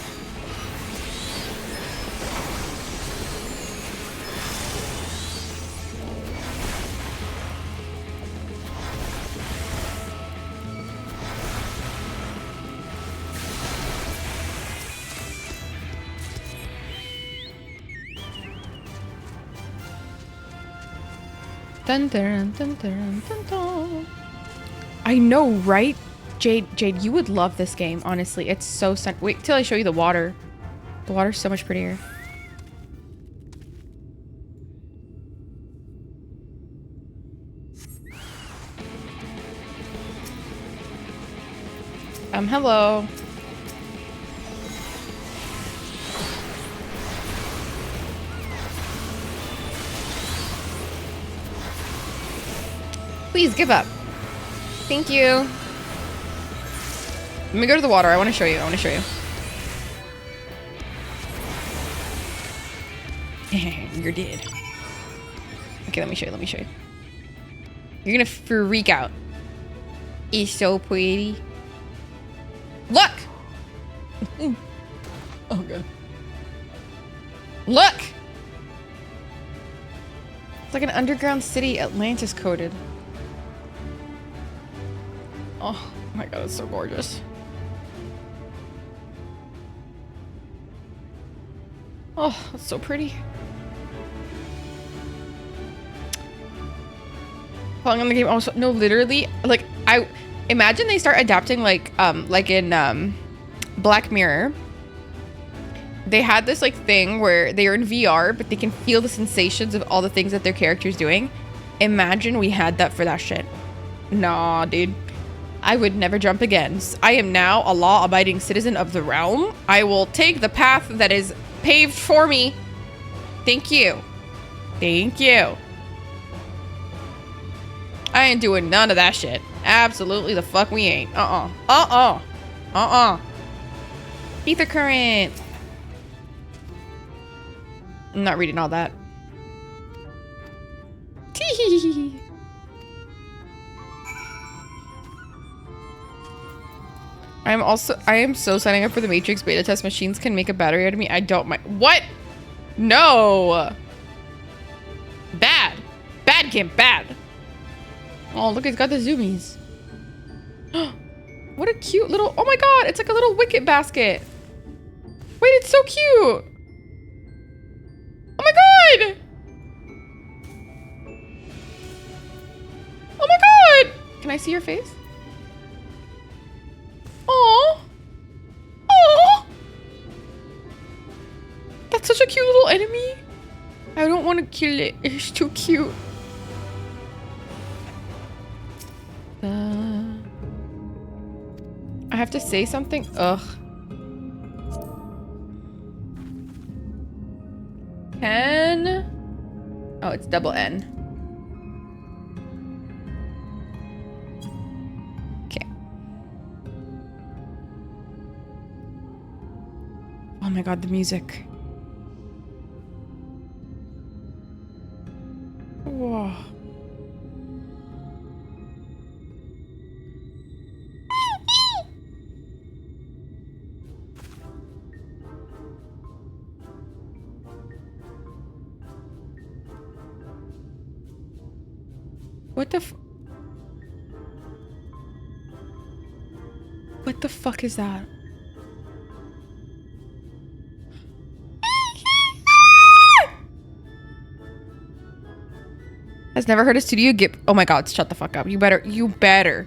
Dun, dun, dun, dun, dun, dun. I know, right? Jade, you would love this game, honestly. It's so wait till I show you the water. The water's so much prettier. Hello. Please give up. Thank you. Let me go to the water. I want to show you. You're dead. Okay, let me show you. You're gonna freak out. It's so pretty. Look! Oh god. Look! like an underground city, Atlantis coded. Oh my god, it's so gorgeous. Oh, it's so pretty. Falling on the game also no, literally, like I imagine they start adapting like in Black Mirror. They had this like thing where they are in VR, but they can feel the sensations of all the things that their character's doing. Imagine we had that for that shit. Nah, dude. I would never jump again. I am now a law-abiding citizen of the realm. I will take the path that is paved for me. Thank you. Thank you. I ain't doing none of that shit. Absolutely the fuck we ain't. Ether current. I'm not reading all that. Tee. I am so signing up for the Matrix beta test. Machines can make a battery out of me. I don't mind. What? No. Bad. Bad, Kim. Bad. Oh, look, it's got the zoomies. What a cute little... Oh my god, it's like a little wicket basket. Wait, it's so cute. Oh my god. Oh my god. Can I see your face? Aww. Aww. That's such a cute little enemy. I don't want to kill it. It's too cute. I have to say something. Ugh. N. Oh, it's double N. Okay. Oh my god, the music. Whoa. What the fuck is that? Has never heard a studio get... Oh my god, shut the fuck up. You better.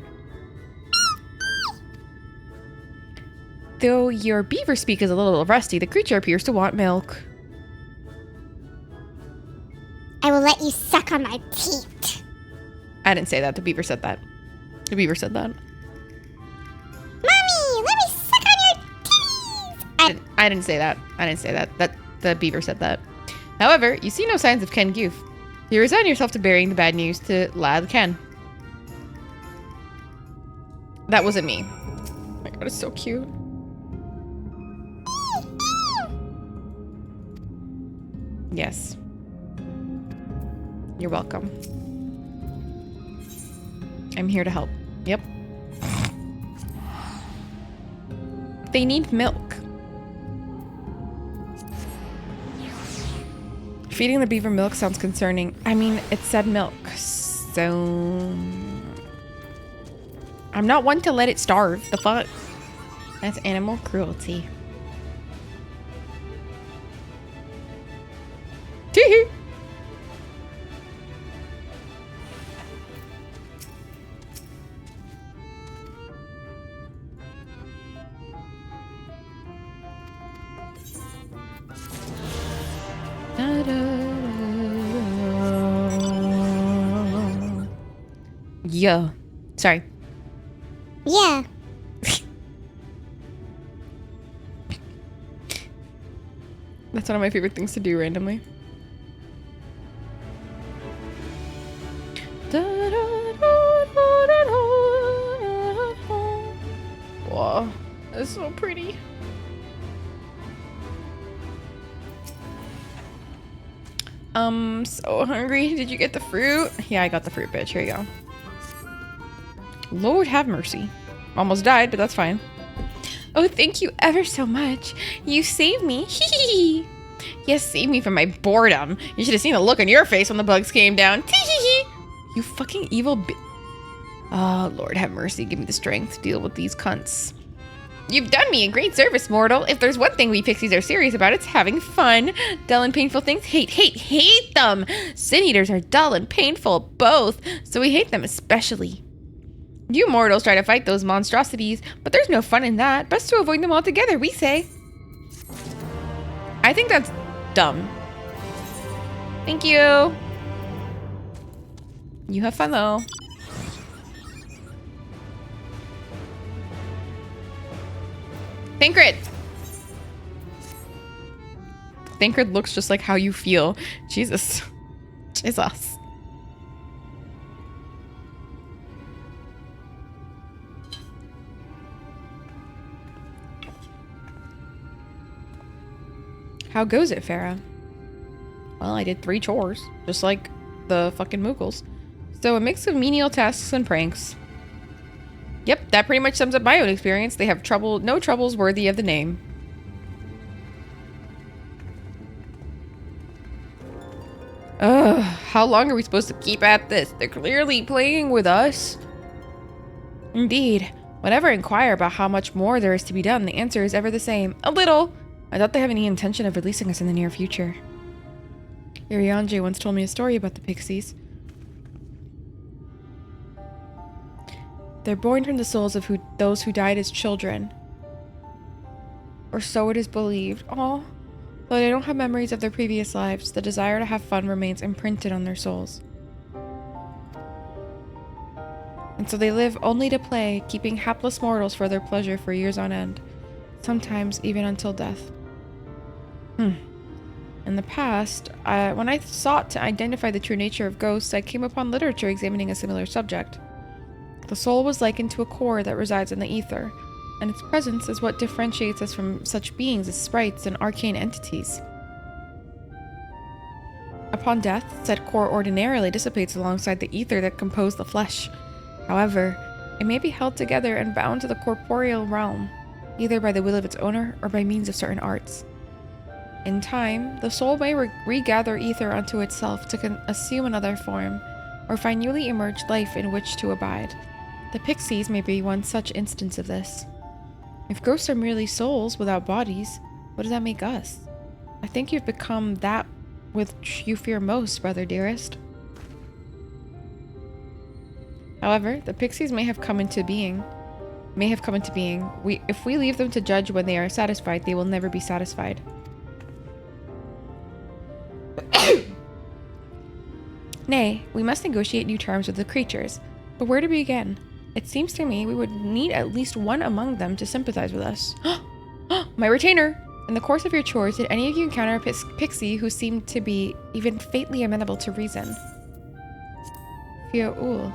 Though your beaver speak is a little rusty, the creature appears to want milk. I will let you suck on my teat. I didn't say that. The beaver said that. The beaver said that. Mommy, let me suck on your titties. I didn't say that. I didn't say that. The beaver said that. However, you see no signs of Ken Goof. You resign yourself to bearing the bad news to Lad Ken. That wasn't me. Oh my god, it's so cute. Yes. You're welcome. I'm here to help. Yep. They need milk. Feeding the beaver milk sounds concerning. I mean, it said milk, so... I'm not one to let it starve. The fuck? That's animal cruelty. Tee-hee! Yeah. Sorry. Yeah. That's one of my favorite things to do randomly. Wow. That's so pretty. So hungry. Did you get the fruit? Yeah, I got the fruit, bitch. Here you go. Lord have mercy. Almost died, but that's fine. Oh, thank you ever so much. You saved me. Hee. Yes, save me from my boredom. You should have seen the look on your face when the bugs came down. Tee-hee-hee. You fucking evil Oh, Lord have mercy. Give me the strength to deal with these cunts. You've done me a great service, mortal. If there's one thing we pixies are serious about, it's having fun. Dull and painful things, hate them. Sin eaters are dull and painful, both. So we hate them especially. You mortals try to fight those monstrosities, but there's no fun in that. Best to avoid them altogether, we say. I think that's dumb. Thank you. You have fun, though. Thancred! Thancred looks just like how you feel. Jesus. Jesus. How goes it, Farah? Well, I did 3 chores, just like the fucking Moogles. So a mix of menial tasks and pranks. Yep, that pretty much sums up my own experience. They have no troubles worthy of the name. Ugh, how long are we supposed to keep at this? They're clearly playing with us. Indeed. Whenever I inquire about how much more there is to be done, the answer is ever the same. A little. I doubt they have any intention of releasing us in the near future. Iriange once told me a story about the pixies. They're born from the souls of those who died as children. Or so it is believed. Though they don't have memories of their previous lives, the desire to have fun remains imprinted on their souls. And so they live only to play, keeping hapless mortals for their pleasure for years on end. Sometimes even until death. In the past, when I sought to identify the true nature of ghosts, I came upon literature examining a similar subject. The soul was likened to a core that resides in the ether, and its presence is what differentiates us from such beings as sprites and arcane entities. Upon death, said core ordinarily dissipates alongside the ether that composed the flesh. However, it may be held together and bound to the corporeal realm, either by the will of its owner or by means of certain arts. In time, the soul may regather ether unto itself to assume another form, or find newly emerged life in which to abide. The pixies may be one such instance of this. If ghosts are merely souls without bodies, what does that make us? I think you've become that which you fear most, brother dearest. However, the pixies may have come into being. If we leave them to judge when they are satisfied, they will never be satisfied. Nay, we must negotiate new terms with the creatures. But where to begin? It seems to me we would need at least one among them to sympathize with us. My retainer! In the course of your chores, did any of you encounter a pixie who seemed to be even faintly amenable to reason? Fio-ul.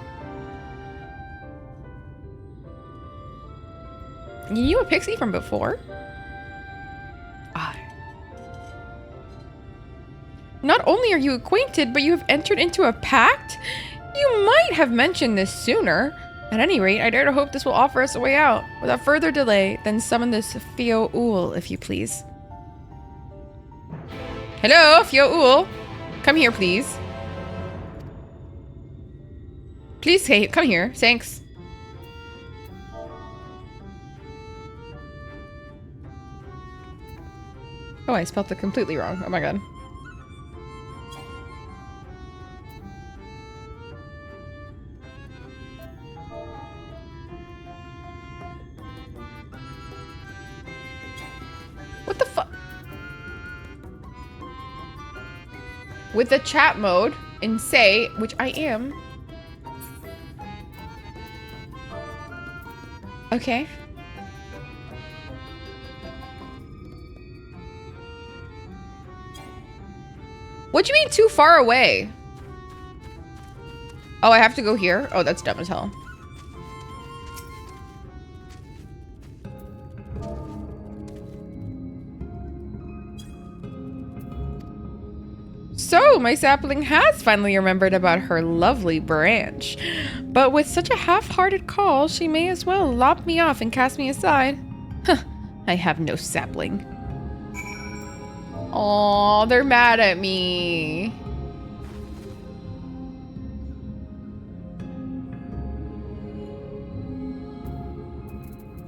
You knew a pixie from before? Not only are you acquainted, but you have entered into a pact? You might have mentioned this sooner. At any rate, I dare to hope this will offer us a way out. Without further delay, then summon this Fio-ul, if you please. Hello, Fio-ul. Come here, please. Please, hey, come here. Thanks. Oh, I spelled it completely wrong. Oh my god. What the fuck? With the chat mode in say, which I am. Okay. What do you mean too far away? Oh, I have to go here? Oh, that's dumb as hell. So, my sapling has finally remembered about her lovely branch. But with such a half-hearted call, she may as well lop me off and cast me aside. Huh, I have no sapling. Oh, they're mad at me.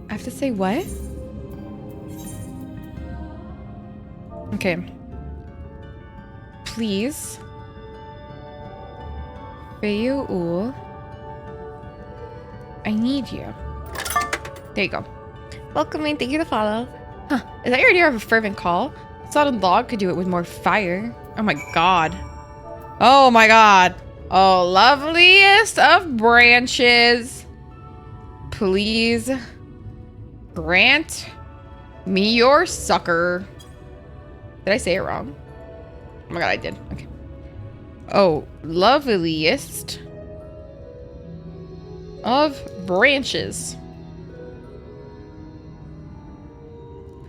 I have to say what? Okay. Please. Feyul. I need you. There you go. Welcome in. Thank you to follow. Huh. Is that your idea of a fervent call? Sodden log could do it with more fire. Oh my god. Oh my god. Oh, loveliest of branches. Please grant me your succor. Did I say it wrong? Oh my god, I did. Okay. Oh, loveliest of branches.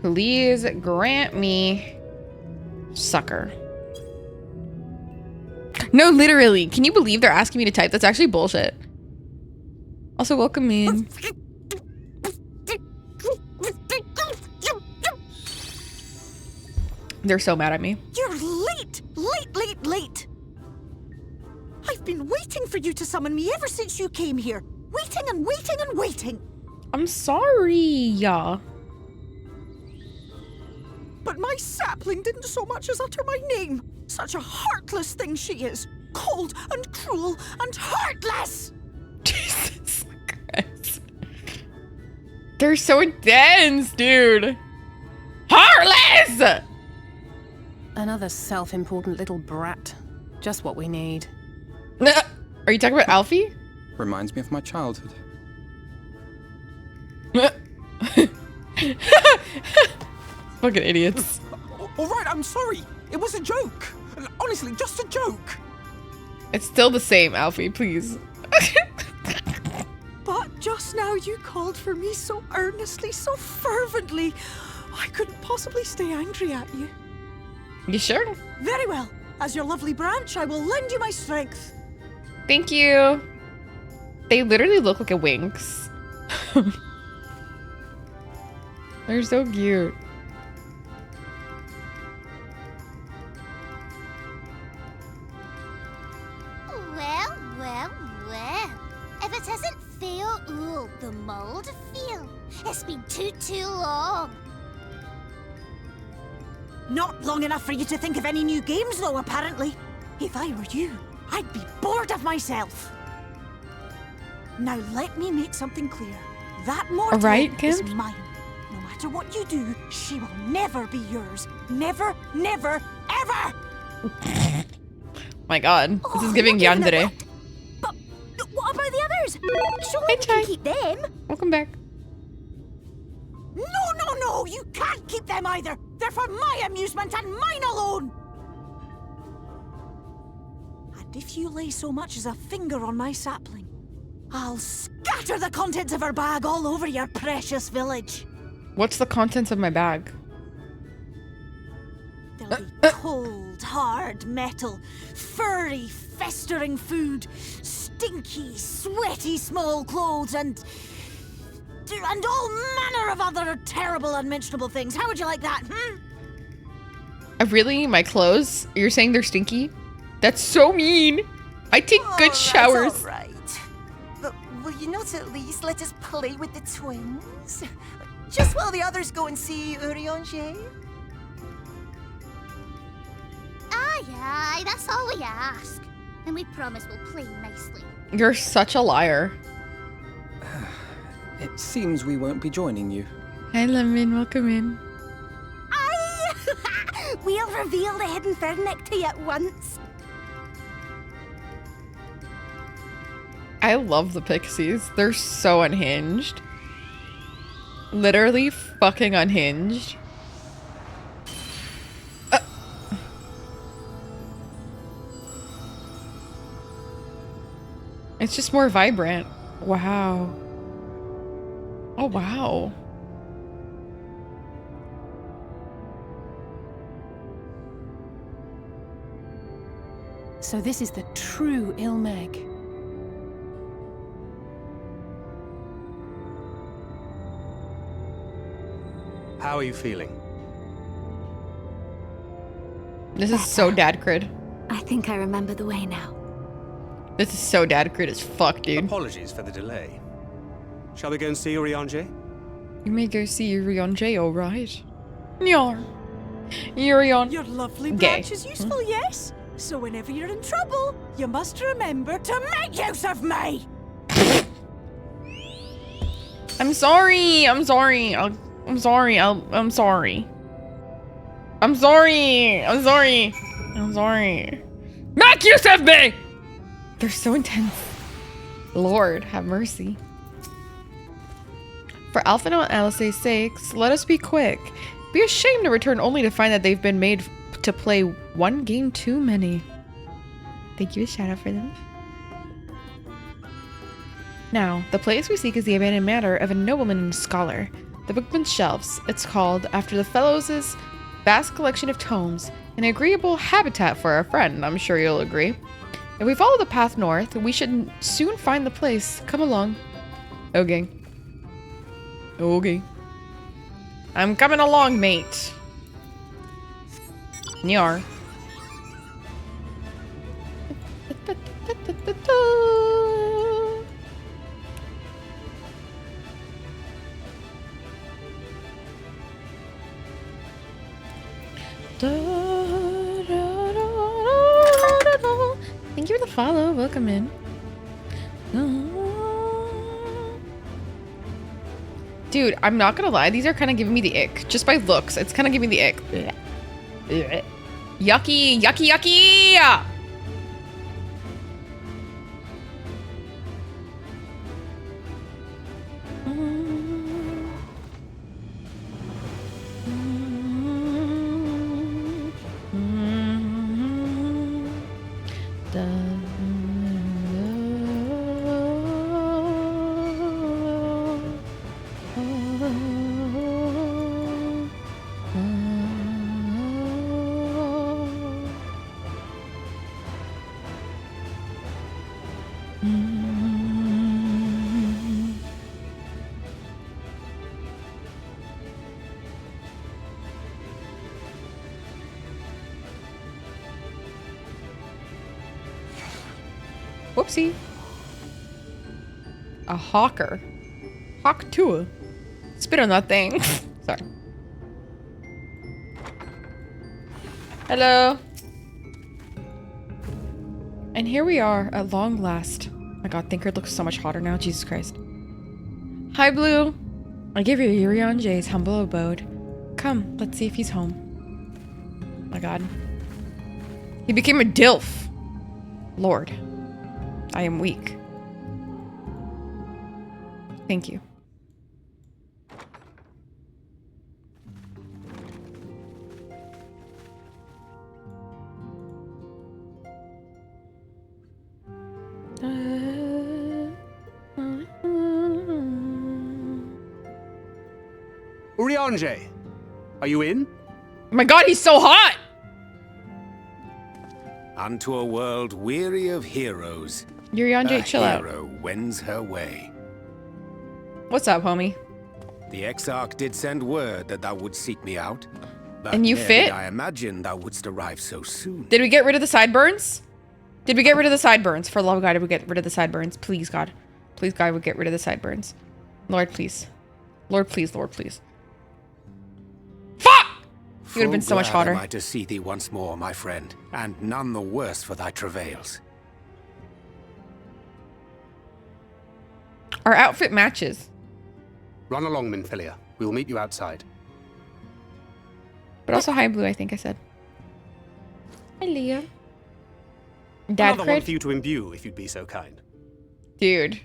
Please grant me succor. No, literally. Can you believe they're asking me to type? That's actually bullshit. Also, welcome in. They're so mad at me. You're late! Late! I've been waiting for you to summon me ever since you came here. Waiting and waiting and waiting. I'm sorry, yeah. But my sapling didn't so much as utter my name. Such a heartless thing she is. Cold and cruel and heartless! Jesus Christ. They're so intense, dude. Heartless! Another self-important little brat. Just what we need. Are you talking about Alfie? Reminds me of my childhood. Fucking idiots. All right, I'm sorry. It was a joke. Honestly, just a joke. It's still the same, Alfie, please. But just now you called for me so earnestly, so fervently. I couldn't possibly stay angry at you. You sure? Very well. As your lovely branch, I will lend you my strength. Thank you. They literally look like a Winx. They're so cute. Well. If it isn't Feyul the mold feel, it's been too long. Not long enough for you to think of any new games, though, apparently. If I were you, I'd be bored of myself. Now let me make something clear. That mortal is mine. No matter what you do, she will never be yours. Never, ever! My god, this is giving yandere. But what about the others? Surely we can keep them. Welcome back. No, you can't keep them either. They're for my amusement and mine alone. And if you lay so much as a finger on my sapling, I'll scatter the contents of her bag all over your precious village. What's the contents of my bag? There'll be cold, hard metal, furry, festering food, stinky, sweaty small clothes, and all manner of other terrible, unmentionable things. How would you like that, Really? My clothes? You're saying they're stinky? That's so mean. I take good showers. All right. But will you not at least let us play with the twins? Just while the others go and see Urianger? Aye, that's all we ask. And we promise we'll play nicely. You're such a liar. It seems we won't be joining you. Hi, Lemon. Welcome in. We'll reveal the hidden Fernic to you at once. I love the pixies. They're so unhinged. Literally fucking unhinged. It's just more vibrant. Wow. Oh, wow. So this is the true Ilmeg. How are you feeling? This is so dad crid. I think I remember the way now. This is so dad crid as fuck, dude. Apologies for the delay. Shall we go and see Urianger? You may go see Urianger, alright? Nyar. Urion. Your lovely Gay. branch is useful, yes? So whenever you're in trouble, you must remember to make use of me! I'm sorry. I'm sorry. I'm sorry. I'm sorry. I'm sorry. I'm sorry. I'm sorry. Make use of me! They're so intense. Lord, have mercy. For Alphino and Alice's sakes, let us be quick. Be ashamed to return only to find that they've been made to play one game too many. Thank you, a shout out for them. Now, the place we seek is the abandoned manor of a nobleman and scholar. The Bookman's Shelves. It's called after the fellows' vast collection of tomes, an agreeable habitat for our friend, I'm sure you'll agree. If we follow the path north, we should soon find the place. Come along. Okay. Okay. I'm coming along, mate. Nyar. Thank you for the follow. Welcome in. Dude, I'm not gonna lie. These are kind of giving me the ick. Just by looks, it's kind of giving me the ick. Yucky, yucky, yucky! Whoopsie. A hawker. Hawk tour. Spit on that thing. Sorry. Hello. And here we are at long last. My god, Thinker looks so much hotter now. Jesus Christ. Hi, Blue. I give you Urianger's humble abode. Come, let's see if he's home. My god. He became a DILF. Lord. I am weak. Thank you. Urianger, are you in? Oh my god, he's so hot! Unto a world weary of heroes. Urianger, chill out. A hero wends her way. What's up, homie? The Exarch did send word that thou would seek me out. But And you ne'er fit? did I imagine thou wouldst arrive so soon. Did we get rid of the sideburns? Did we get rid of the sideburns? For the love of God, did we get rid of the sideburns? Please, God. Please, God, we get rid of the sideburns. Lord, please. Lord, please. Lord, please. Fuck! You would have been so much Full glad hotter. am I to see thee once more, my friend, and none the worse for thy travails. Our outfit matches. Run along, Minfilia. We will meet you outside. But also, hi, Blue, I think I said. Hi, Leah. Dad Another one cred? for you to imbue, if you'd be so kind. Dude.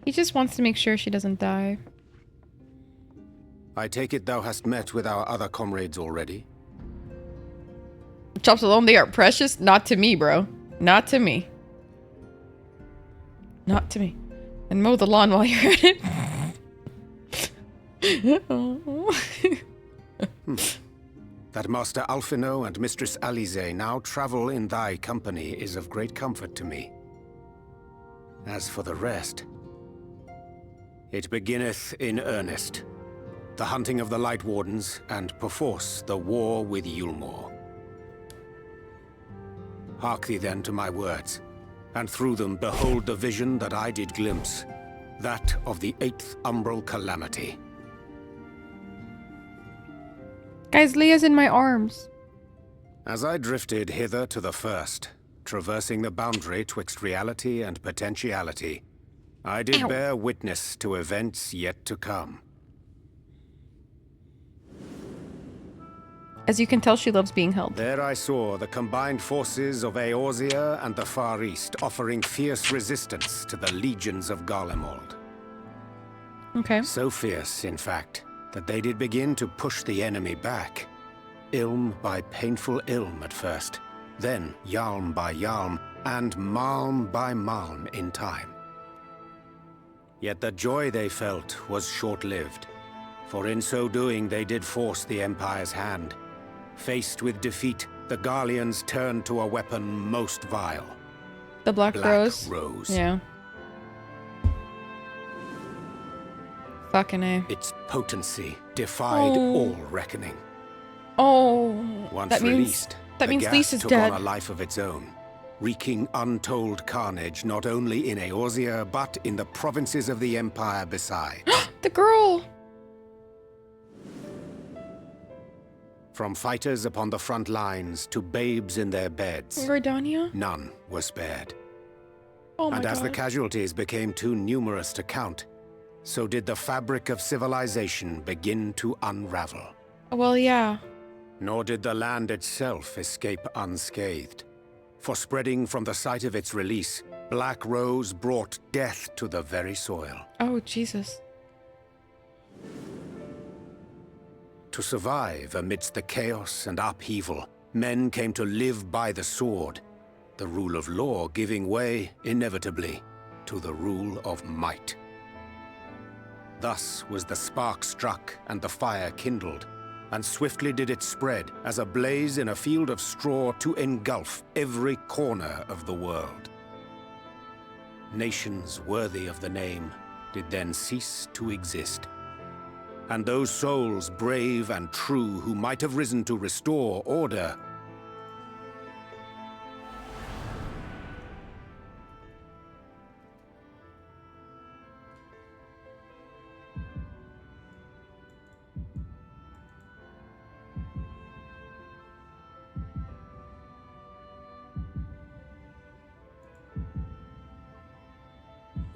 He just wants to make sure she doesn't die. I take it thou hast met with our other comrades already? Chops alone, they are precious? Not to me, bro. Not to me. Not to me. And mow the lawn while you're at it. That Master Alphino and Mistress Alize now travel in thy company is of great comfort to me. As for the rest, It beginneth in earnest. The hunting of the Light Wardens, and perforce the war with Yulmore. Hark thee then to my words, and through them behold the vision that I did glimpse, that of the 8th umbral calamity. Guys, Leah's in my arms. As I drifted hither to the first, traversing the boundary twixt reality and potentiality, I did bear witness to events yet to come. As you can tell, she loves being held. There I saw the combined forces of Eorzea and the Far East offering fierce resistance to the legions of Garlemald. Okay. So fierce, in fact, that they did begin to push the enemy back. Ilm by painful ilm at first, then Yalm by Yalm, and Malm by Malm in time. Yet the joy they felt was short-lived, for in so doing they did force the Empire's hand. Faced with defeat, the Garleans turned to a weapon most vile. The Black Rose? Yeah. Fucking A. Its potency defied all reckoning. Oh, Once that released, that means gas Lisa's took dead. on a life of its own, wreaking untold carnage not only in Eorzea, but in the provinces of the Empire beside. The girl! From fighters upon the front lines to babes in their beds, Gordania? none were spared. Oh my And as God. the casualties became too numerous to count, so did the fabric of civilization begin to unravel. Well, yeah. Nor did the land itself escape unscathed. For spreading from the site of its release, Black Rose brought death to the very soil. Oh, Jesus. To survive amidst the chaos and upheaval, men came to live by the sword, the rule of law giving way, inevitably, to the rule of might. Thus was the spark struck and the fire kindled, and swiftly did it spread as a blaze in a field of straw to engulf every corner of the world. Nations worthy of the name did then cease to exist. And those souls brave and true who might have risen to restore order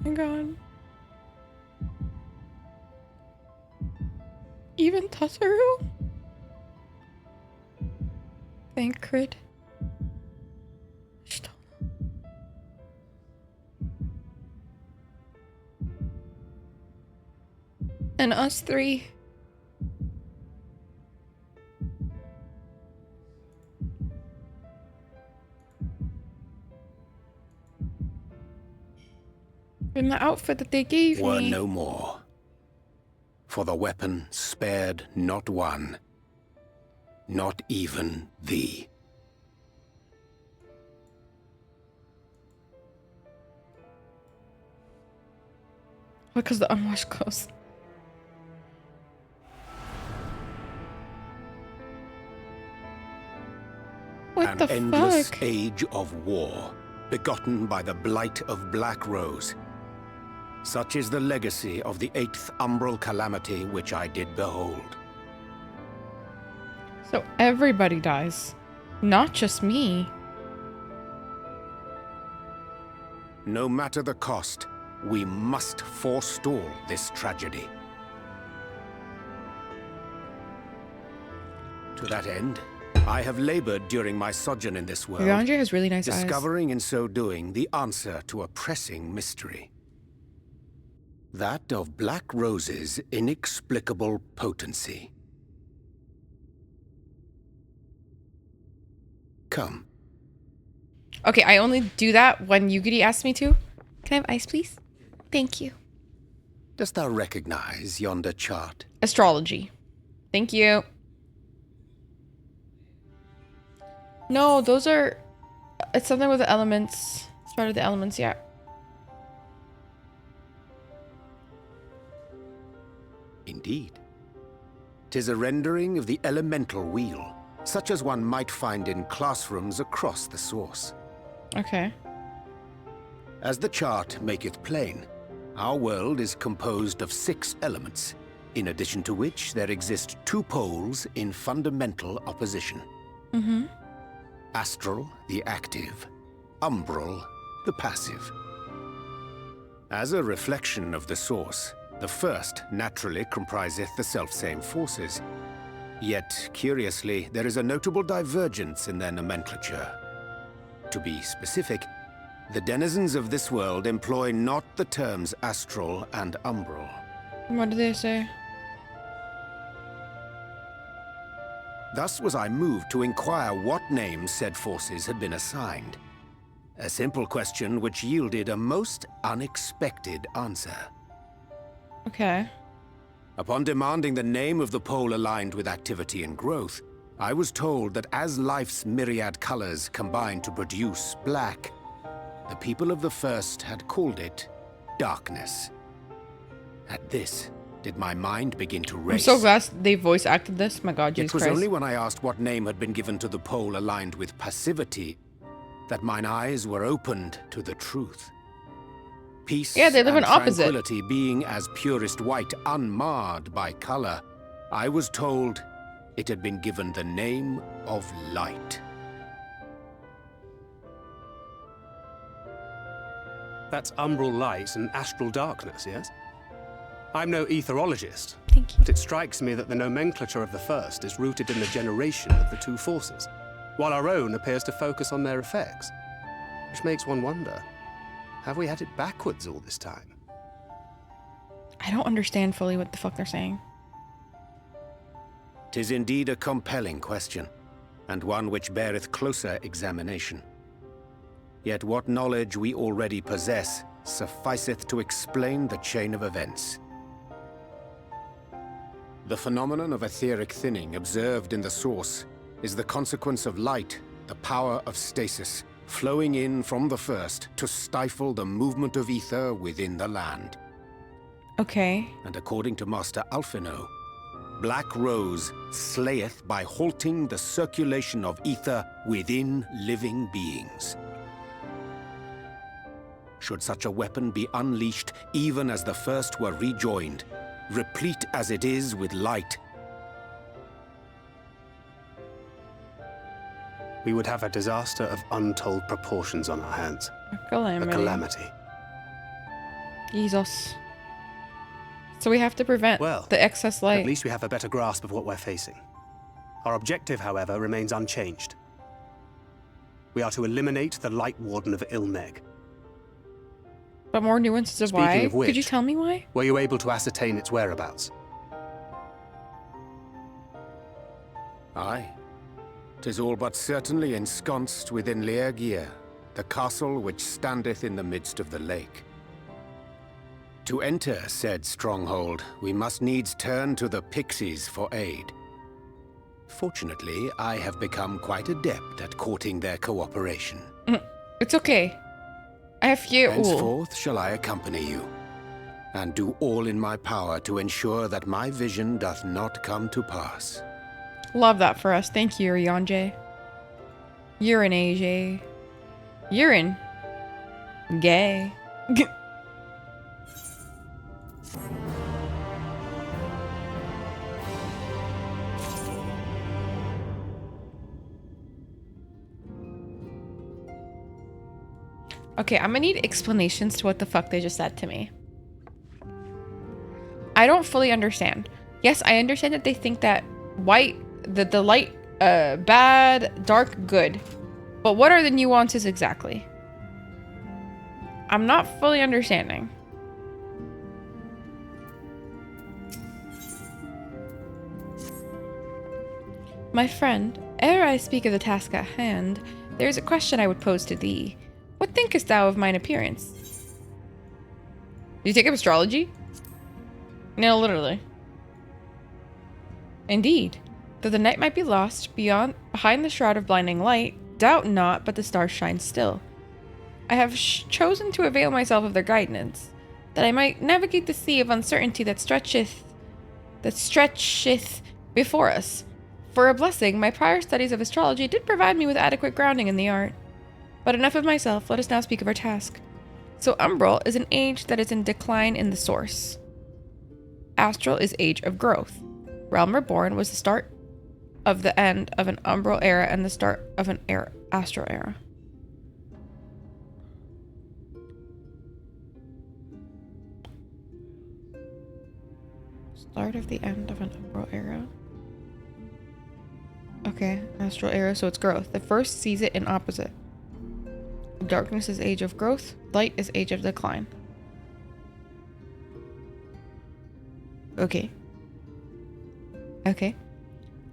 Oh my God. Even Tataru? Thank Crit. And us three. In the outfit that they gave were me. no more. For the weapon spared not one, not even thee. Because the unwashed clothes. What An the endless fuck? age of war, begotten by the blight of Black Rose. Such is the legacy of the 8th umbral calamity which I did behold. So everybody dies. Not just me. No matter the cost, we must forestall this tragedy. To that end, I have labored during my sojourn in this world, Yandra has really nice eyes. discovering in so doing the answer to a pressing mystery. That of Black Rose's inexplicable potency. Come. Okay, I only do that when Yugiri asks me to. Can I have ice, please? Thank you. Dost thou recognize yonder chart? Astrology. Thank you. No, those are... It's something with the elements. It's part of the elements, yeah. Indeed. 'Tis a rendering of the elemental wheel, such as one might find in classrooms across the source. Okay. As the chart maketh plain, our world is composed of 6 elements, in addition to which there exist 2 poles in fundamental opposition. Mm-hmm. Astral, the active, umbral, the passive. As a reflection of the source, the first naturally compriseth the selfsame forces. Yet, curiously, there is a notable divergence in their nomenclature. To be specific, the denizens of this world employ not the terms astral and umbral. What do they say? Thus was I moved to inquire what names said forces had been assigned. A simple question which yielded a most unexpected answer. Okay. Upon demanding the name of the pole aligned with activity and growth, I was told that as life's myriad colors combine to produce black, the people of the first had called it darkness. At this, did my mind begin to race. I'm so glad they voice acted this. My God, Jesus It was Christ. only when I asked what name had been given to the pole aligned with passivity that mine eyes were opened to the truth. Peace Yeah, they live and in opposite. tranquility being as purest white, unmarred by color, I was told it had been given the name of light. That's umbral light and astral darkness, yes? I'm no etherologist, but it strikes me that the nomenclature of the first is rooted in the generation of the 2 forces, while our own appears to focus on their effects. Which makes one wonder, have we had it backwards all this time? I don't understand fully what the fuck they're saying. 'Tis indeed a compelling question, and one which beareth closer examination. Yet what knowledge we already possess sufficeth to explain the chain of events. The phenomenon of etheric thinning observed in the source is the consequence of light, the power of stasis, flowing in from the first to stifle the movement of ether within the land. Okay. And according to Master Alphino, Black Rose slayeth by halting the circulation of ether within living beings. Should such a weapon be unleashed even as the first were rejoined, replete as it is with light, we would have a disaster of untold proportions on our hands. Calamity. A calamity. Jesus. So we have to prevent the excess light. At least we have a better grasp of what we're facing. Our objective, however, remains unchanged. We are to eliminate the Light Warden of Ilneg. But more nuances of why? Speaking of which, could you tell me why? Were you able to ascertain its whereabouts? Aye. 'Tis all but certainly ensconced within Leargear, the castle which standeth in the midst of the lake. To enter said stronghold, we must needs turn to the pixies for aid. Fortunately, I have become quite adept at courting their cooperation. It's okay. I have few. Henceforth shall I accompany you, and do all in my power to ensure that my vision doth not come to pass. Love that for us. Thank you, Yonjay. Urine AJ. Urine. Gay. Okay, I'm gonna need explanations to what the fuck they just said to me. I don't fully understand. Yes, I understand that they think that white, the light, bad, dark, good. But what are the nuances exactly? I'm not fully understanding. My friend, ere I speak of the task at hand, there is a question I would pose to thee. What thinkest thou of mine appearance? Do you take up astrology? No, literally. Indeed. Though the night might be lost behind the shroud of blinding light, doubt not but the stars shine still. I have chosen to avail myself of their guidance, that I might navigate the sea of uncertainty that stretcheth that stretcheth before us. For a blessing, my prior studies of astrology did provide me with adequate grounding in the art. But enough of myself, let us now speak of our task. So Umbral is an age that is in decline in the source. Astral is age of growth. Realm Reborn was the start of the end of an Umbral era and the start of an Astral era. Start of the end of an Umbral era. Okay, Astral era, so it's growth. The first sees it in opposite. Darkness is age of growth. Light is age of decline. Okay. Okay.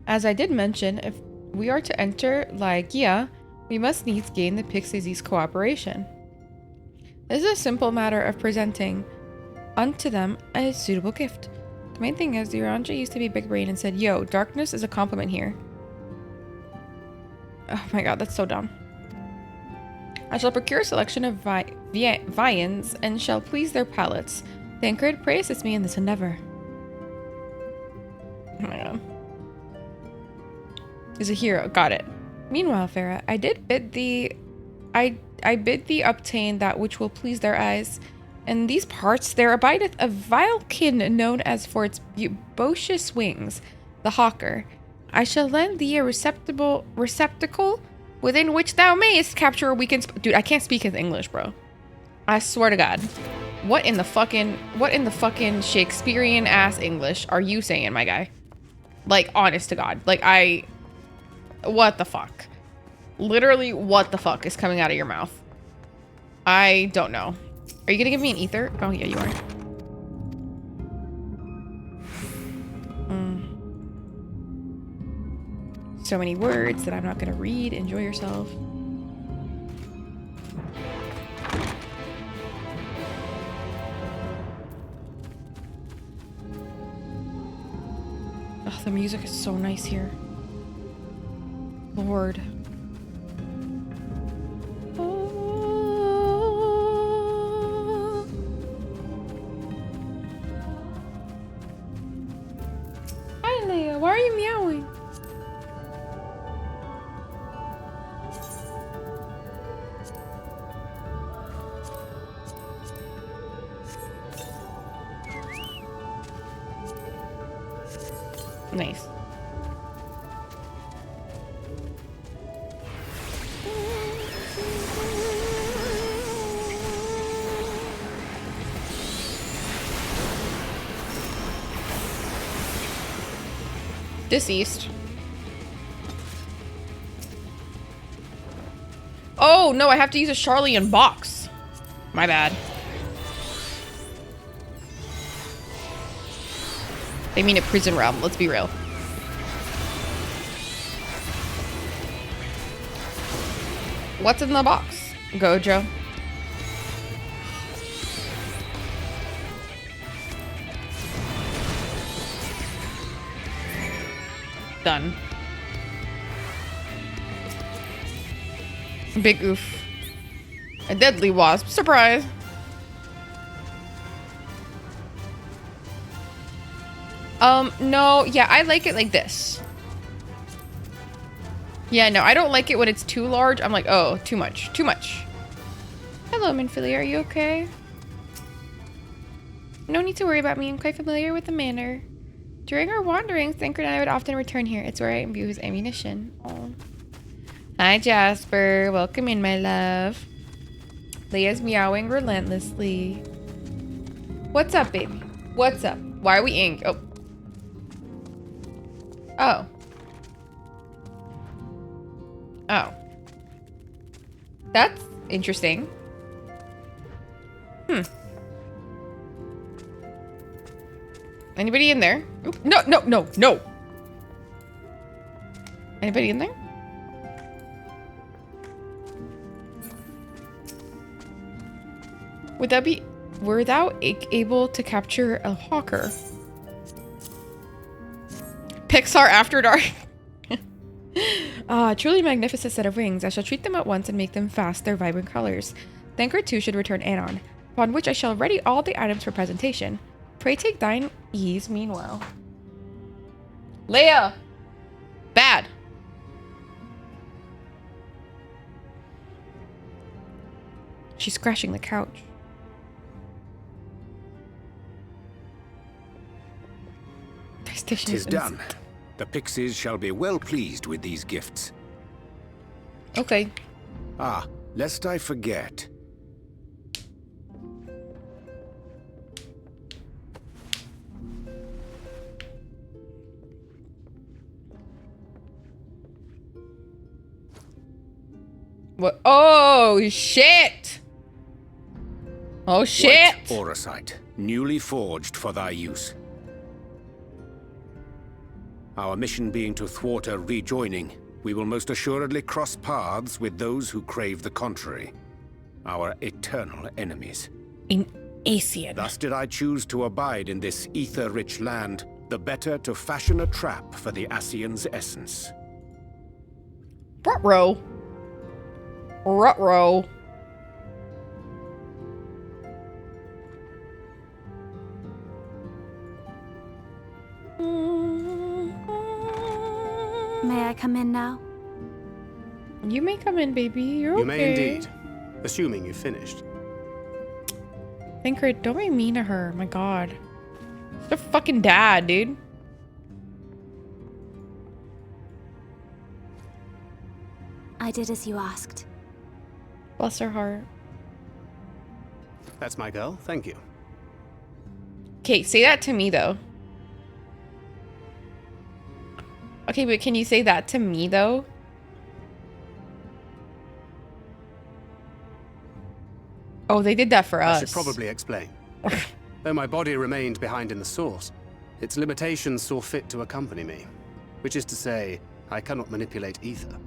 As I did mention, if we are to enter Laegia, we must needs gain the Pixies' cooperation. This is a simple matter of presenting unto them a suitable gift. The main thing is, the Oranja used to be big brain and said, yo, darkness is a compliment here. Oh my god, that's so dumb. I shall procure a selection of viands and shall please their palates. Thancred, pray assist me in this endeavor. Oh my god. Is a hero. Got it. Meanwhile, Farah, I bid thee obtain that which will please their eyes. In these parts there abideth a vile kin known as for its boocious wings, the hawker. I shall lend thee a receptacle within which thou mayest capture a weakened dude, I can't speak his English, bro. I swear to God. What in the fucking Shakespearean ass English are you saying, my guy? Like, honest to God. Like, what the fuck? Literally, what the fuck is coming out of your mouth? I don't know. Are you gonna give me an ether? Oh, yeah, you are. So many words that I'm not gonna read. Enjoy yourself. Oh, the music is so nice here. Lord. Hi, Leia. Why are you meowing? Nice. Deceased. Oh, no, I have to use a Charlian box. My bad. They mean a prison realm, let's be real. What's in the box? Gojo. Done. Big oof. A deadly wasp. Surprise. No, yeah, I like it like this. Yeah, no, I don't like it when it's too large. I'm like, oh, too much, too much. Hello, Minfili, are you okay? No need to worry about me. I'm quite familiar with the manor. During our wanderings, Thancred and I would often return here. It's where I imbue his ammunition. Oh. Hi, Jasper. Welcome in, my love. Leia's meowing relentlessly. What's up, baby? What's up? Why are we ink? Oh. Oh. Oh. That's interesting. Anybody in there? Oop. No, no, no, no. Anybody in there? Were thou able to capture a hawker? Pixar After Dark. Ah, truly magnificent set of wings. I shall treat them at once and make them fast their vibrant colors. Thancred too should return anon, upon which I shall ready all the items for presentation. Pray take thine ease meanwhile. Leia! Bad. She's scratching the couch. Tis done. The pixies shall be well pleased with these gifts. Okay. Ah, lest I forget. What? Oh, shit! Oh, shit! White Auracite, newly forged for thy use. Our mission being to thwart a rejoining, we will most assuredly cross paths with those who crave the contrary. Our eternal enemies. In Asian. Thus did I choose to abide in this ether-rich land, the better to fashion a trap for the Asian's essence. Ruh-roh. Ruh-roh. May I come in now? You may come in, baby. You're okay. You may indeed. Assuming you've finished. Thancred, don't be mean to her. My god. It's her fucking dad, dude. I did as you asked. Bless her heart. That's my girl. Thank you. Okay, say that to me, though. Okay, but can you say that to me, though? Oh, they did that for us. I should probably explain. Though my body remained behind in the source, its limitations saw fit to accompany me. Which is to say, I cannot manipulate ether.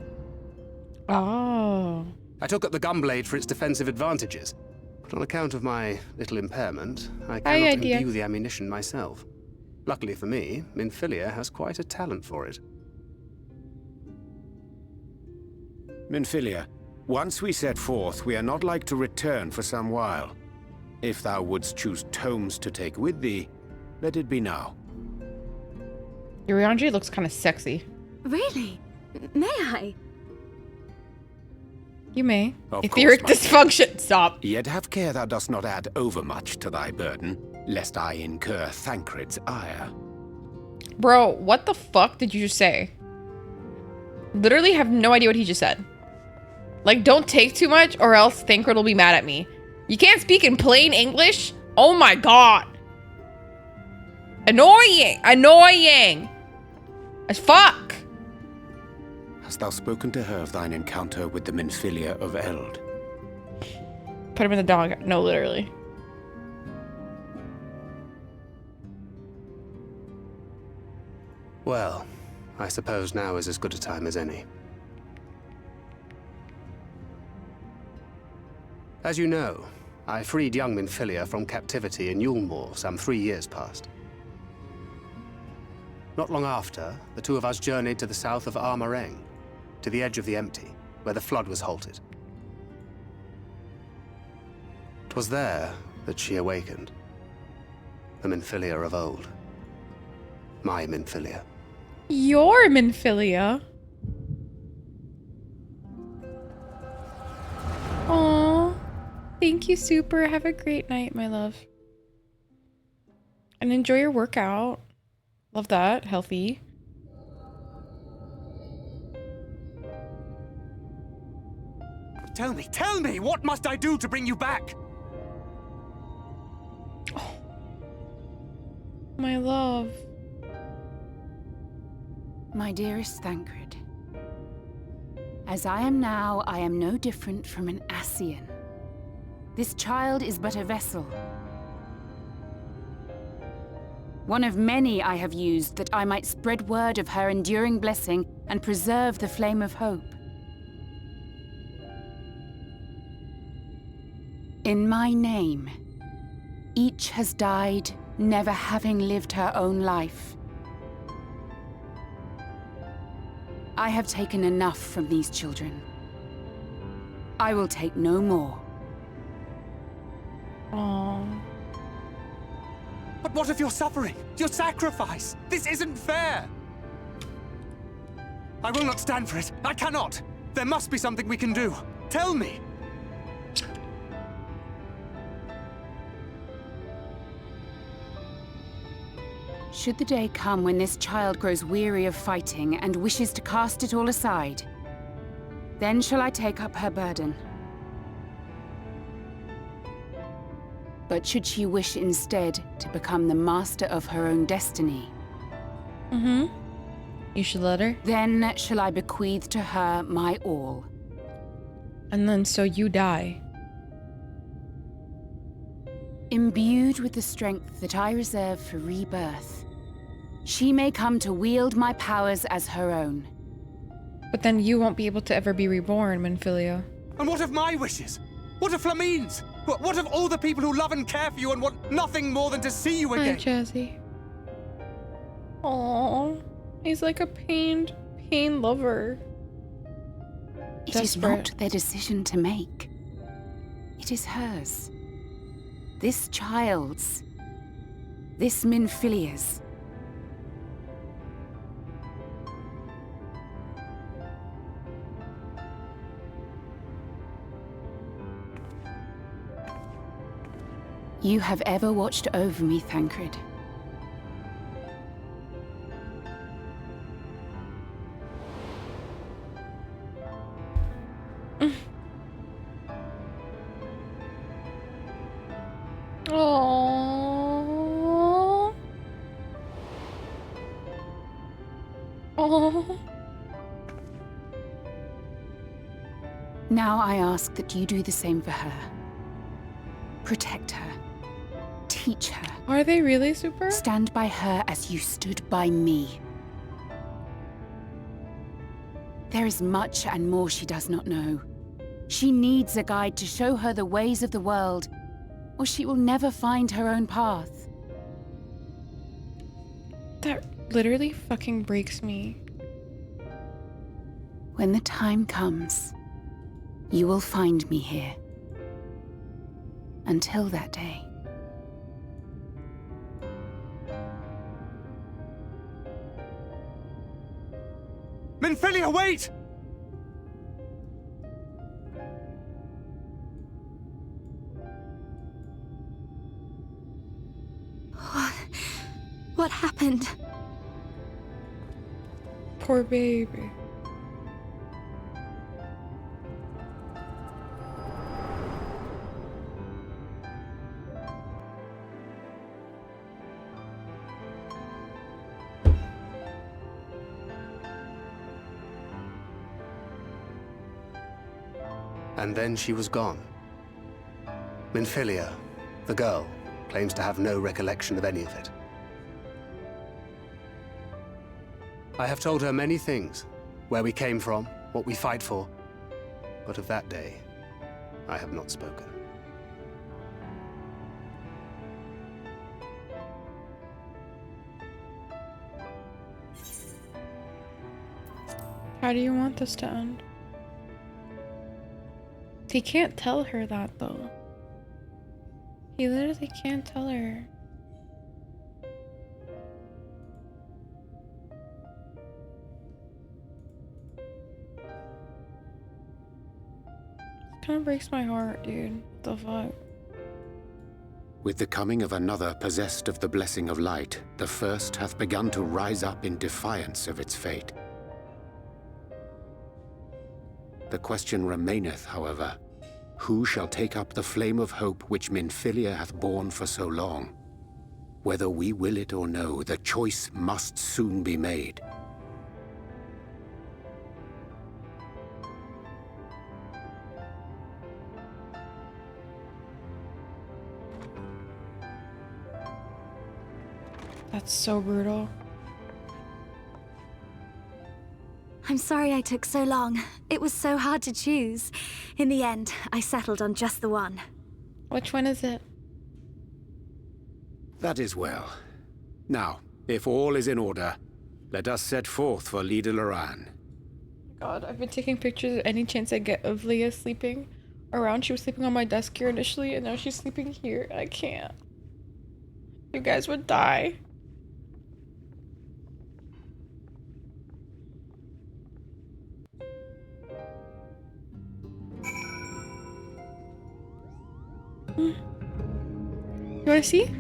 Oh. I took up the gunblade for its defensive advantages, but on account of my little impairment, I cannot imbue the ammunition myself. Luckily for me, Minfilia has quite a talent for it. Minfilia, once we set forth, we are not like to return for some while. If thou wouldst choose tomes to take with thee, let it be now. Urianger looks kind of sexy. Really? May I? You may. Of Etheric course, dysfunction. Stop. Yet have care thou dost not add overmuch to thy burden, lest I incur Thancred's ire. Bro, what the fuck did you just say? Literally have no idea what he just said. Like, don't take too much or else Thancred will be mad at me. You can't speak in plain English? Oh my god. Annoying. Annoying. As fuck. Hast thou spoken to her of thine encounter with the Minfilia of Eld? Put him in the dog. No, literally. Well, I suppose now is as good a time as any. As you know, I freed young Minfilia from captivity in Yulmore some 3 years past. Not long after, the two of us journeyed to the south of Armareng, to the edge of the Empty, where the flood was halted. 'Twas there that she awakened. The Minfilia of old. My Minfilia. Your Minfilia? Aww. Thank you, Super. Have a great night, my love. And enjoy your workout. Love that. Healthy. Tell me, what must I do to bring you back? Oh. My love. My dearest Thancred, as I am now, I am no different from an Asian. This child is but a vessel. One of many I have used that I might spread word of her enduring blessing and preserve the flame of hope. In my name, each has died, never having lived her own life. I have taken enough from these children. I will take no more. Aww. But what of your suffering? Your sacrifice? This isn't fair! I will not stand for it. I cannot. There must be something we can do. Tell me. Should the day come when this child grows weary of fighting and wishes to cast it all aside, then shall I take up her burden. But should she wish instead to become the master of her own destiny, you should let her. then shall I bequeath to her my all. And then so you die. Imbued with the strength that I reserve for rebirth, she may come to wield my powers as her own. But then you won't be able to ever be reborn, Minfilia. And what of my wishes? What of Flamine's? What of all the people who love and care for you and want nothing more than to see you again? Hi, Jazzy. Aww. He's like a pain lover. It is not their decision to make. It is hers. This child's. This Minfilia's. You have ever watched over me, Thancred. Aww. Aww. Now I ask that you do the same for her. Protect her. Teach her. Are they really super? Stand by her as you stood by me. There is much and more she does not know. She needs a guide to show her the ways of the world, or she will never find her own path. That literally fucking breaks me. When the time comes, you will find me here. Until that day. Minfilia, wait! What happened? Poor baby. And then she was gone. Minfilia, the girl, claims to have no recollection of any of it. I have told her many things. Where we came from, what we fight for. But of that day, I have not spoken. How do you want this to end? He can't tell her that, though. He literally can't tell her. It kind of breaks my heart, dude. What the fuck? With the coming of another possessed of the blessing of light, the first hath begun to rise up in defiance of its fate. The question remaineth, however, who shall take up the flame of hope which Minfilia hath borne for so long? Whether we will it or no, the choice must soon be made. That's so brutal. I'm sorry I took so long. It was so hard to choose. In the end, I settled on just the one. Which one is it? That is well. Now, if all is in order, let us set forth for Lida Loran. God, I've been taking pictures any chance I get of Leah sleeping around. She was sleeping on my desk here initially, and now she's sleeping here. I can't. You guys would die. You wanna see?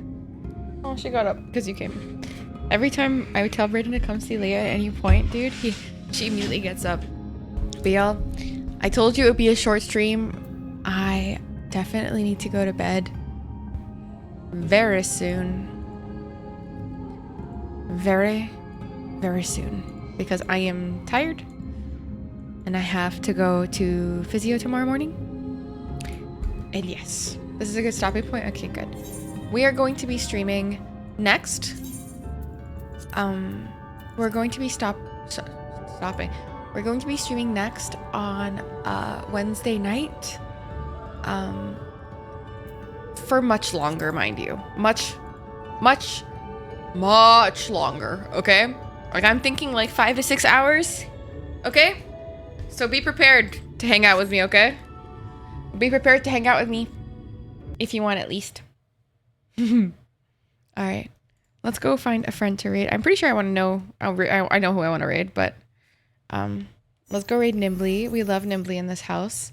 Oh, she got up because you came. Every time I would tell Brayden to come see Leia at any point, dude, she immediately gets up. But y'all, I told you it would be a short stream. I definitely need to go to bed very soon. Very, very soon. Because I am tired. And I have to go to physio tomorrow morning. And yes, this is a good stopping point. Okay, good. We are going to be streaming next. We're going to be stopping. We're going to be streaming next on Wednesday night. For much longer, mind you. Much longer, okay? Like, I'm thinking like 5 to 6 hours, okay? So be prepared to hang out with me, okay? Be prepared to hang out with me if you want, at least. All right, let's go find a friend to raid. I'm pretty sure I want to know. I know who I want to raid, but let's go raid Nimbly. We love Nimbly in this house.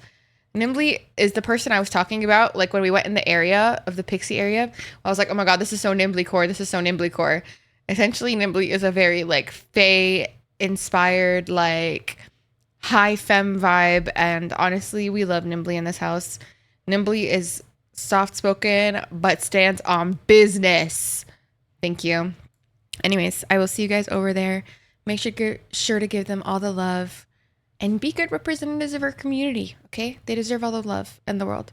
Nimbly is the person I was talking about. Like when we went in the area of the Pixie area, I was like, oh my god, this is so Nimbly core. This is so Nimbly core. Essentially, Nimbly is a very like Fae inspired, like high femme vibe, and honestly, we love Nimbly in this house. Nimbly is soft-spoken, but stands on business. Thank you. Anyways, I will see you guys over there. Make sure to give them all the love and be good representatives of our community, okay? They deserve all the love in the world.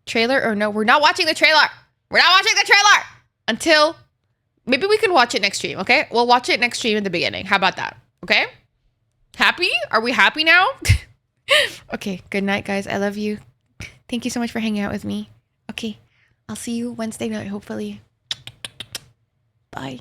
Trailer or no, we're not watching the trailer. We're not watching the trailer until maybe we can watch it next stream, okay? We'll watch it next stream in the beginning. How about that? Okay? Happy? Are we happy now? Okay, good night, guys. I love you. Thank you so much for hanging out with me. Okay, I'll see you Wednesday night, hopefully. Bye.